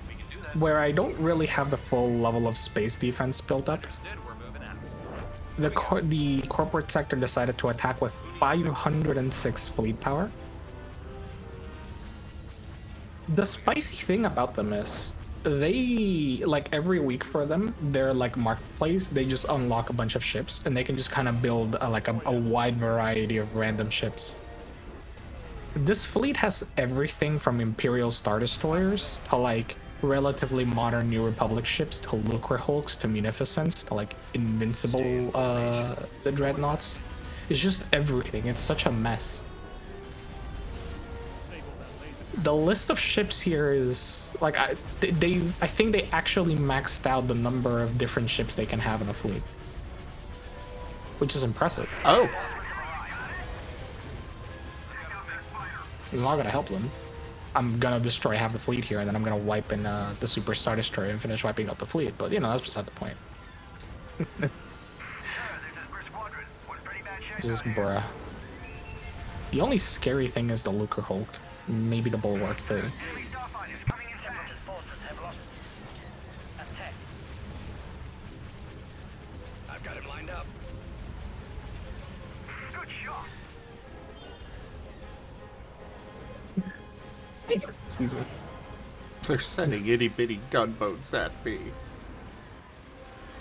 Speaker 11: We can do that.
Speaker 3: where I don't really have the full level of space defense built up,
Speaker 11: Understood. We're moving out.
Speaker 3: the corporate sector decided to attack with 506 fleet power. The spicy thing about them is they like every week for them, their like marketplace, they just unlock a bunch of ships and they can just kind of build a wide variety of random ships. This fleet has everything from Imperial Star Destroyers to like relatively modern New Republic ships to Lucre Hulks to Munificence to like Invincible the Dreadnoughts. It's just everything. It's such a mess. The list of ships here is like I think they actually maxed out the number of different ships they can have in a fleet, which is impressive.
Speaker 1: Oh.
Speaker 3: It's not gonna help them. I'm gonna destroy half the fleet here, and then I'm gonna wipe in the Super Star Destroyer and finish wiping out the fleet. But you know, that's beside the point. Just bruh. The only scary thing is the Lucre Hulk. Maybe the Bulwark too.
Speaker 2: I've got him lined up. Good shot.
Speaker 3: Excuse me.
Speaker 1: They're sending itty bitty gunboats at me.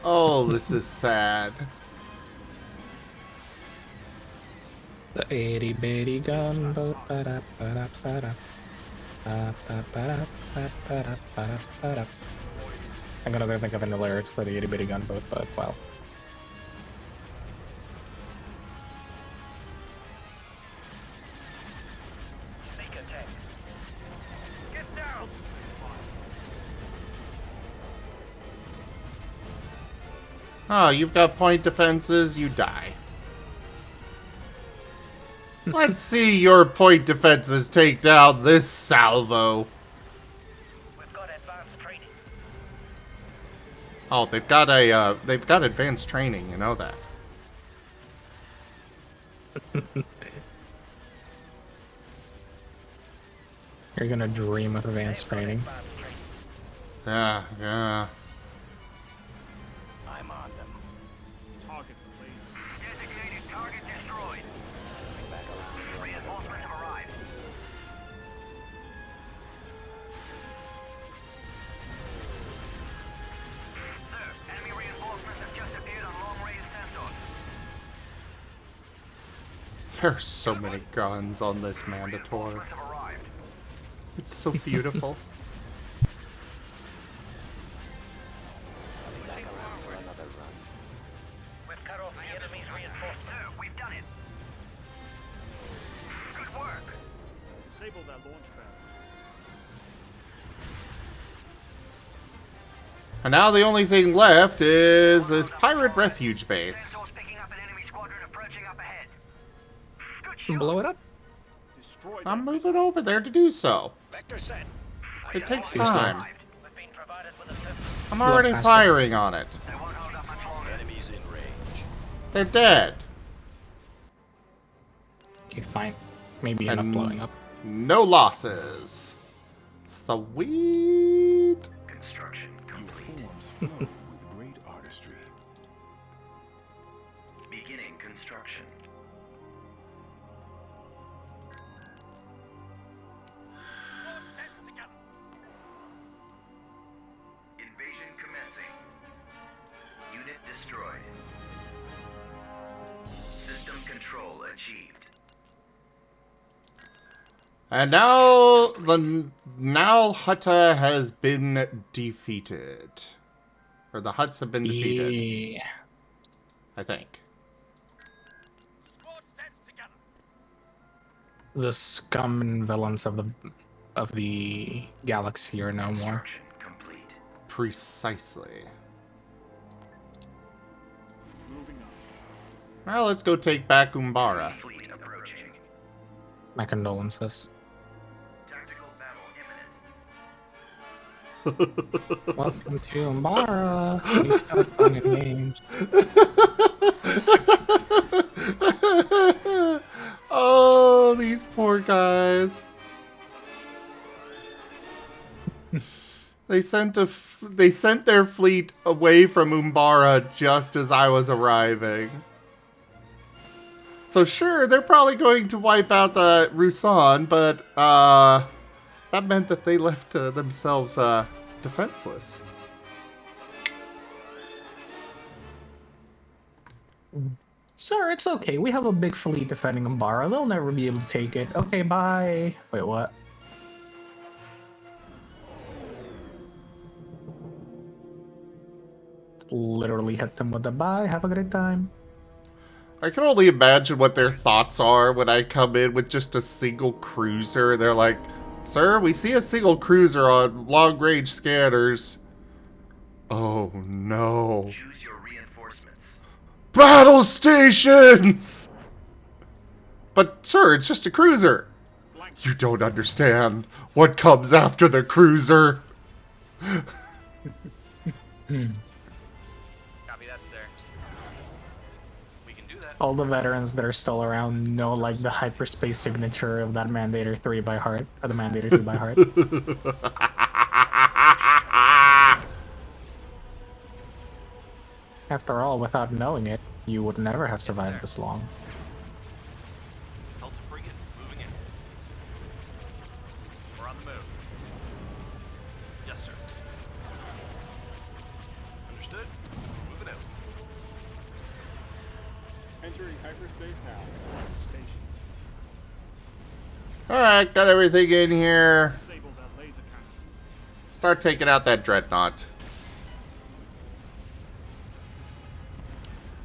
Speaker 1: Oh, this is sad.
Speaker 3: The itty bitty gunboat. I'm gonna think of any lyrics for the itty bitty gunboat, but well.
Speaker 2: Get down.
Speaker 1: Oh, you've got point defenses, you die. Let's see your point defenses take down this salvo.
Speaker 2: We've got advanced training.
Speaker 1: Oh, they've got advanced training, you know that.
Speaker 3: You're gonna dream of advanced training.
Speaker 1: Yeah, yeah.
Speaker 2: I'm on them.
Speaker 4: Target the lasers.
Speaker 2: Designated target destroyed. Reinforcements have arrived. Sir, enemy reinforcements have just appeared on long-range sensors.
Speaker 1: There's so many guns on this Manticore.
Speaker 2: Reinforcements have arrived.
Speaker 1: It's so beautiful.
Speaker 2: We've cut off the enemy's reinforcements. Sir, we've done it. Good work.
Speaker 4: Disable that launch pad.
Speaker 1: And now the only thing left is this pirate refuge base.
Speaker 2: Minotaur's picking up an enemy squadron approaching up ahead. Good shot.
Speaker 3: Blow it up.
Speaker 4: Destroy
Speaker 1: I'm
Speaker 4: that
Speaker 1: moving over there to do so.
Speaker 2: Vector set.
Speaker 1: It takes
Speaker 3: Excuse me.
Speaker 1: time.
Speaker 2: We've been provided with a system.
Speaker 1: I'm already
Speaker 3: faster.
Speaker 1: firing on it.
Speaker 2: They won't hold up much longer. Enemies in range.
Speaker 1: They're dead.
Speaker 3: Okay, fine. Maybe enough
Speaker 1: And-
Speaker 3: blowing up.
Speaker 1: No losses. Sweet.
Speaker 8: Construction complete.
Speaker 5: Forms flow with great artistry.
Speaker 8: Beginning construction. Invasion commencing. Unit destroyed. System control achieved.
Speaker 1: And now now Hutta has been defeated. Or the Hutts have been defeated.
Speaker 3: Yeah.
Speaker 1: I think.
Speaker 3: The scum and villains of the galaxy are no more.
Speaker 8: Complete.
Speaker 1: Precisely.
Speaker 4: Moving on.
Speaker 1: Well, let's go take back Umbara.
Speaker 8: Fleet approaching.
Speaker 3: My condolences.
Speaker 8: Tactical battle imminent.
Speaker 3: Welcome to Umbara. You've got fun and games.
Speaker 1: Oh, these poor guys. They sent their fleet away from Umbara just as I was arriving. So sure, they're probably going to wipe out the Rusan, but that meant that they left themselves defenseless.
Speaker 3: Sir, it's okay. We have a big fleet defending Umbara. They'll never be able to take it. Okay, bye. Wait, what? Literally hit them with a bye. Have a great time.
Speaker 1: I can only imagine what their thoughts are when I come in with just a single cruiser. They're like, "Sir, we see a single cruiser on long-range scanners." Oh no.
Speaker 8: Choose your reinforcements.
Speaker 1: Battle stations! But sir, it's just a cruiser. You don't understand what comes after the cruiser.
Speaker 12: Copy that, sir. We can do that.
Speaker 3: All the veterans that are still around know like the hyperspace signature of that Mandator 3 by heart, or the Mandator 2 by heart. After all, without knowing it, you would never have survived this long.
Speaker 11: Delta frigate moving in.
Speaker 12: We're on the move.
Speaker 11: Yes, sir. Understood. Moving out.
Speaker 4: Entering hyperspace now. Station.
Speaker 1: Alright, got everything in here.
Speaker 4: Disable their laser cannons.
Speaker 1: Start taking out that dreadnought.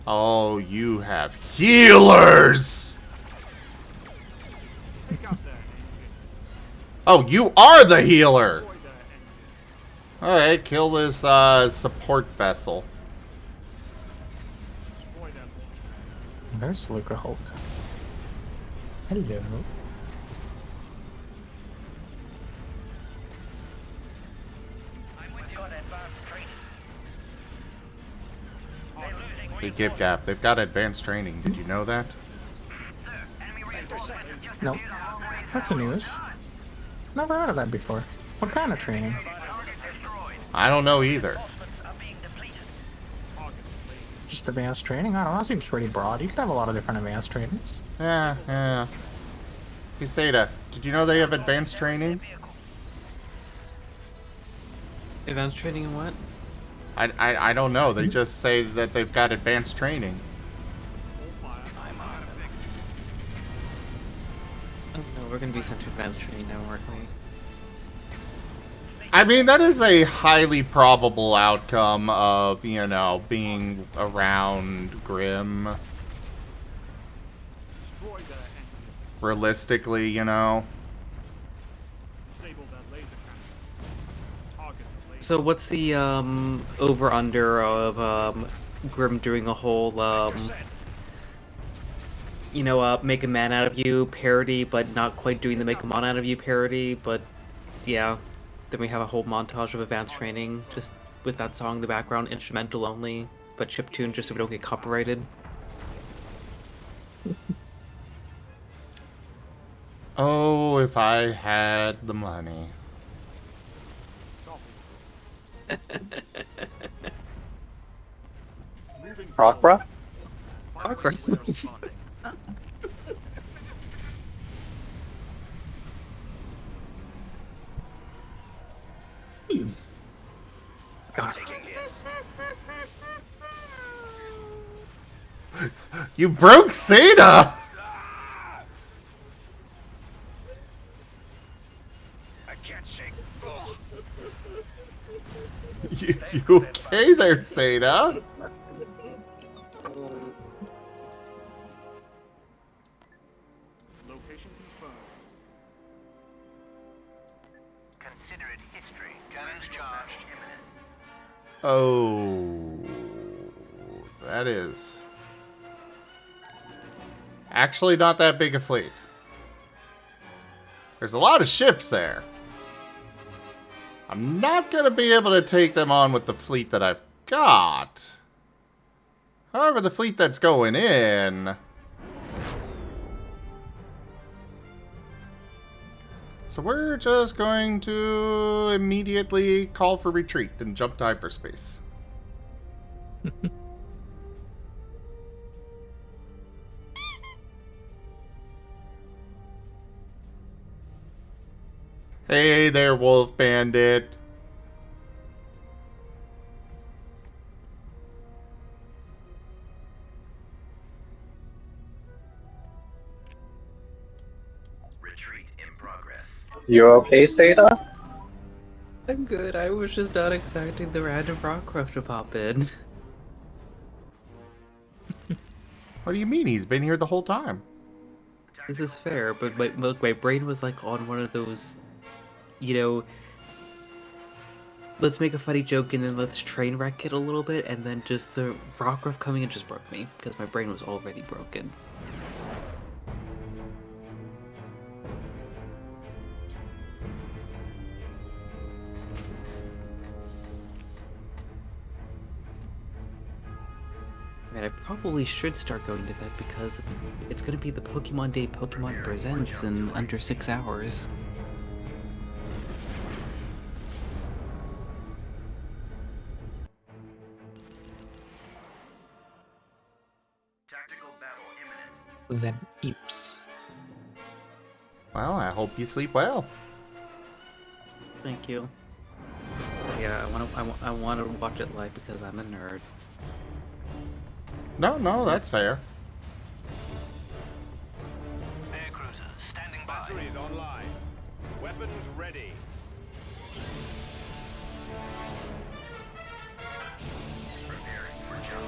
Speaker 1: Oh, you have healers!
Speaker 4: Take out their engines.
Speaker 1: Oh, you are the healer!
Speaker 4: Destroy their engines.
Speaker 1: Alright, kill this support vessel.
Speaker 4: Destroy their launch.
Speaker 3: There's Luca Hulk. Hello.
Speaker 1: Hey, Gib Gap, they've got advanced training. Did you know that?
Speaker 3: Nope. That's a news. Never heard of that before. What kind of training?
Speaker 1: I don't know either.
Speaker 3: Just advanced training? I don't know. That seems pretty broad. You could have a lot of different advanced trainings.
Speaker 1: Yeah. Hey, Seda, did you know they have advanced training?
Speaker 9: Advanced training in what?
Speaker 1: I don't know. They just say that they've got advanced training.
Speaker 9: Oh no, we're gonna be sent to advanced training now, aren't we?
Speaker 1: I mean, that is a highly probable outcome of, you know, being around Grimm.
Speaker 4: Destroy their engines.
Speaker 1: Realistically, you know.
Speaker 4: Disable their laser cannons. Target the laser.
Speaker 9: So what's the over-under of Grimm doing a whole make a man out of you parody, but not quite doing the make a man out of you parody, but yeah. Then we have a whole montage of advanced training, just with that song in the background, instrumental only, but chiptune just so we don't get copyrighted.
Speaker 1: Oh, if I had the money.
Speaker 4: Moving
Speaker 14: Rockbra?
Speaker 9: Progress.
Speaker 12: Responding.
Speaker 3: God.
Speaker 2: Taking hit.
Speaker 1: You broke Seda!
Speaker 2: I can't shake.
Speaker 1: You okay there, Seda?
Speaker 4: location confirmed.
Speaker 2: Consider it history. Cannons charged.
Speaker 1: Oh, that is actually not that big a fleet. There's a lot of ships there. I'm not going to be able to take them on with the fleet that I've got. However, the fleet that's going in... So we're just going to immediately call for retreat and jump to hyperspace. Hey there, Wolf Bandit.
Speaker 8: Retreat in progress.
Speaker 14: You okay, Seda?
Speaker 9: I'm good. I was just not expecting the random Rockruff to pop in.
Speaker 1: What do you mean? He's been here the whole time.
Speaker 9: This is fair, but my brain was like on one of those, you know, let's make a funny joke and then let's train wreck it a little bit, and then just the Rockruff coming in just broke me because my brain was already broken. I mean, I probably should start going to bed because it's gonna be the Pokemon Day Pokemon Presents in under 6 hours.
Speaker 8: Tactical battle imminent.
Speaker 3: Then eeps.
Speaker 1: Well, I hope you sleep well.
Speaker 9: Thank you. Yeah, I want to watch it live because I'm a nerd.
Speaker 1: No, that's fair.
Speaker 2: Air cruisers standing by.
Speaker 13: Batteries online. Weapons ready.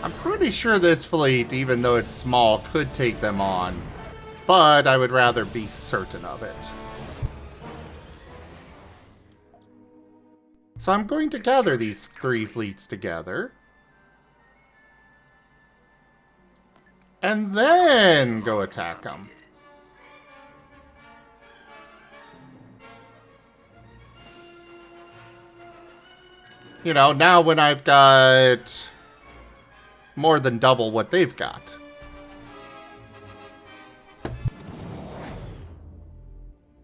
Speaker 1: I'm pretty sure this fleet, even though it's small, could take them on. But I would rather be certain of it. So I'm going to gather these 3 fleets together. And then go attack them. You know, now when I've got more than double what they've got.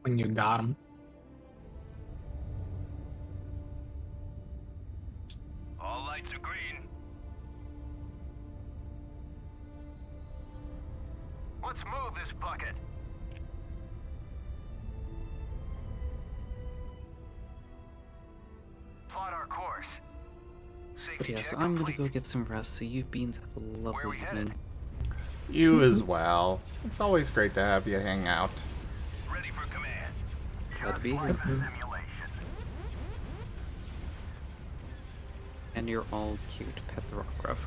Speaker 3: When you got him.
Speaker 2: All lights are green. Let's move this bucket. Plot our course.
Speaker 9: But yes, I'm gonna go get some rest, so you beans have a lovely evening.
Speaker 1: You as well. It's always great to have you hang out.
Speaker 2: Ready for command.
Speaker 9: Glad to be here. And you're all cute. Pet the Rockruff.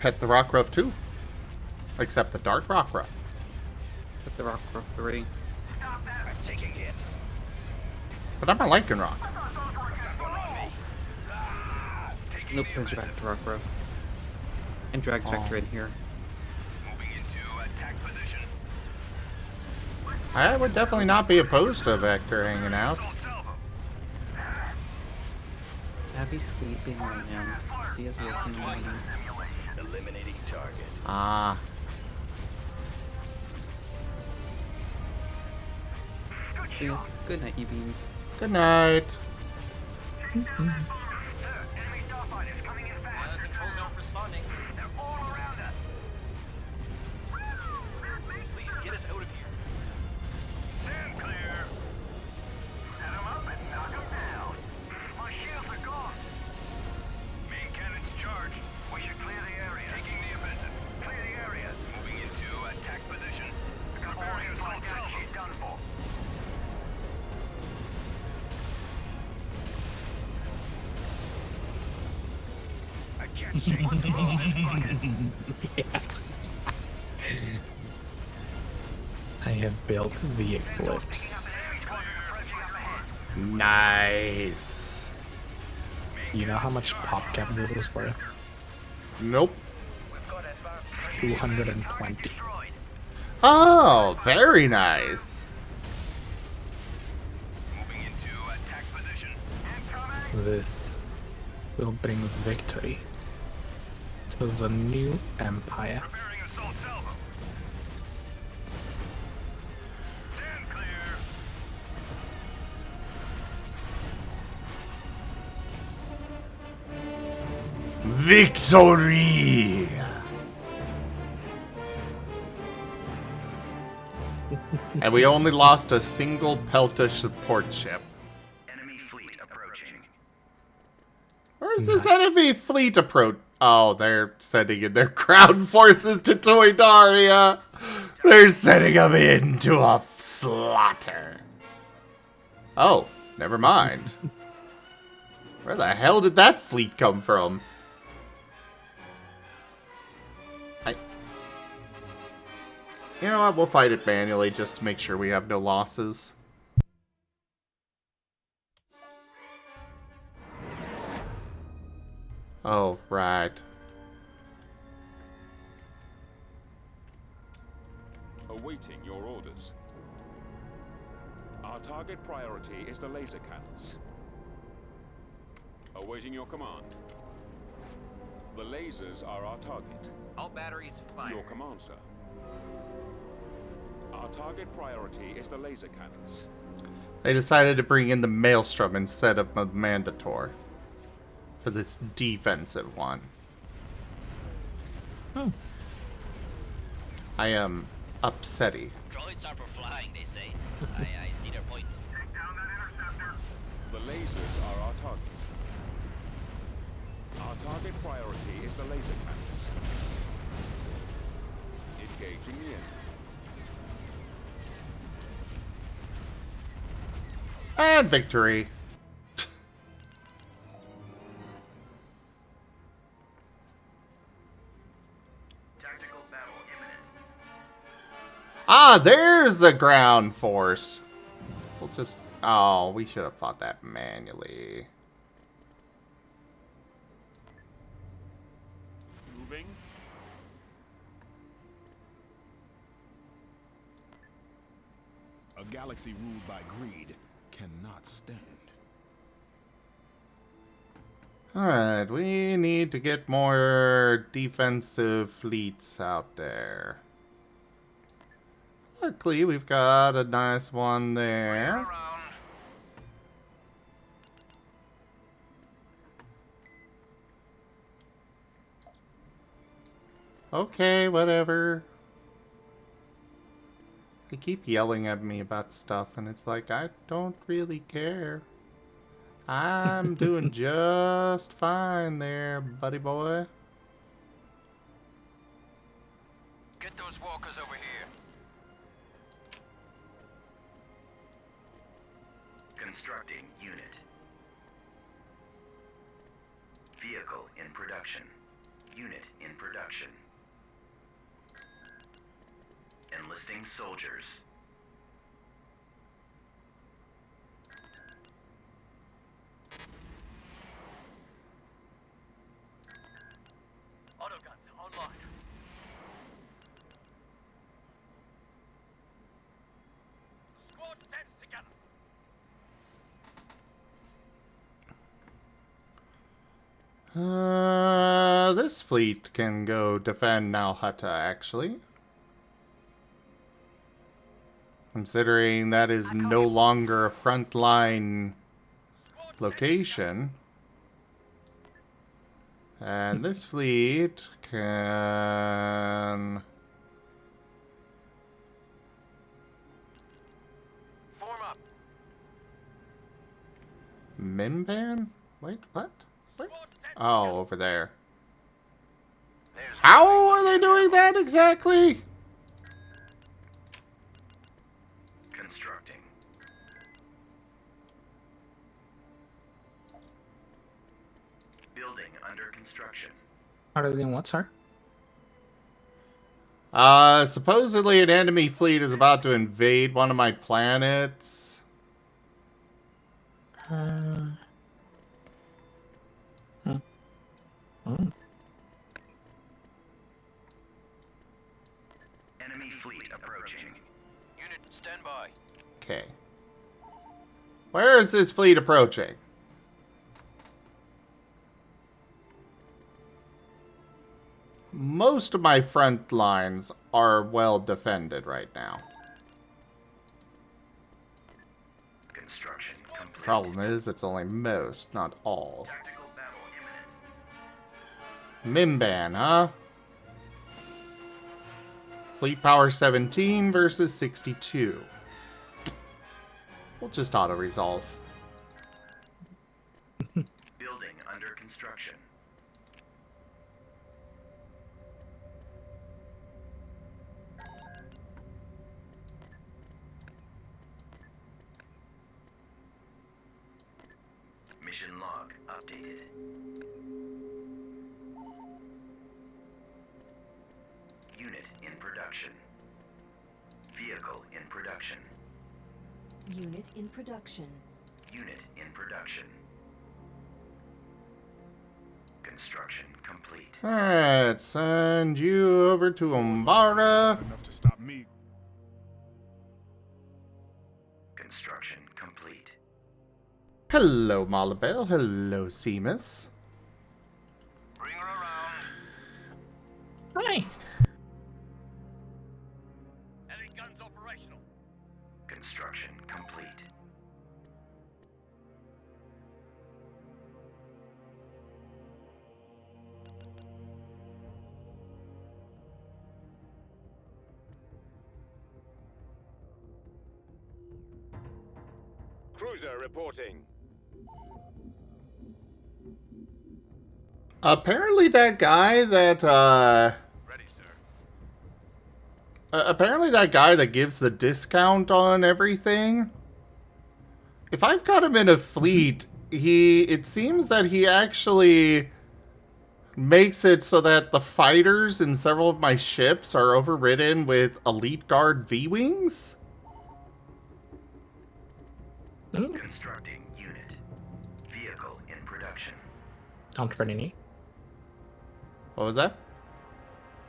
Speaker 1: Pet the Rockruff too. Except the Dark Rockruff.
Speaker 9: Pet the Rockruff 3.
Speaker 2: Stop that. I'm taking hit.
Speaker 1: But I'm a Lycanroc.
Speaker 9: Nope, sends you back to Rockruff. And drags Vector in here.
Speaker 2: Moving into attack position.
Speaker 1: I would definitely not be opposed to Vector hanging out.
Speaker 9: Abby's sleeping right now. She is working right now.
Speaker 2: Eliminating target.
Speaker 1: Ah.
Speaker 2: Good
Speaker 9: Yeah. Good night, you beans.
Speaker 1: Good night.
Speaker 2: Enemy starfighters coming in fast.
Speaker 12: Controls aren't responding.
Speaker 2: They're all around us.
Speaker 12: Please get us out of here.
Speaker 2: Stand clear. Set them up and knock them down. My shields are gone. Main cannons charged. We should clear the area. Taking the offensive. Clear the area. Moving into attack position. Preparing assault salvo. She's done for. I can't see what's above this bucket.
Speaker 3: I have built the Eclipse.
Speaker 1: Nice.
Speaker 3: You know how much PopCap this is worth?
Speaker 1: Nope.
Speaker 3: 220.
Speaker 1: Oh, very nice.
Speaker 2: Moving into attack position.
Speaker 3: This will bring victory to the new empire.
Speaker 2: Preparing assault salvo. Stand clear.
Speaker 1: Victory! And we only lost a single Pelta support ship.
Speaker 8: Enemy fleet approaching.
Speaker 1: Where's this enemy fleet approach? Oh, they're sending in their ground forces to Toydaria. They're sending them into a slaughter. Oh, never mind. Where the hell did that fleet come from? You know what? We'll fight it manually just to make sure we have no losses. Oh, right.
Speaker 13: Awaiting your orders. Our target priority is the laser cannons. Awaiting your command. The lasers are our target.
Speaker 12: All batteries fire.
Speaker 13: Your command, sir. Our target priority is the laser cannons.
Speaker 1: They decided to bring in the Maelstrom instead of the Mandator for this defensive one.
Speaker 3: Oh.
Speaker 1: I am upsetty.
Speaker 6: Droids are for flying, they say. I see their point.
Speaker 2: Take down that interceptor.
Speaker 13: The lasers are our target. Our target priority is the laser cannons. Engaging the enemy.
Speaker 1: And victory.
Speaker 8: Tactical battle imminent.
Speaker 1: Ah, there's the ground force. We'll just... Oh, we should have fought that manually.
Speaker 4: Moving.
Speaker 5: A galaxy ruled by greed cannot stand.
Speaker 1: Alright, we need to get more defensive fleets out there. Luckily, we've got a nice one there. Okay, whatever. They keep yelling at me about stuff, and it's like, I don't really care. I'm doing just fine there, buddy boy.
Speaker 2: Get those walkers over here.
Speaker 8: Constructing unit. Vehicle in production. Unit in production. Enlisting soldiers.
Speaker 2: Autoguns online. The squad stands together.
Speaker 1: This fleet can go defend Nalhutta, actually. Considering that is no longer a frontline location. And this fleet can...
Speaker 2: Form up.
Speaker 1: Mimban? Wait, what? Where? Oh, over there. How are they doing that exactly?
Speaker 8: Constructing. Building under construction.
Speaker 3: Are they doing what, sir?
Speaker 1: Supposedly an enemy fleet is about to invade one of my planets.
Speaker 3: Oh.
Speaker 8: Enemy fleet approaching.
Speaker 2: Unit, stand by.
Speaker 1: Okay. Where is this fleet approaching? Most of my front lines are well defended right now.
Speaker 8: Construction complete.
Speaker 1: Problem is, it's only most, not all.
Speaker 8: Tactical battle imminent.
Speaker 1: Mimban, huh? Fleet power 17 versus 62. We'll just auto-resolve.
Speaker 8: Building under construction. Mission log updated. Unit in production. Vehicle in production.
Speaker 10: Unit in production.
Speaker 8: Unit in production. Construction complete.
Speaker 1: Alright, send you over to Umbara.
Speaker 5: Enough to stop me.
Speaker 8: Construction complete.
Speaker 1: Hello, Malabel. Hello, Seamus.
Speaker 2: Bring her around.
Speaker 3: Hi.
Speaker 2: Heavy guns operational.
Speaker 8: Construction complete.
Speaker 13: Cruiser reporting.
Speaker 1: Apparently that guy that,
Speaker 2: Ready, sir.
Speaker 1: apparently that guy that gives the discount on everything, if I've got him in a fleet, it seems that he actually makes it so that the fighters in several of my ships are overridden with Elite Guard V-Wings?
Speaker 8: Constructing unit. Vehicle in production.
Speaker 3: Sounds pretty neat.
Speaker 1: What was that?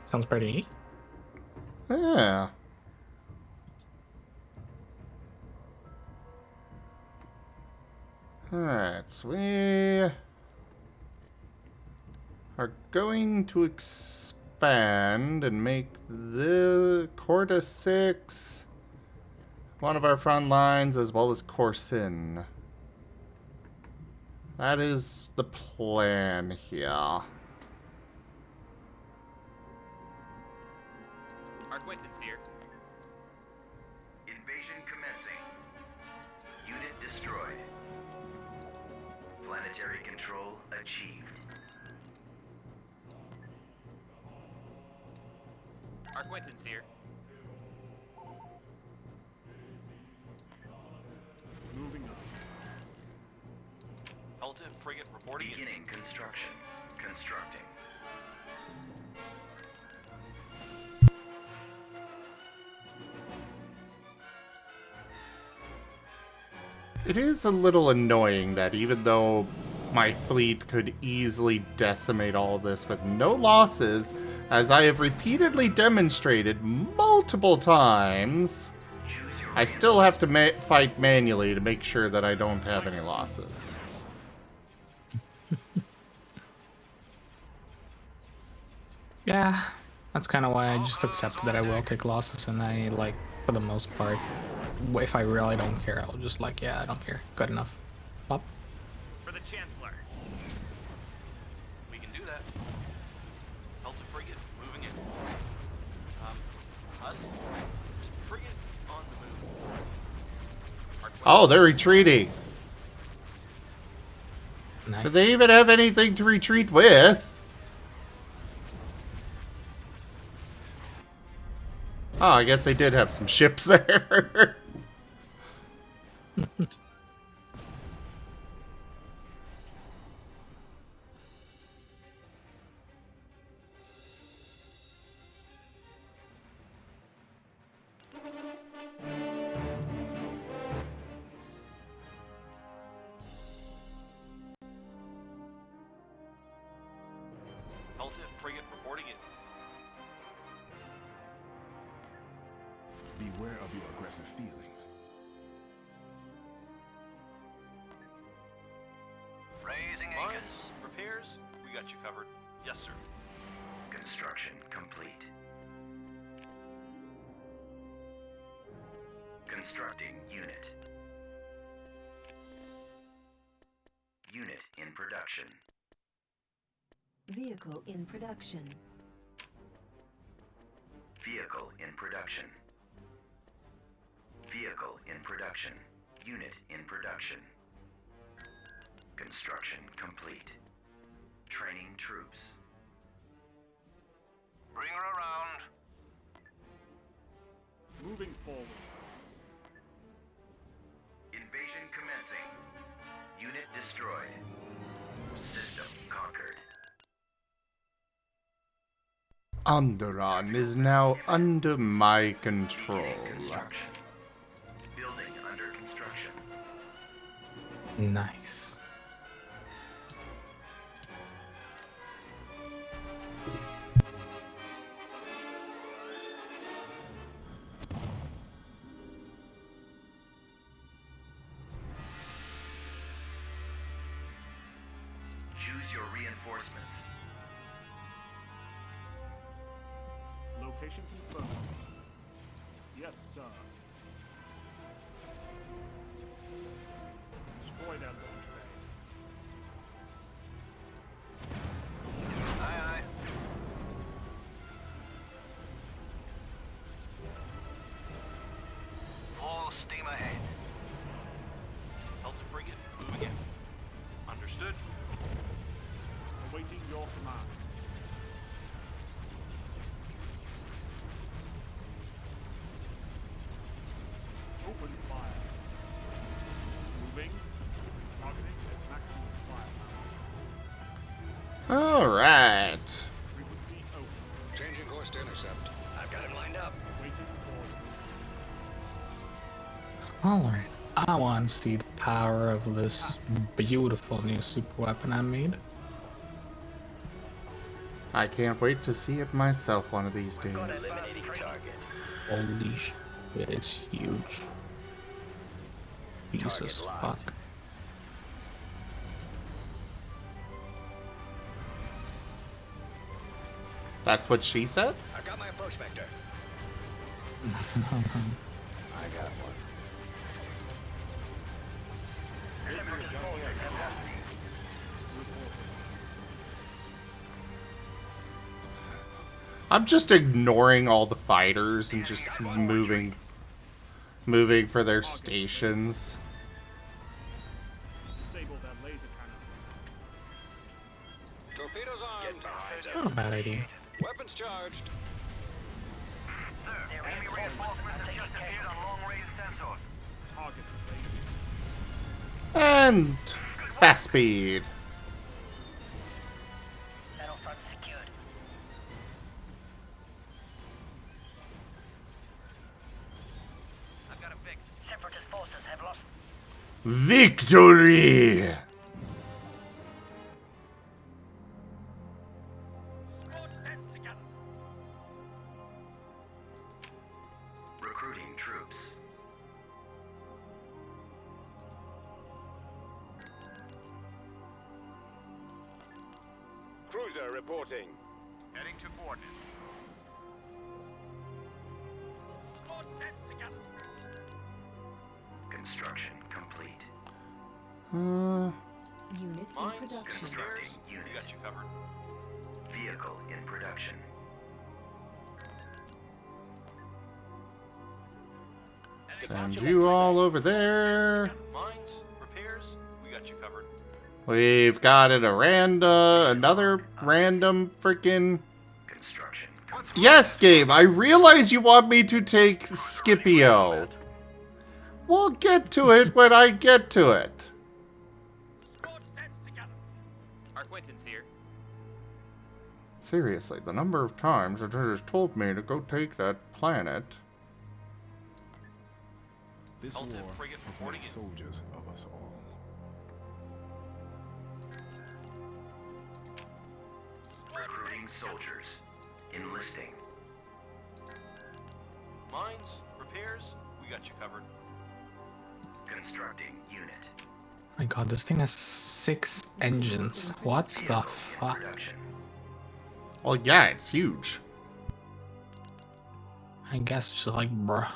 Speaker 3: Sounds pretty neat.
Speaker 1: Yeah. Alright, so we are going to expand and make the Corda 6 one of our front lines, as well as Corsin. That is the plan here.
Speaker 12: Quentin's here.
Speaker 8: Invasion commencing. Unit destroyed. Planetary control achieved.
Speaker 12: Quentin's here.
Speaker 4: Moving on.
Speaker 11: Delta frigate reporting in.
Speaker 8: Beginning construction. Constructing.
Speaker 1: It is a little annoying that even though my fleet could easily decimate all of this with no losses, as I have repeatedly demonstrated multiple times, I still have to fight manually to make sure that I don't have any losses.
Speaker 3: Yeah, that's kind of why I just accepted that I will take losses, and I, like, for the most part, if I really don't care, I'll just like, yeah, I don't care. Good enough. Up.
Speaker 12: For the Chancellor.
Speaker 11: We can do that. Delta frigate moving in. Us? Frigate on the move.
Speaker 1: Oh, they're retreating.
Speaker 3: Nice.
Speaker 1: Do they even have anything to retreat with? Oh, I guess they did have some ships there.
Speaker 11: Delta frigate reporting in.
Speaker 5: Beware of your aggressive feelings.
Speaker 2: Raising
Speaker 11: Mines,
Speaker 2: anchors.
Speaker 11: repairs, we got you covered. Yes, sir.
Speaker 8: Construction complete. Constructing unit. Unit in production.
Speaker 10: Vehicle in production.
Speaker 8: Vehicle in production. Vehicle in production. Unit in production. Construction complete. Training troops.
Speaker 2: Bring her around.
Speaker 4: Moving forward.
Speaker 8: Invasion commencing. Unit destroyed. System conquered.
Speaker 1: Onderon is now under my control.
Speaker 8: Construction. Building under construction.
Speaker 3: Nice.
Speaker 8: Choose your reinforcements.
Speaker 4: Location confirmed. Yes, sir. Destroy that launch bay.
Speaker 2: Aye, aye. Full steam ahead.
Speaker 11: Delta frigate moving in. Understood.
Speaker 4: Awaiting your command. Open fire. Moving. Targeting at maximum firepower.
Speaker 1: Alright.
Speaker 4: Frequency open.
Speaker 2: Changing course to intercept. I've got him lined up.
Speaker 4: Waiting orders.
Speaker 3: Alright. I want to see the power of this beautiful new super weapon I made.
Speaker 1: I can't wait to see it myself one of these days.
Speaker 6: Eliminating target.
Speaker 3: Holy shit, it's huge. Jesus fuck.
Speaker 1: That's what she said?
Speaker 2: I've got my approach vector. I got one.
Speaker 1: I'm just ignoring all the fighters and just moving for their stations.
Speaker 4: Disable that laser cannons.
Speaker 2: Torpedoes armed.
Speaker 3: Not a bad idea.
Speaker 2: Weapons charged. Sir, enemy reinforcements have just appeared on long-range sensors.
Speaker 4: Target lasers.
Speaker 1: And fast speed.
Speaker 6: Battlefront secured.
Speaker 2: I've got a fix.
Speaker 6: Separatist forces have lost.
Speaker 1: Victory!
Speaker 8: Recruiting troops.
Speaker 13: Cruiser reporting.
Speaker 2: Heading to coordinates.
Speaker 8: Construction complete.
Speaker 10: Unit in production.
Speaker 8: Constructing
Speaker 11: We
Speaker 8: unit.
Speaker 11: got you covered.
Speaker 8: Vehicle in production.
Speaker 1: Send you all over there.
Speaker 11: Mines, repairs, we got you covered.
Speaker 1: We've got another random freaking...
Speaker 8: Construction.
Speaker 1: Yes, game, I realize you want me to take Scipio. We'll get to it when I get to it.
Speaker 12: Our Quentin's here.
Speaker 1: Seriously, the number of times it has told me to go take that planet.
Speaker 5: This war has made soldiers of us all.
Speaker 8: Recruiting soldiers. Enlisting.
Speaker 11: Mines, repairs, we got you covered.
Speaker 8: Constructing unit.
Speaker 3: My god, this thing has 6 engines. What the fuck?
Speaker 1: Well, yeah, it's huge.
Speaker 3: I guess just like, bruh.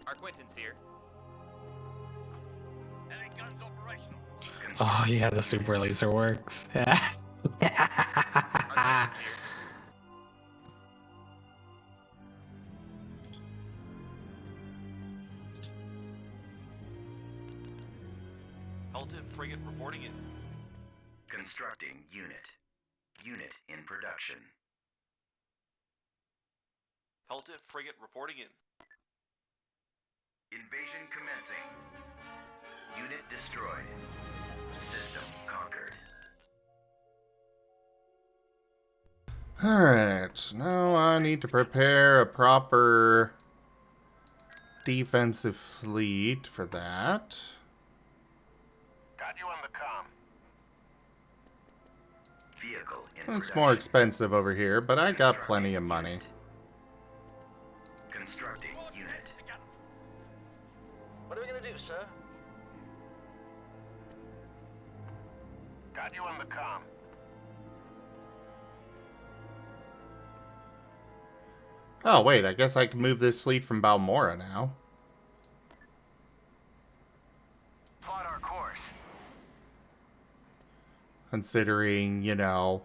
Speaker 12: Our Quentin's here.
Speaker 2: Guns operational.
Speaker 3: Oh yeah, the super laser works.
Speaker 12: Our Quentin's here.
Speaker 11: Peltive frigate reporting in.
Speaker 8: Constructing unit. Unit in production.
Speaker 11: Peltive frigate reporting in.
Speaker 8: Invasion commencing. Unit destroyed. System conquered.
Speaker 1: Alright, now I need to prepare a proper defensive fleet for that.
Speaker 2: Got you on the comm.
Speaker 8: Vehicle in
Speaker 1: It's more expensive over here, but I got plenty of money.
Speaker 8: Constructing unit.
Speaker 2: What are we gonna do, sir? Got you on the comm.
Speaker 1: Oh, wait, I guess I can move this fleet from Balmora now.
Speaker 2: Plot our course.
Speaker 1: Considering, you know,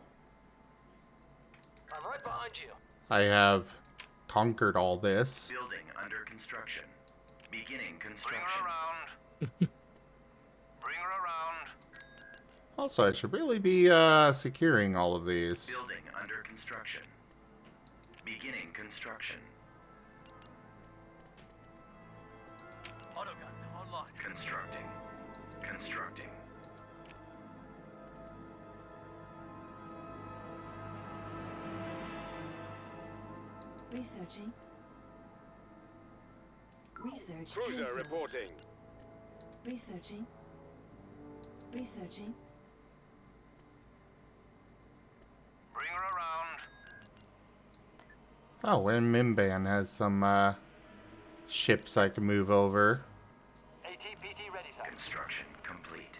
Speaker 2: I'm right behind you.
Speaker 1: I have conquered all this.
Speaker 8: Building under construction. Beginning
Speaker 2: Bring
Speaker 8: construction.
Speaker 2: her around. Bring her around.
Speaker 1: Also, I should really be securing all of these.
Speaker 8: Building under construction. Beginning construction.
Speaker 2: Autoguns online.
Speaker 8: Constructing. Constructing.
Speaker 10: Researching. Research.
Speaker 13: Cruiser
Speaker 10: cancelled.
Speaker 13: reporting.
Speaker 10: Researching. Researching.
Speaker 2: Bring her around.
Speaker 1: Oh, and Mimban has some ships I can move over.
Speaker 2: ATPT ready, sir.
Speaker 8: Construction complete.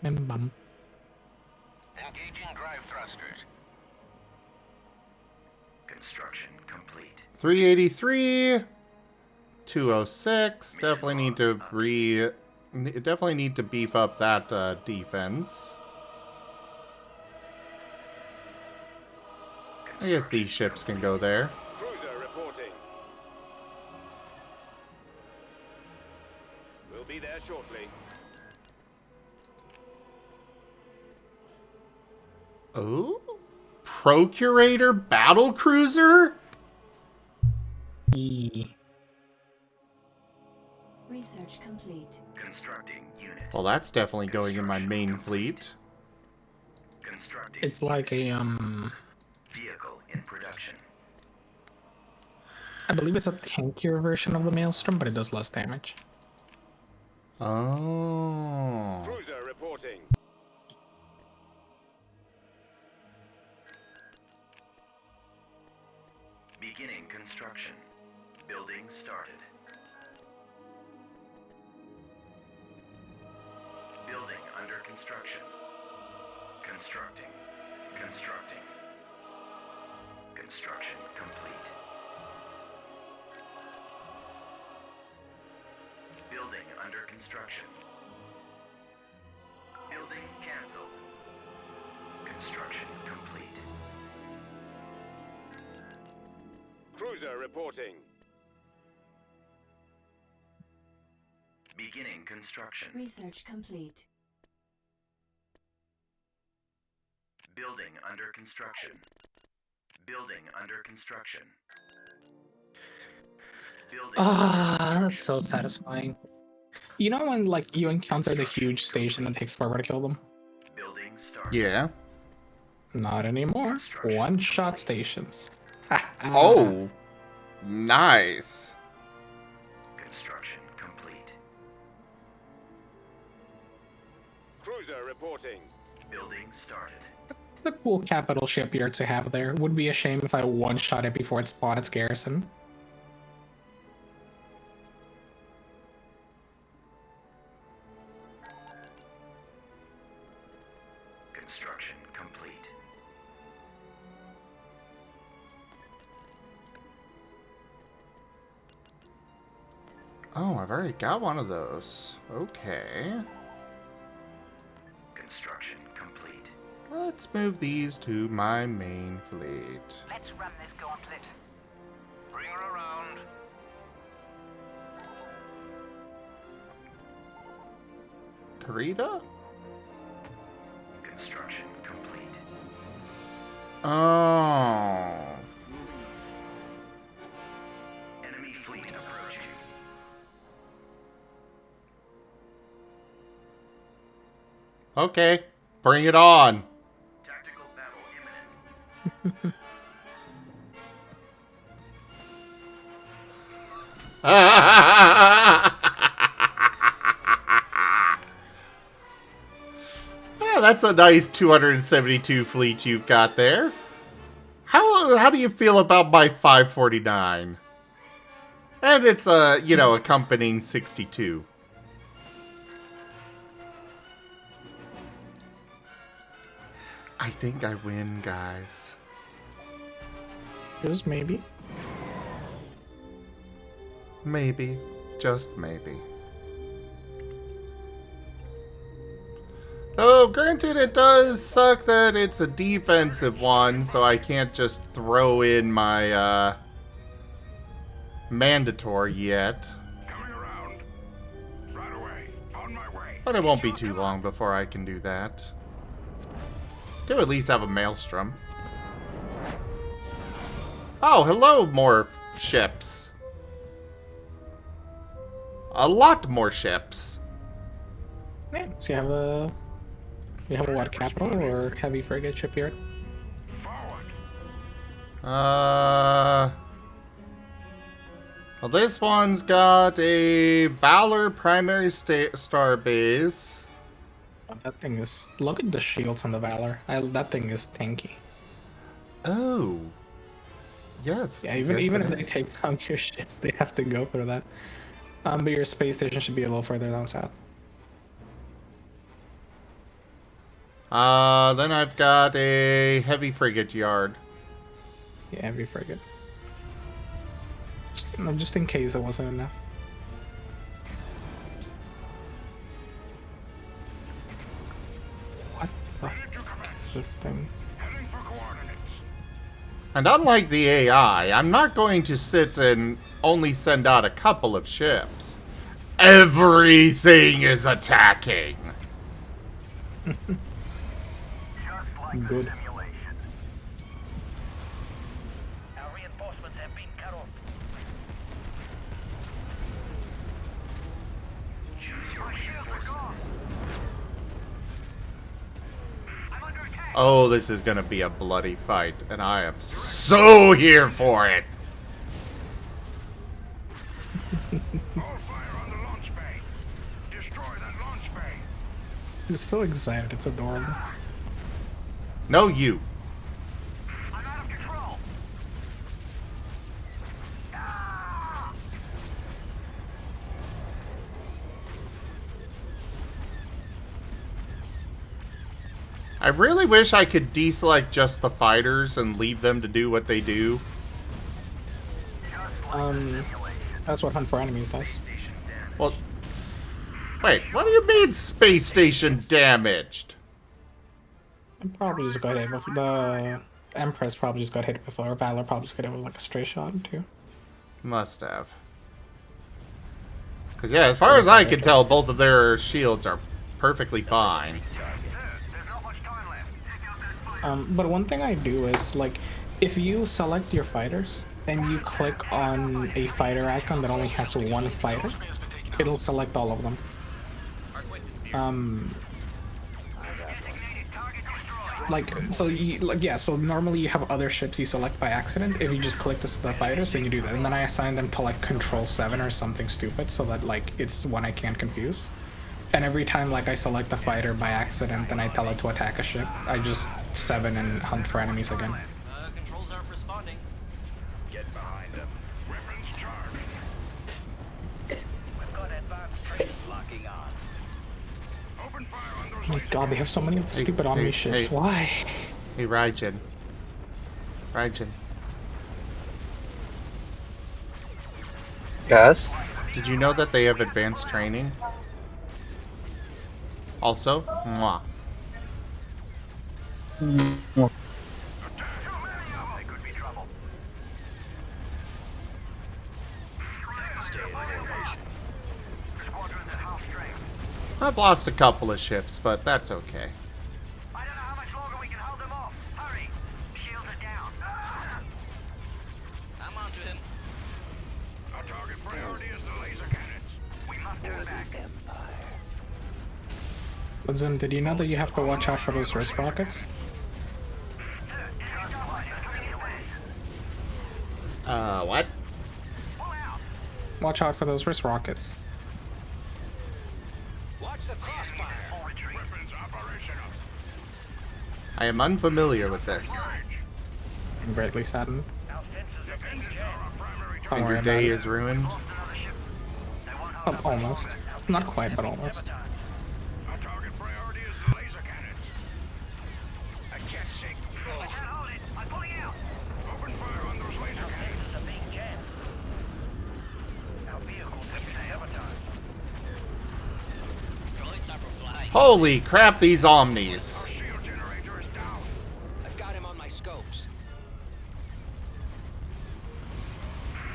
Speaker 3: Bum.
Speaker 2: Engaging drive thrusters.
Speaker 8: Construction complete.
Speaker 1: 383, 206. Definitely need to beef up that defense. I guess these ships can go there.
Speaker 13: Cruiser reporting. We'll be there shortly.
Speaker 1: Oh? Procurator battle cruiser?
Speaker 10: Research complete.
Speaker 8: Constructing unit.
Speaker 1: Well, that's definitely going in my main fleet.
Speaker 8: Constructing.
Speaker 3: It's like a
Speaker 8: Vehicle in production.
Speaker 3: I believe it's a tankier version of the Maelstrom, but it does less damage.
Speaker 1: Oh.
Speaker 13: Cruiser reporting.
Speaker 8: Beginning construction. Building started. Building under construction. Constructing. Constructing. Construction complete. construction. Building cancelled. Construction complete.
Speaker 13: Cruiser reporting.
Speaker 8: Beginning construction.
Speaker 10: Research complete.
Speaker 8: Building under construction. Building under construction. Building
Speaker 3: Ah, that's so satisfying. You know when like you encounter the huge station and it takes forever to kill them?
Speaker 8: Building start.
Speaker 1: Yeah.
Speaker 3: Not anymore. One-shot stations.
Speaker 1: Oh, nice.
Speaker 8: Construction complete.
Speaker 13: Cruiser reporting.
Speaker 8: Building started.
Speaker 3: The cool capital shipyard to have there. Would be a shame if I one-shot it before it spawned its garrison.
Speaker 8: Construction complete.
Speaker 1: Oh, I've already got one of those. Okay.
Speaker 8: Construction complete.
Speaker 1: Let's move these to my main fleet.
Speaker 7: Let's run this gauntlet. Bring her around.
Speaker 1: Karita?
Speaker 8: Construction complete.
Speaker 1: Oh.
Speaker 8: Enemy fleet approaching.
Speaker 1: Okay, bring it on.
Speaker 8: Tactical battle imminent.
Speaker 1: Yeah, that's a nice 272 fleet you've got there. How do you feel about my 549? And it's accompanying 62. I think I win, guys.
Speaker 3: Just maybe.
Speaker 1: Maybe. Just maybe. Oh, granted, it does suck that it's a defensive one, so I can't just throw in my, mandatory yet.
Speaker 2: Coming around. Right away. On my way.
Speaker 1: But it won't be too long before I can do that. Do at least have a maelstrom. Oh, hello, more ships. A lot more ships.
Speaker 3: Yeah, so you have a what, capital or heavy frigate shipyard?
Speaker 1: Well, this one's got a Valor primary star base.
Speaker 3: That thing is... Look at the shields on the Valor. That thing is tanky.
Speaker 1: Oh. Yes.
Speaker 3: Yeah, even
Speaker 1: yes,
Speaker 3: if they take down your ships, they have to go through that. But your space station should be a little further down south.
Speaker 1: Then I've got a heavy frigate yard.
Speaker 3: Yeah, heavy frigate. Just in case it wasn't enough. What the fuck is this thing?
Speaker 1: And unlike the AI, I'm not going to sit and only send out a couple of ships. Everything is attacking.
Speaker 3: Good.
Speaker 7: Our reinforcements have been cut off.
Speaker 8: Choose your reinforcements.
Speaker 7: I'm under attack.
Speaker 1: Oh, this is gonna be a bloody fight, and I am so here for it.
Speaker 2: All fire on the launch bay. Destroy that launch bay.
Speaker 3: He's so excited, it's adorable.
Speaker 1: No, you.
Speaker 7: I'm out of control. Ah!
Speaker 1: I really wish I could deselect just the fighters and leave them to do what they do.
Speaker 3: That's what Hunt for Enemies does.
Speaker 1: Well, Wait, what do you mean space station damaged?
Speaker 3: I probably just got hit with the Empress. Probably just got hit before. Valor probably just got hit with like a stray shot too.
Speaker 1: Must have. Because, yeah, as far as I can tell, both of their shields are perfectly fine.
Speaker 3: But one thing I do is, like, if you select your fighters and you click on a fighter icon that only has one fighter, it'll select all of them. So normally you have other ships you select by accident. If you just click the fighters, then you do that. And then I assign them to, like, Control 7 or something stupid so that, like, it's one I can't confuse. And every time, like, I select a fighter by accident and I tell it to attack a ship, I just 7 and hunt for enemies again.
Speaker 12: Controls aren't responding.
Speaker 2: Get behind them. Weapons charged. We've got advanced training locking on. Open fire on those.
Speaker 3: Oh my god, they have so many of the stupid Omni ships. Why?
Speaker 1: Hey, Raijin. Raijin.
Speaker 14: Yes?
Speaker 1: Did you know that they have advanced training? Also? Mwah. I've lost a couple of ships, but that's okay.
Speaker 2: I don't know how much longer we can hold them off. Hurry! Shields are down.
Speaker 12: I'm onto him.
Speaker 2: Our target priority is the laser cannons. We must turn back.
Speaker 3: But Zim, did you know that you have to watch out for those wrist rockets?
Speaker 1: What?
Speaker 3: Watch out for those wrist rockets.
Speaker 2: Watch the crossfire. Weapons operational.
Speaker 1: I am unfamiliar with this.
Speaker 3: I'm greatly saddened. Don't
Speaker 1: And
Speaker 3: worry
Speaker 1: your
Speaker 3: about
Speaker 1: day
Speaker 3: it.
Speaker 1: is ruined?
Speaker 3: Almost. Not quite, but almost.
Speaker 2: Our target priority is the laser cannons. I can't see. I can't hold it. I'm pulling out. Open fire on those laser cannons. This is a big jam. Our vehicles have been sabotaged.
Speaker 12: Droids are for flying.
Speaker 1: Holy crap, these Omnis.
Speaker 2: Shield generator is down.
Speaker 12: I've got him on my scopes.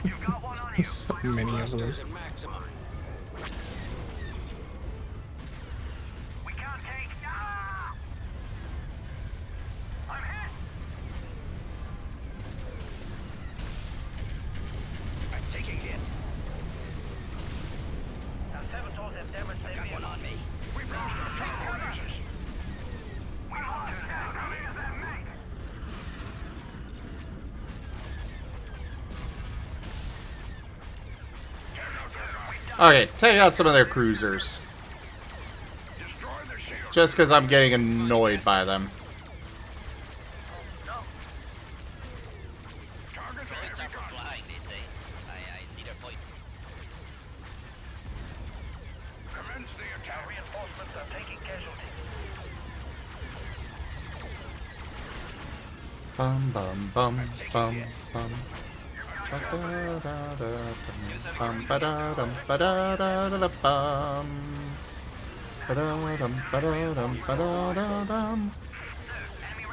Speaker 2: You've got one on you.
Speaker 3: So many of them.
Speaker 12: At maximum.
Speaker 2: We can't take. Ah! I'm hit. I'm taking hit. Our saboteurs have damaged their vehicle.
Speaker 12: One on me.
Speaker 2: We've lost our top orders. We must turn down. How many does that make?
Speaker 1: Okay, take out some of their cruisers.
Speaker 2: Destroy the shield.
Speaker 1: Just because I'm getting annoyed by them.
Speaker 2: Target the
Speaker 12: Droids
Speaker 2: heavy
Speaker 12: are for
Speaker 2: gun.
Speaker 12: flying, they say. I see their point.
Speaker 2: Commence the attack. Reinforcements are taking casualties.
Speaker 1: Bum bum bum bum bum. Bum ba-da-dum ba-da-da-da-da-bum. Ba-da-dum ba-da-dum ba-da-da-dum.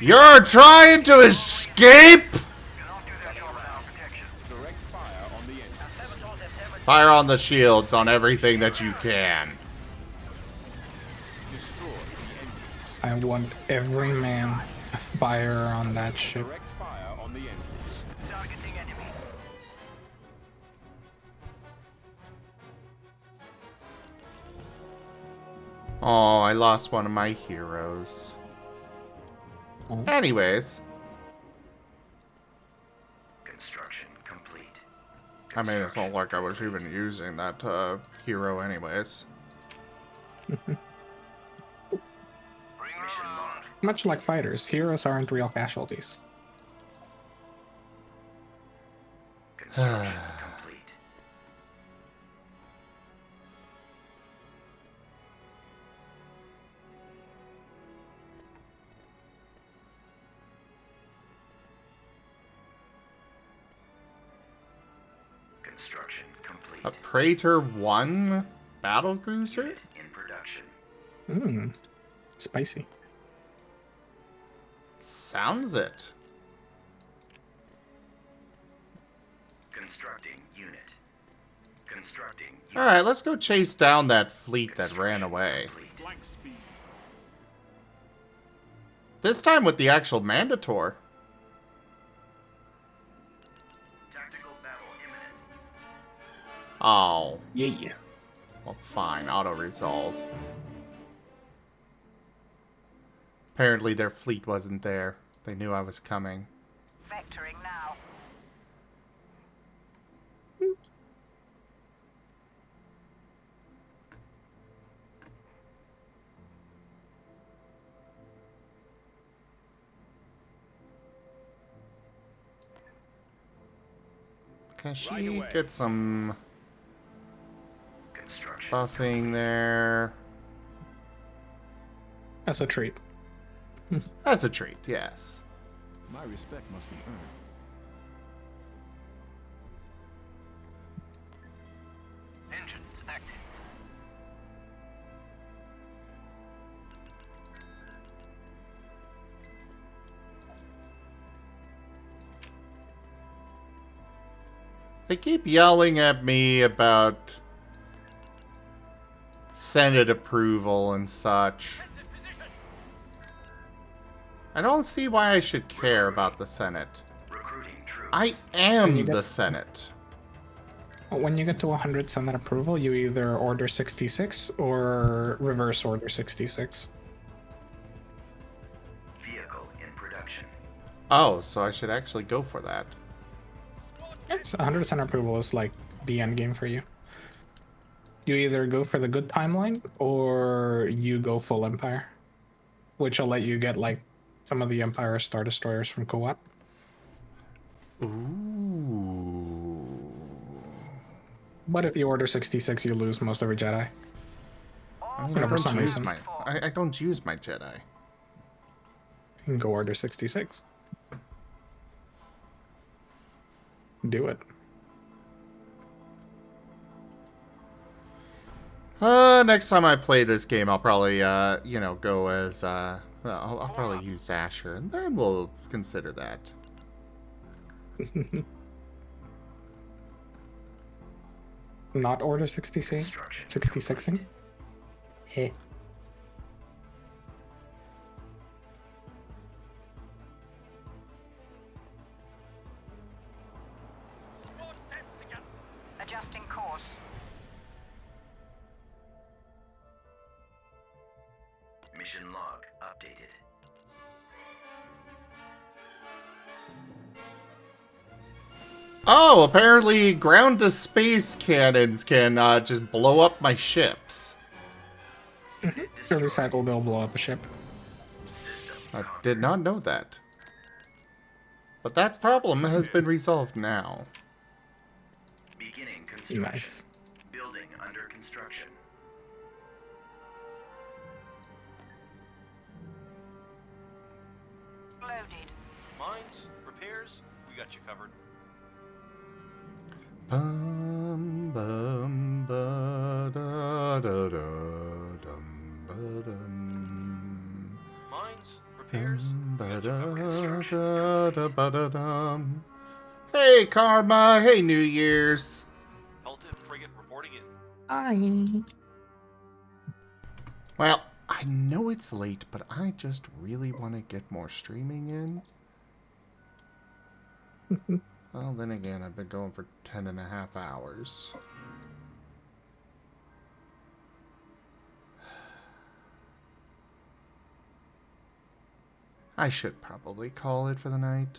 Speaker 1: You're trying to escape?
Speaker 13: Direct fire on the engine.
Speaker 1: Fire on the shields on everything that you can.
Speaker 13: Destroy the engines.
Speaker 3: I want every man fire on that ship.
Speaker 13: Direct fire on the engines.
Speaker 2: Targeting enemy.
Speaker 1: Oh, I lost one of my heroes.
Speaker 3: Oh.
Speaker 1: Anyways,
Speaker 8: Construction complete.
Speaker 1: I mean, it's not like I was even using that hero anyways.
Speaker 2: Bring her around.
Speaker 3: Much like fighters, heroes aren't real casualties.
Speaker 8: Construction complete. Construction complete.
Speaker 1: A Praetor 1 battlecruiser?
Speaker 8: In
Speaker 3: Mmm. Spicy.
Speaker 1: Sounds it.
Speaker 8: Constructing unit. Constructing unit.
Speaker 1: Alright, let's go chase down that fleet that ran away.
Speaker 4: Flank speed.
Speaker 1: This time with the actual Mantitor.
Speaker 8: Tactical battle imminent.
Speaker 1: Oh.
Speaker 3: Yeah.
Speaker 1: Well, fine. Auto-resolve. Apparently their fleet wasn't there. They knew I was coming.
Speaker 7: Vectoring now.
Speaker 1: Can she get some buffing there?
Speaker 3: As a treat.
Speaker 1: As a treat, yes.
Speaker 5: My respect must be earned.
Speaker 2: Engines active.
Speaker 1: They keep yelling at me about Senate approval and such. I don't see why I should care about the Senate. I am the Senate.
Speaker 3: When you get to 100 Senate approval, you either Order 66 or reverse Order 66.
Speaker 8: Vehicle in production.
Speaker 1: Oh, so I should actually go for that.
Speaker 3: So 100 Senate approval is like the end game for you. You either go for the good timeline or you go full Empire, which will let you get like some of the Empire Star Destroyers from co-op.
Speaker 1: Ooh.
Speaker 3: But if you order 66, you lose most of your Jedi.
Speaker 1: I mean,
Speaker 3: You know, for some reason.
Speaker 1: I don't use my Jedi.
Speaker 3: You can go order 66. Do it.
Speaker 1: Next time I play this game, I'll probably, you know, go as, I'll probably use Asher, and then we'll consider that.
Speaker 3: Not order 66? 66ing? Heh.
Speaker 7: Adjusting course.
Speaker 8: Mission log updated.
Speaker 1: Oh, apparently ground-to-space cannons can, just blow up my ships.
Speaker 3: Every cycle they'll blow up a ship.
Speaker 1: I did not know that. But that problem has been resolved now.
Speaker 8: Beginning construction.
Speaker 3: Nice.
Speaker 8: Building under construction.
Speaker 7: Loaded.
Speaker 11: Mines, repairs, we got you covered.
Speaker 1: Bum, bum, ba, da, da, da, dum, ba, dum.
Speaker 11: Mines, repairs,
Speaker 1: Ba, da, da, da, ba, da, dum. Hey, Karma. Hey, New Year's.
Speaker 11: Pelted frigate reporting in.
Speaker 3: Hi.
Speaker 1: Well, I know it's late, but I just really want to get more streaming in. Well, then again, I've been going for 10.5 hours. I should probably call it for the night.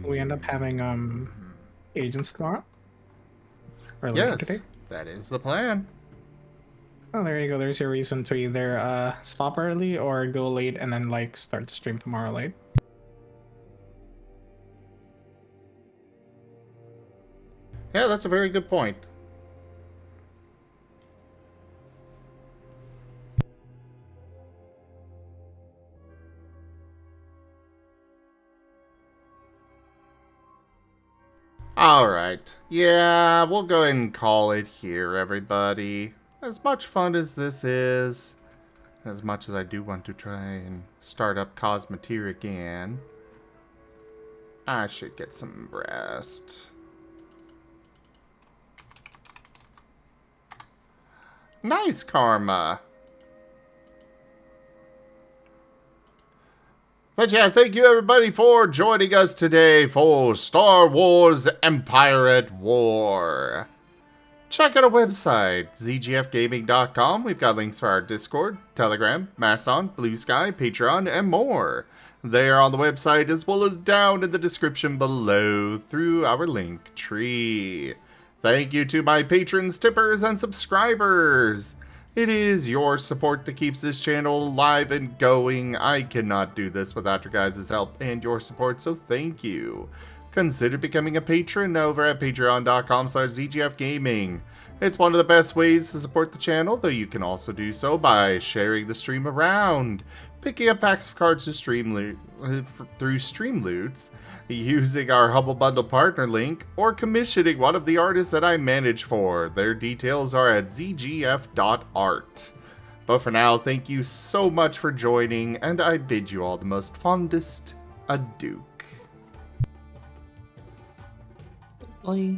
Speaker 3: We end up having agents tomorrow? Or later
Speaker 1: Yes,
Speaker 3: today?
Speaker 1: that is the plan.
Speaker 3: Oh, there you go. There's your reason to either stop early or go late and then like start the stream tomorrow late.
Speaker 1: Yeah, that's a very good point. Alright. Yeah, we'll go ahead and call it here, everybody. As much fun as this is, as much as I do want to try and start up Cosmeteer again, I should get some rest. Nice, Karma. But yeah, thank you everybody for joining us today for Star Wars Empire at War. Check out our website, zgfgaming.com. We've got links for our Discord, Telegram, Mastodon, Blue Sky, Patreon, and more. They are on the website as well as down in the description below through our link tree. Thank you to my patrons, tippers, and subscribers. It is your support that keeps this channel alive and going. I cannot do this without your guys' help and your support, so thank you. Consider becoming a patron over at patreon.com/zgfgaming. It's one of the best ways to support the channel, though you can also do so by sharing the stream around, picking up packs of cards to through stream loots, using our Humble Bundle partner link, or commissioning one of the artists that I manage for. Their details are at zgf.art. But for now, thank you so much for joining, and I bid you all the most fondest adieu.
Speaker 9: Bye.